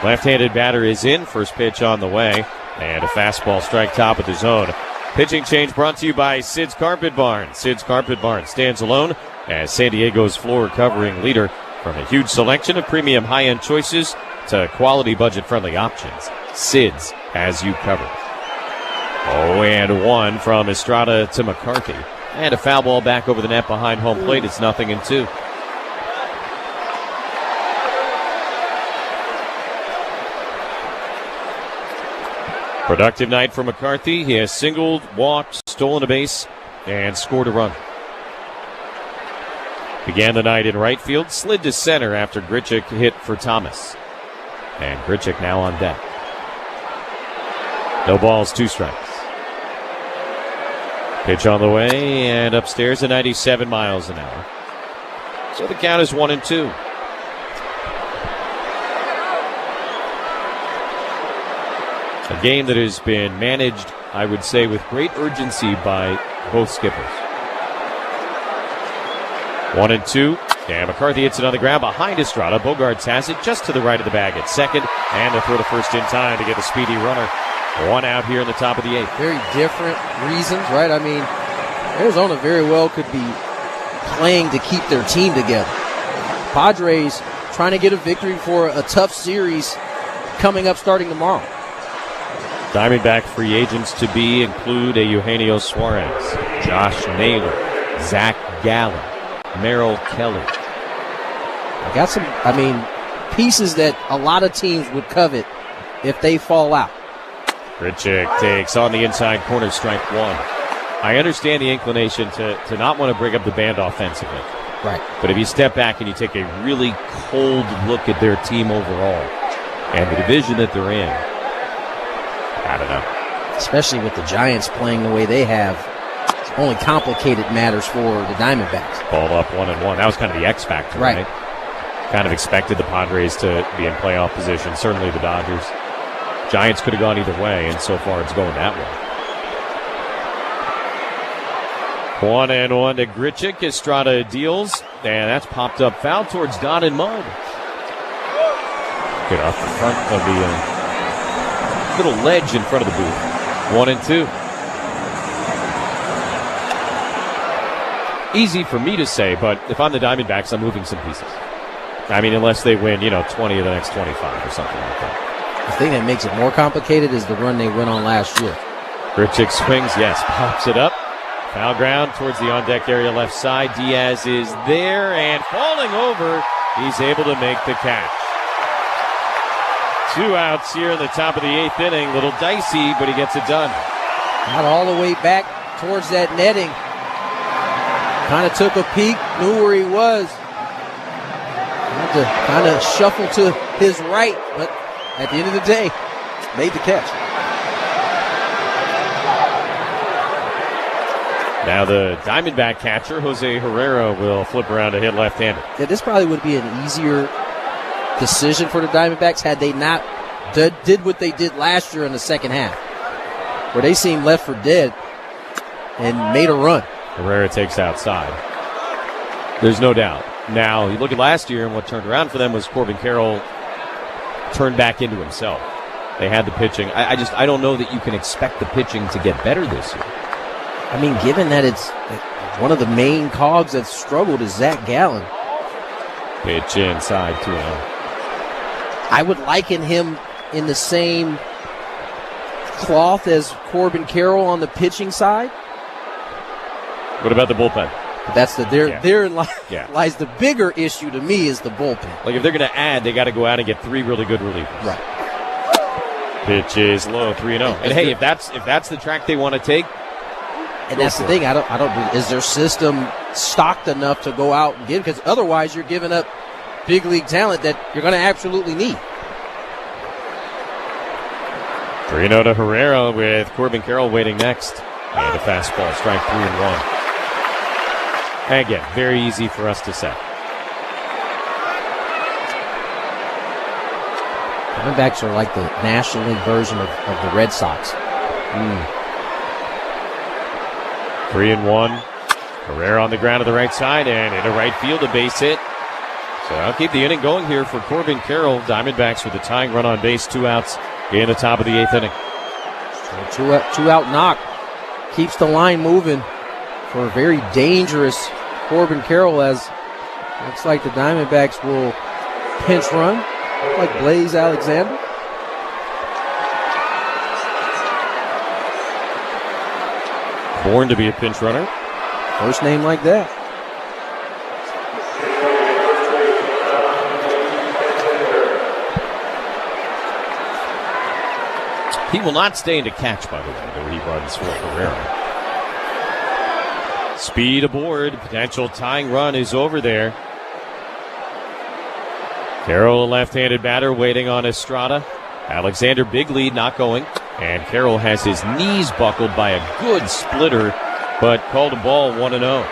Left-handed batter is in, first pitch on the way. And a fastball strike top of the zone. Pitching change brought to you by Sid's Carpet Barn. Sid's Carpet Barn stands alone as San Diego's floor covering leader. From a huge selection of premium high-end choices to quality budget-friendly options, Sid's has you covered. 0-1 from Estrada to McCarthy. And a foul ball back over the net behind home plate. It's 0-2. Productive night for McCarthy. He has singled, walked, stolen a base, and scored a run. Began the night in right field, slid to center after Grichuk hit for Thomas. And Grichuk now on deck. No balls, 2 strikes. Pitch on the way, and upstairs at 97 miles an hour. So the count is 1-2. A game that has been managed, I would say, with great urgency by both skippers. 1-2. And McCarthy hits it on the ground behind Estrada. Bogarts has it just to the right of the bag at second. And to throw to first in time to get a speedy runner. One out here in the top of the 8th. Very different reasons, right? I mean, Arizona very well could be playing to keep their team together. Padres trying to get a victory for a tough series coming up starting tomorrow. Diamondback free agents to be include a Eugenio Suarez, Josh Naylor, Zach Gallen, Merrill Kelly. I got some, pieces that a lot of teams would covet if they fall out. Grichuk takes on the inside corner, strike one. I understand the inclination to not want to break up the band offensively. Right. But if you step back and you take a really cold look at their team overall and the division that they're in, I don't know. Especially with the Giants playing the way they have, it's only complicated matters for the Diamondbacks. Ball up 1-1. That was kind of the X factor, right? Kind of expected the Padres to be in playoff position. Certainly the Dodgers. Giants could have gone either way, and so far it's going that way. 1-1 to Grichuk. Estrada deals, and that's popped up foul towards Don and Mud. Get off the front of the little ledge in front of the booth. 1-2. Easy for me to say, but if I'm the Diamondbacks, I'm moving some pieces. Unless they win, 20 of the next 25 or something like that. The thing that makes it more complicated is the run they went on last year. Grichuk swings, yes, pops it up. Foul ground towards the on-deck area left side. Diaz is there, and falling over, he's able to make the catch. 2 outs here in the top of the 8th inning. Little dicey, but he gets it done. Not all the way back towards that netting. Kind of took a peek, knew where he was. Had to kind of shuffle to his right, but at the end of the day, made the catch. Now the Diamondback catcher, Jose Herrera, will flip around to hit left-handed. Yeah, this probably would be an easier decision for the Diamondbacks had they not did what they did last year in the second half, where they seemed left for dead and made a run. Herrera takes outside. There's no doubt. Now, you look at last year, and what turned around for them was Corbin Carroll turned back into himself. They had the pitching. I don't know that you can expect the pitching to get better this year. Given that it's one of the main cogs that's struggled is Zach Gallen. Pitch inside 2-0. I would liken him in the same cloth as Corbin Carroll on the pitching side. What about the bullpen? That's therein lies the bigger issue to me is the bullpen. Like if they're going to add, they got to go out and get 3 really good relievers. Right. Pitch is low, 3-0. And hey, if that's the track they want to take, and that's the thing. I don't. Is their system stocked enough to go out and get? Because otherwise, you're giving up big league talent that you're going to absolutely need. 3-0 to Herrera with Corbin Carroll waiting next. And a fastball, strike 3-1. And again, very easy for us to say. Diamondbacks are like the National League version of the Red Sox. 3-1. Herrera on the ground to the right side and into right field, a base hit. So I'll keep the inning going here for Corbin Carroll. Diamondbacks with a tying run on base, 2 outs in the top of the 8th inning. So two out knock keeps the line moving for a very dangerous Corbin Carroll, as looks like the Diamondbacks will pinch run like Blaze Alexander. Born to be a pinch runner. First name like that. He will not stay into catch, by the way, though he runs for Herrera. Speed aboard. Potential tying run is over there. Carroll, a left-handed batter, waiting on Estrada. Alexander, big lead, not going. And Carroll has his knees buckled by a good splitter, but called a ball 1-0.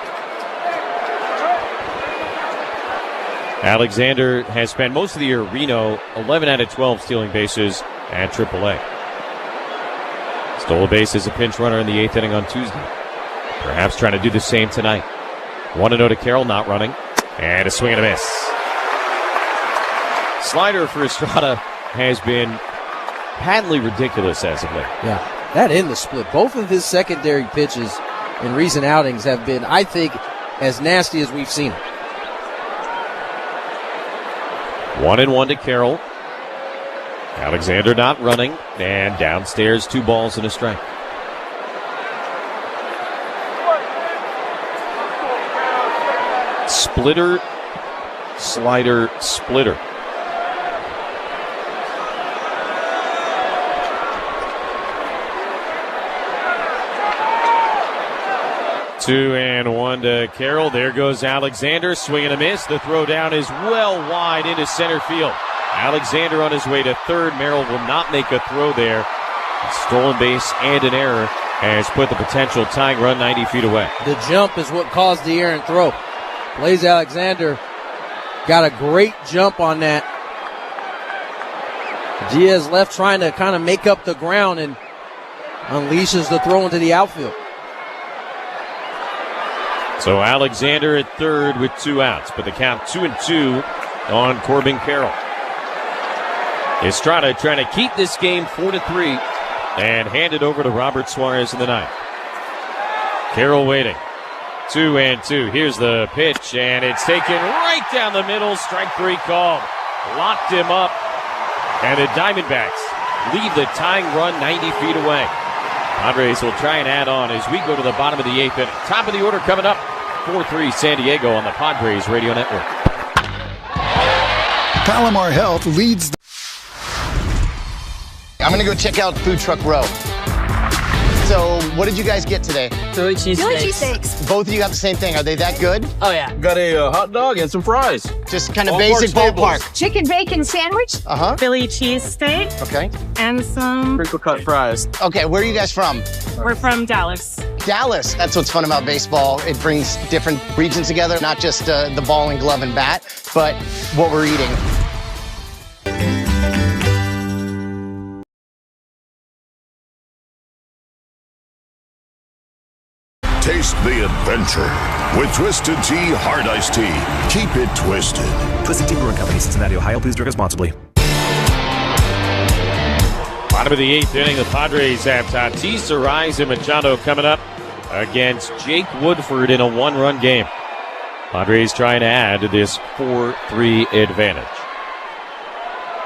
Alexander has spent most of the year at Reno, 11 out of 12 stealing bases at AAA. Stole a base as a pinch runner in the 8th inning on Tuesday. Perhaps trying to do the same tonight. 1-0 to Carroll, not running. And a swing and a miss. Slider for Estrada has been patently ridiculous as of late. Yeah, that in the split. Both of his secondary pitches in recent outings have been, I think, as nasty as we've seen them. 1-1 to Carroll. Alexander not running. And downstairs, 2 balls and a strike. Splitter, slider, splitter. Two and one to Carroll. There goes Alexander. Swing and a miss. The throw down is well wide into center field. Alexander on his way to third. Merrill will not make a throw there. A stolen base and an error has put the potential tying run 90 feet away. The jump is what caused the errant throw. Blaze Alexander got a great jump on that. Diaz left trying to kind of make up the ground and unleashes the throw into the outfield. So Alexander at third with 2 outs, but the count 2-2 on Corbin Carroll. Estrada trying to keep this game 4-3 and hand it over to Robert Suarez in the ninth. Carroll waiting. 2-2. Here's the pitch, and it's taken right down the middle. Strike 3 called. Locked him up, and the Diamondbacks lead the tying run 90 feet away. Padres will try and add on as we go to the bottom of the 8th inning. Top of the order coming up. 4-3 San Diego on the Padres Radio Network. Palomar Health leads. I'm going to go check out Food Truck Row. So, what did you guys get today? Philly cheesesteaks. Both of you got the same thing. Are they that good? Oh, yeah. Got a hot dog and some fries. Just kind of basic ballpark. Chicken bacon sandwich. Uh-huh. Philly cheesesteak. Okay. And some Crinkle cut fries. Okay, where are you guys from? We're from Dallas. Dallas. That's what's fun about baseball. It brings different regions together, not just the ball and glove and bat, but what we're eating. Taste the adventure with Twisted Tea Hard Iced Tea. Keep it twisted. Twisted Tea Brewing Company, Cincinnati, Ohio. Please drink responsibly. Bottom of the 8th inning, the Padres have Tatis, Arise, and Machado coming up against Jake Woodford in a 1-run game. Padres trying to add to this 4-3 advantage.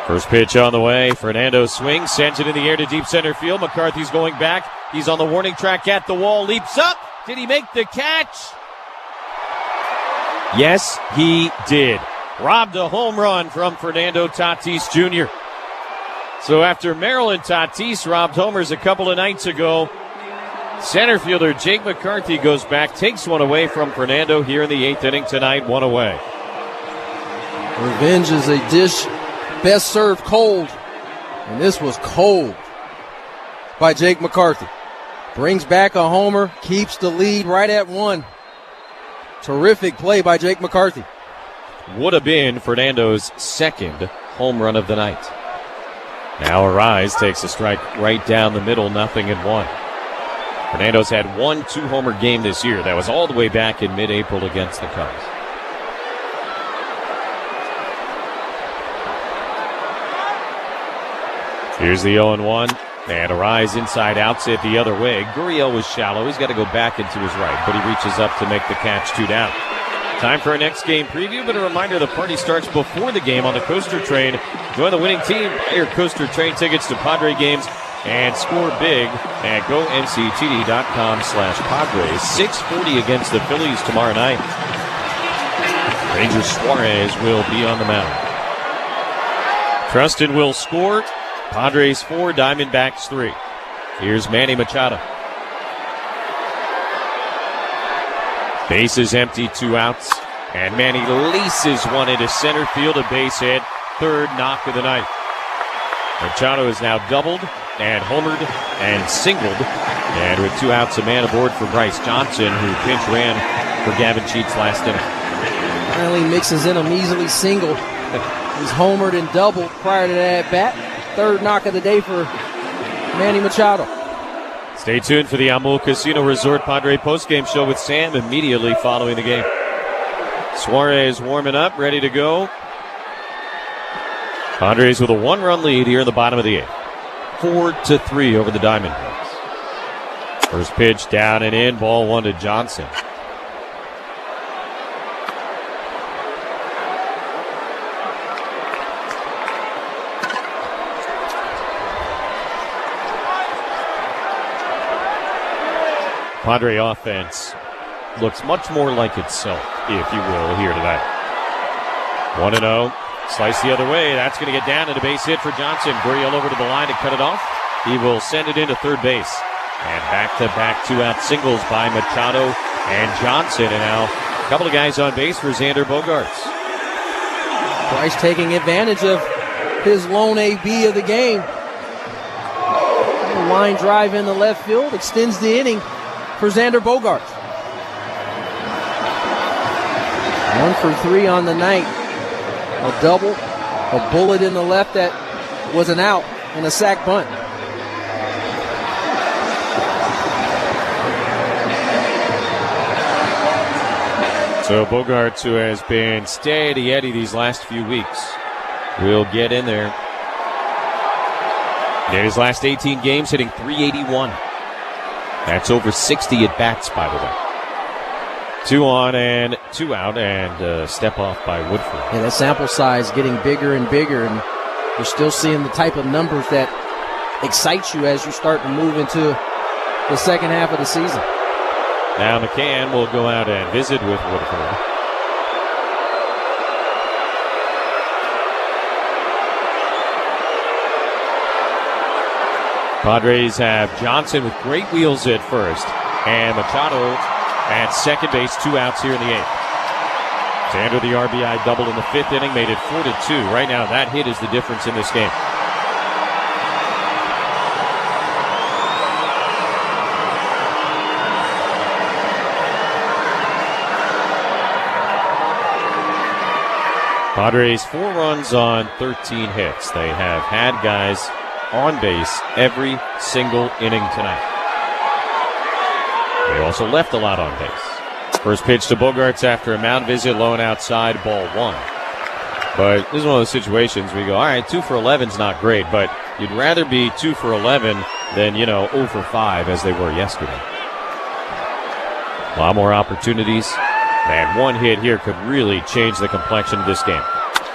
First pitch on the way. Fernando swings, sends it in the air to deep center field. McCarthy's going back. He's on the warning track at the wall, leaps up. Did he make the catch? Yes, he did. Robbed a home run from Fernando Tatis Jr. So after Merrill and Tatis robbed homers a couple of nights ago, center fielder Jake McCarthy goes back, takes one away from Fernando here in the 8th inning tonight, 1 away. Revenge is a dish best served cold, and this was cold by Jake McCarthy. Brings back a homer, keeps the lead right at 1. Terrific play by Jake McCarthy. Would have been Fernando's second home run of the night. Now Arise takes a strike right down the middle, 0-1. Fernando's had 1 2-homer game this year. That was all the way back in mid-April against the Cubs. Here's the 0-1. And Arise inside outs it the other way. Gurriel was shallow. He's got to go back into his right, but he reaches up to make the catch, 2 down. Time for our next game preview, but a reminder the party starts before the game on the Coaster Train. Join the winning team. Buy your Coaster Train tickets to Padre games and score big at gomctd.com/Padres. 6:40 against the Phillies tomorrow night. Ranger Suarez will be on the mound. Trustin will score. Padres 4, Diamondbacks 3. Here's Manny Machado. Bases empty, 2 outs. And Manny laces one into center field, a base hit. 3rd knock of the night. Machado is now doubled and homered and singled. And with 2 outs, a man aboard for Bryce Johnson, who pinch ran for Gavin Sheets last inning. Finally mixes in a measly single. He's homered and doubled prior to that bat. 3rd knock of the day for Manny Machado. Stay tuned for the Amul Casino Resort Padre postgame show with Sam immediately following the game. Suarez warming up, ready to go. Padres with a 1-run lead here in the bottom of the 8th. 4-3 over the Diamondbacks. First pitch down and in, ball 1 to Johnson. Padre offense looks much more like itself, if you will, here tonight. 1-0. Slice the other way. That's going to get down and a base hit for Johnson. Gurriel over to the line to cut it off. He will send it into third base. And back-to-back 2-out singles by Machado and Johnson. And now a couple of guys on base for Xander Bogaerts. Price taking advantage of his lone AB of the game. Line drive in the left field extends the inning for Xander Bogaerts. 1 for 3 on the night. A double, a bullet in the left that was an out, and a sac bunt. So Bogaerts, who has been steady Eddie these last few weeks, will get in there. In his last 18 games, hitting .381. That's over 60 at bats, by the way. 2 on and 2 out, and step off by Woodford. Yeah, that sample size getting bigger and bigger, and you're still seeing the type of numbers that excite you as you start to move into the second half of the season. Now McCann will go out and visit with Woodford. Padres have Johnson with great wheels at first, and Machado at second base, 2 outs here in the 8th. Xander, the RBI double in the 5th inning, made it 4-2. Right now, that hit is the difference in this game. Padres 4 runs on 13 hits. They have had guys on base every single inning tonight. They also left a lot on base. First pitch to Bogaerts after a mound visit, low and outside, ball 1. But this is one of those situations where you go, all right, 2 for 11 is not great, but you'd rather be 2 for 11 than, 0 for 5 as they were yesterday. A lot more opportunities, and one hit here could really change the complexion of this game.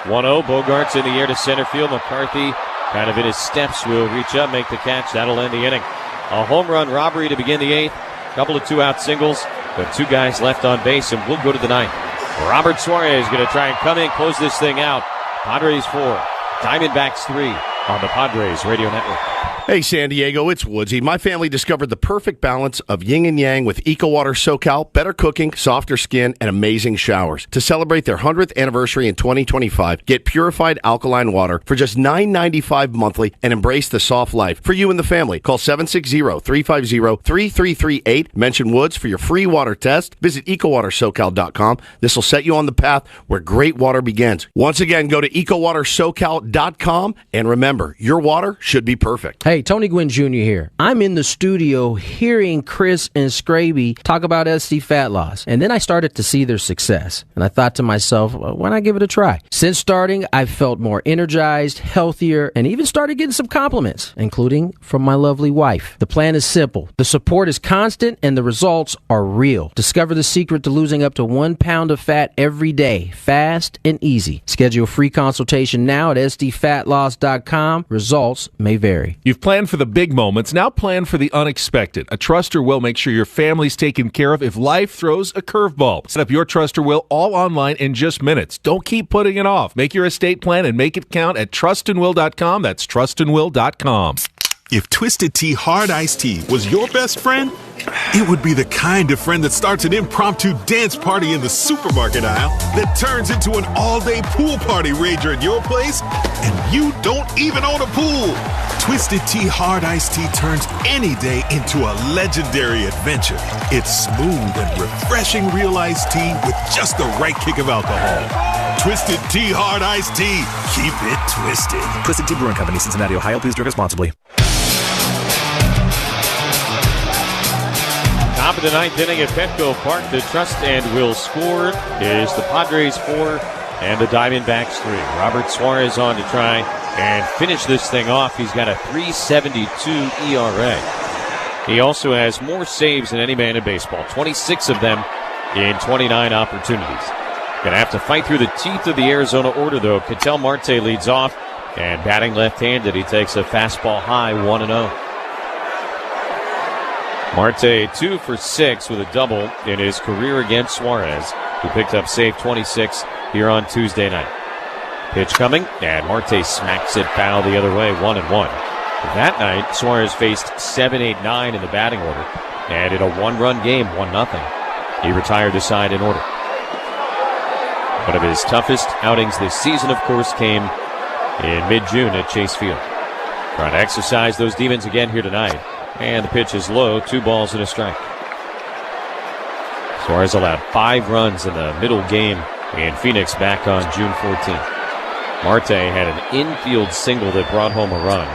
1-0, Bogaerts in the air to center field. McCarthy kind of in his steps will reach up, make the catch. That'll end the inning. A home run robbery to begin the 8th. Couple of 2-out singles, but 2 guys left on base, and we'll go to the 9th. Robert Suarez is going to try and come in, close this thing out. Padres 4, Diamondbacks 3 on the Padres Radio Network. Hey, San Diego, it's Woodsy. My family discovered the perfect balance of yin and yang with EcoWater SoCal, better cooking, softer skin, and amazing showers. To celebrate their 100th anniversary in 2025, get purified alkaline water for just $9.95 monthly and embrace the soft life for you and the family. Call 760-350-3338. Mention Woods for your free water test. Visit EcoWaterSoCal.com. This will set you on the path where great water begins. Once again, go to EcoWaterSoCal.com, and remember, your water should be perfect. Hey, Tony Gwynn Jr. here. I'm in the studio hearing Chris and Scraby talk about SD fat loss, and then I started to see their success. And I thought to myself, well, why not give it a try? Since starting, I've felt more energized, healthier, and even started getting some compliments, including from my lovely wife. The plan is simple. The support is constant, and the results are real. Discover the secret to losing up to 1 pound of fat every day, fast and easy. Schedule a free consultation now at sdfatloss.com. Results may vary. You've planned for the big moments. Now plan for the unexpected. A Truster will make sure your family's taken care of if life throws a curveball. Set up your Truster will all online in just minutes. Don't keep putting it off. Make your estate plan and make it count at trustandwill.com. That's trustandwill.com. If Twisted Tea Hard Iced Tea was your best friend, it would be the kind of friend that starts an impromptu dance party in the supermarket aisle that turns into an all-day pool party rager at your place, and you don't even own a pool. Twisted Tea Hard Iced Tea turns any day into a legendary adventure. It's smooth and refreshing real iced tea with just the right kick of alcohol. Twisted Tea Hard Iced Tea. Keep it twisted. Twisted Tea Brewing Company, Cincinnati, Ohio. Please drink responsibly. Top Top of the ninth inning at Petco Park. The Trust and Will score is the Padres 4 and the Diamondbacks 3. Robert Suarez on to try and finish this thing off. He's got a 3.72 ERA. He also has more saves than any man in baseball, 26 of them in 29 opportunities. Gonna have to fight through the teeth of the Arizona order, though. Ketel Marte leads off, and batting left-handed, he takes a fastball high, 1-0. Marte 2 for 6 with a double in his career against Suarez, who picked up save 26 here on Tuesday night. Pitch coming, and Marte smacks it foul the other way, 1-1. That night, Suarez faced 7-8-9 in the batting order, and in a one-run game, 1-0. He retired the side in order. One of his toughest outings this season, of course, came in mid-June at Chase Field. Trying to exercise those demons again here tonight. And the pitch is low, 2 balls and a strike. Suarez allowed 5 runs in the middle game in Phoenix back on June 14th. Marte had an infield single that brought home a run.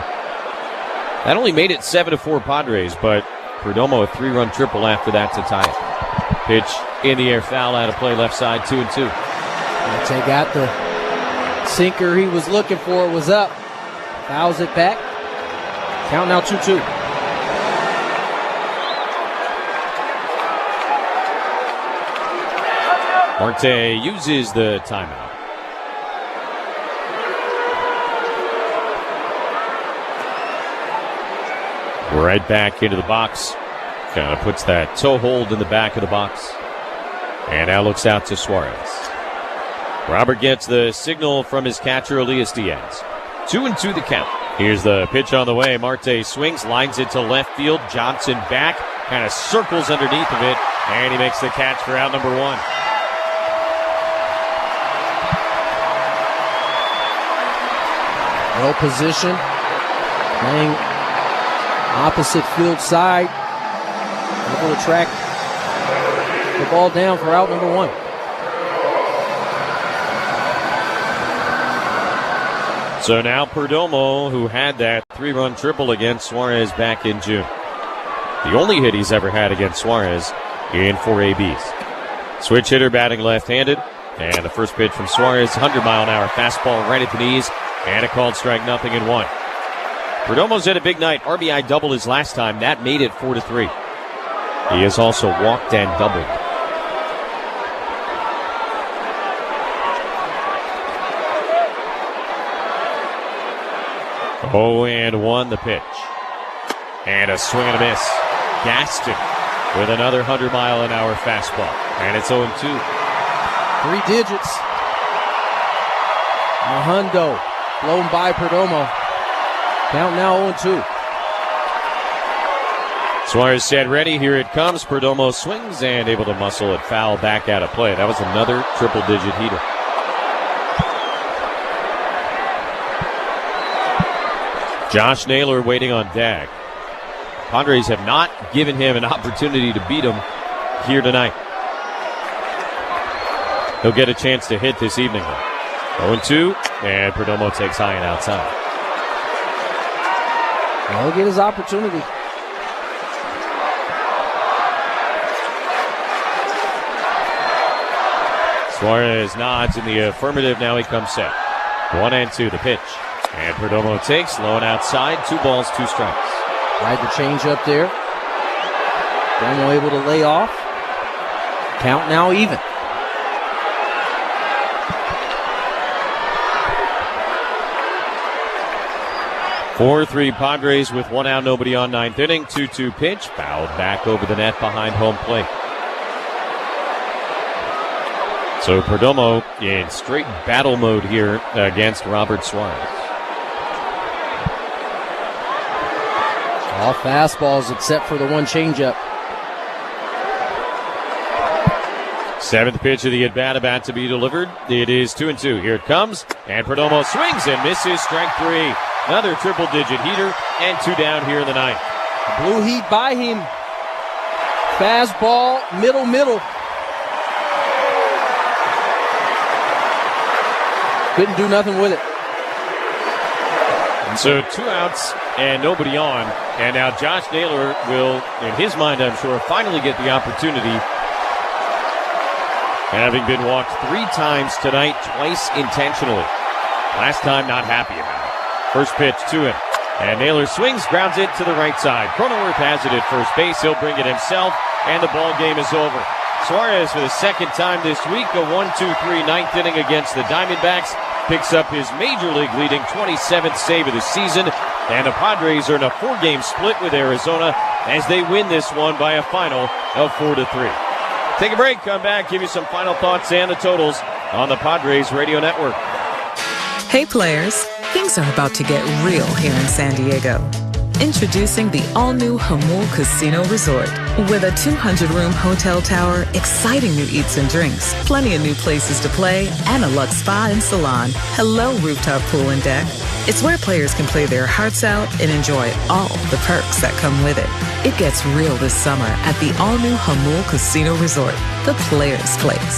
That only made it 7-4 Padres, but Perdomo a 3-run triple after that to tie it. Pitch in the air, foul out of play, left side, 2-2. Marte got the sinker he was looking for. It was up. Fouls it back. Count now 2-2. Marte uses the timeout. Right back into the box. Kind of puts that toe hold in the back of the box. And now looks out to Suarez. Robert gets the signal from his catcher, Elias Diaz. 2-2 the count. Here's the pitch on the way. Marte swings, lines it to left field. Johnson back, kind of circles underneath of it, and he makes the catch for out number 1. Well positioned, playing opposite field side. Able to track the ball down for out number 1. So now Perdomo, who had that 3-run triple against Suarez back in June. The only hit he's ever had against Suarez in 4 ABs. Switch hitter batting left-handed. And the first pitch from Suarez, 100-mile-an-hour fastball right at the knees. And a called strike, 0-1. Perdomo's had a big night. RBI double his last time. That made it 4-3. He has also walked and doubled. Oh, and 1 the pitch. And a swing and a miss. Gaston with another 100-mile-an-hour fastball. And it's 0-2. 3 digits. A hundo blown by Perdomo. Count now 0-2. Suarez said ready. Here it comes. Perdomo swings and able to muscle it foul back out of play. That was another triple-digit heater. Josh Naylor waiting on Dag. Padres have not given him an opportunity to beat him here tonight. He'll get a chance to hit this evening, though. 0-2, and Perdomo takes high and outside. He'll get his opportunity. Suarez nods in the affirmative. Now he comes set. 1-2, the pitch. And Perdomo takes, low and outside, 2 balls, 2 strikes. Tried to change up there. Perdomo able to lay off. Count now even. Four 3 Padres with 1 out, nobody on, 9th inning. 2-2 pitch, fouled back over the net behind home plate. So Perdomo in straight battle mode here against Robert Suarez. All fastballs except for the 1 changeup. 7th pitch of the at-bat about to be delivered. It is 2-2. Here it comes. And Perdomo swings and misses. Strike 3. Another triple-digit heater. And 2 down here in the 9th. Blue heat by him. Fastball, middle. Couldn't do nothing with it. So 2 outs and nobody on. And now Josh Naylor will, in his mind, I'm sure, finally get the opportunity. Having been walked 3 times tonight, twice intentionally. Last time, not happy about it. First pitch to him. And Naylor swings, grounds it to the right side. Cronenworth has it at first base. He'll bring it himself, and the ball game is over. Suarez, for the second time this week, a 1-2-3 ninth inning against the Diamondbacks, picks up his major league leading 27th save of the season. And the Padres are in a 4-game split with Arizona as they win this one by a final of 4-3. Take a break, come back, give you some final thoughts and the totals on the Padres Radio Network. Hey players, things are about to get real here in San Diego. Introducing the all-new Jamul Casino Resort. With a 200-room hotel tower, exciting new eats and drinks, plenty of new places to play, and a luxe spa and salon. Hello, rooftop pool and deck. It's where players can play their hearts out and enjoy all the perks that come with it. It gets real this summer at the all-new Jamul Casino Resort, the players' place.